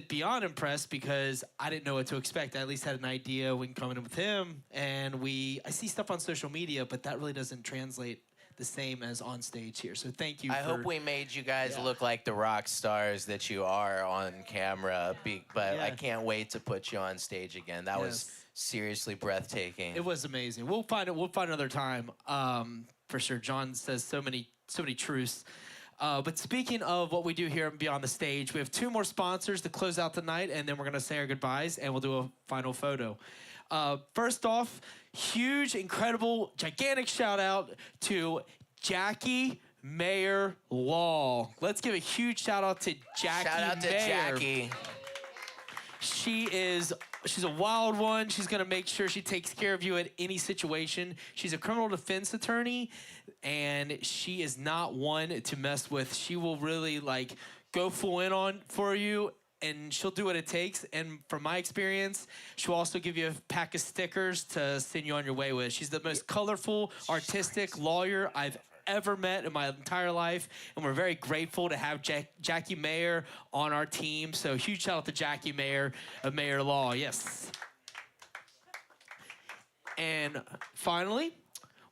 beyond impressed because I didn't know what to expect. I at least had an idea when coming in with him, and I see stuff on social media, but that really doesn't translate the same as on stage here. So thank you. I hope we made you guys look like the rock stars that you are on camera. But I can't wait to put you on stage again. That was seriously breathtaking. It was amazing. We'll find another time for sure. John says so many truths. But speaking of what we do here Beyond the Stage, we have 2 more sponsors to close out the night, and then we're going to say our goodbyes, and we'll do a final photo. First off, huge, incredible, gigantic shout-out to Jackie Mayer Law. Let's give a huge shout-out to Jackie Mayer. Shout out to Jackie. She's a wild one. She's going to make sure she takes care of you at any situation. She's a criminal defense attorney, and she is not one to mess with. She will really go full in on for you, and she'll do what it takes. And from my experience, she'll also give you a pack of stickers to send you on your way with. She's the most colorful, artistic lawyer I've ever met in my entire life, and we're very grateful to have Jackie Mayer on our team. So huge shout out to Jackie Mayer of Mayer Law. Yes. And finally,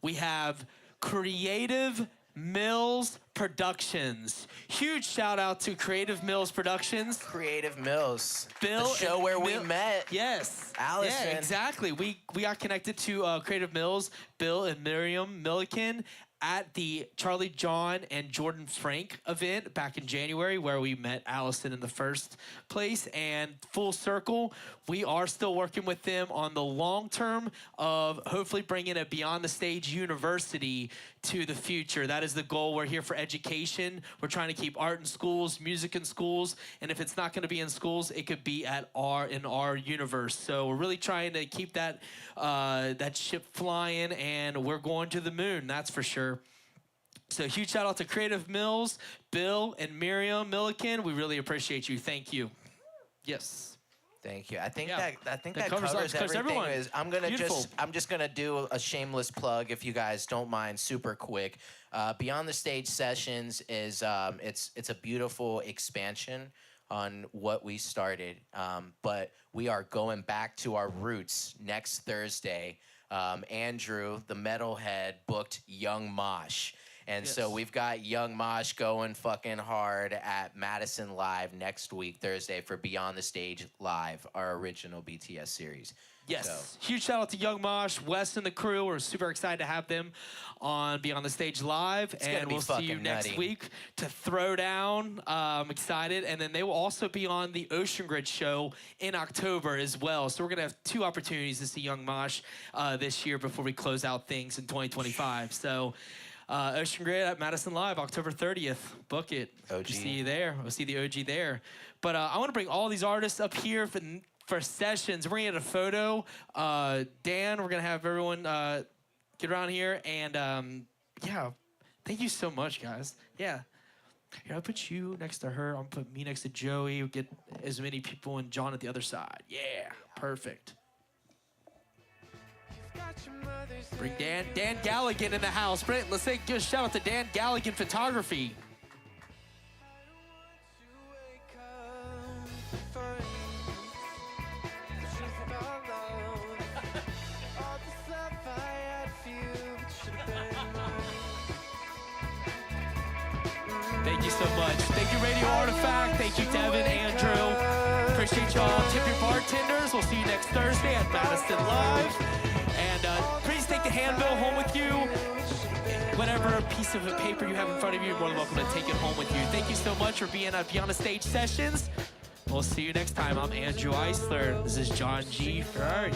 we have Creative Mills Productions. Huge shout out to Creative Mills Productions. Creative Mills. Bill, the show where we met. Yes. Allison. Yeah, exactly. We got connected to Creative Mills, Bill and Miriam Milliken, at the Charlie John and Jordan Frank event back in January, where we met Allison in the first place. And full circle, we are still working with them on the long term of hopefully bringing a Beyond the Stage university to the future. That is the goal. We're here for education. We're trying to keep art in schools, music in schools, and if it's not going to be in schools, it could be in our universe. So we're really trying to keep that ship flying, and we're going to the moon, that's for sure. So huge shout out to Creative Mills, Bill and Miriam Milliken. We really appreciate you. Thank you. Yes. Thank you. I think that covers everything. everyone. I'm just gonna do a shameless plug, if you guys don't mind, super quick. Beyond the Stage Sessions is it's a beautiful expansion on what we started, but we are going back to our roots next Thursday. Andrew, the metalhead, booked Young Mosh. And so we've got Young Mosh going fucking hard at Madison Live next week, Thursday, for Beyond the Stage Live, our original BTS series. Yes. So. Huge shout out to Young Mosh, Wes, and the crew. We're super excited to have them on Beyond the Stage Live. And we'll see you next week to throw down. I'm excited. And then they will also be on the Ocean Grid show in October as well. So we're going to have 2 opportunities to see Young Mosh this year before we close out things in 2025. So Ocean Grid at Madison Live, October 30th. Book it. OG. We'll see you there. We'll see the OG there. But I want to bring all these artists up here for sessions. We're gonna get a photo. Dan, we're gonna have everyone get around here, and thank you so much, guys. Yeah, here, I'll put you next to her. I'll put me next to Joey. We'll get as many people and John at the other side. Yeah, perfect. Bring Dan Galligan in the house. Let's give a shout out to Dan Galligan Photography. Thank you so much. Thank you, Radio Artifact. Thank you, Devin, Andrew. Appreciate y'all. Tip your bartenders. We'll see you next Thursday at Madison Live. And please take the handbill home with you. Whatever piece of paper you have in front of you, you're more than welcome to take it home with you. Thank you so much for being at Beyond the Stage Sessions. We'll see you next time. I'm Andrew Eisler. This is John G. Ferrari.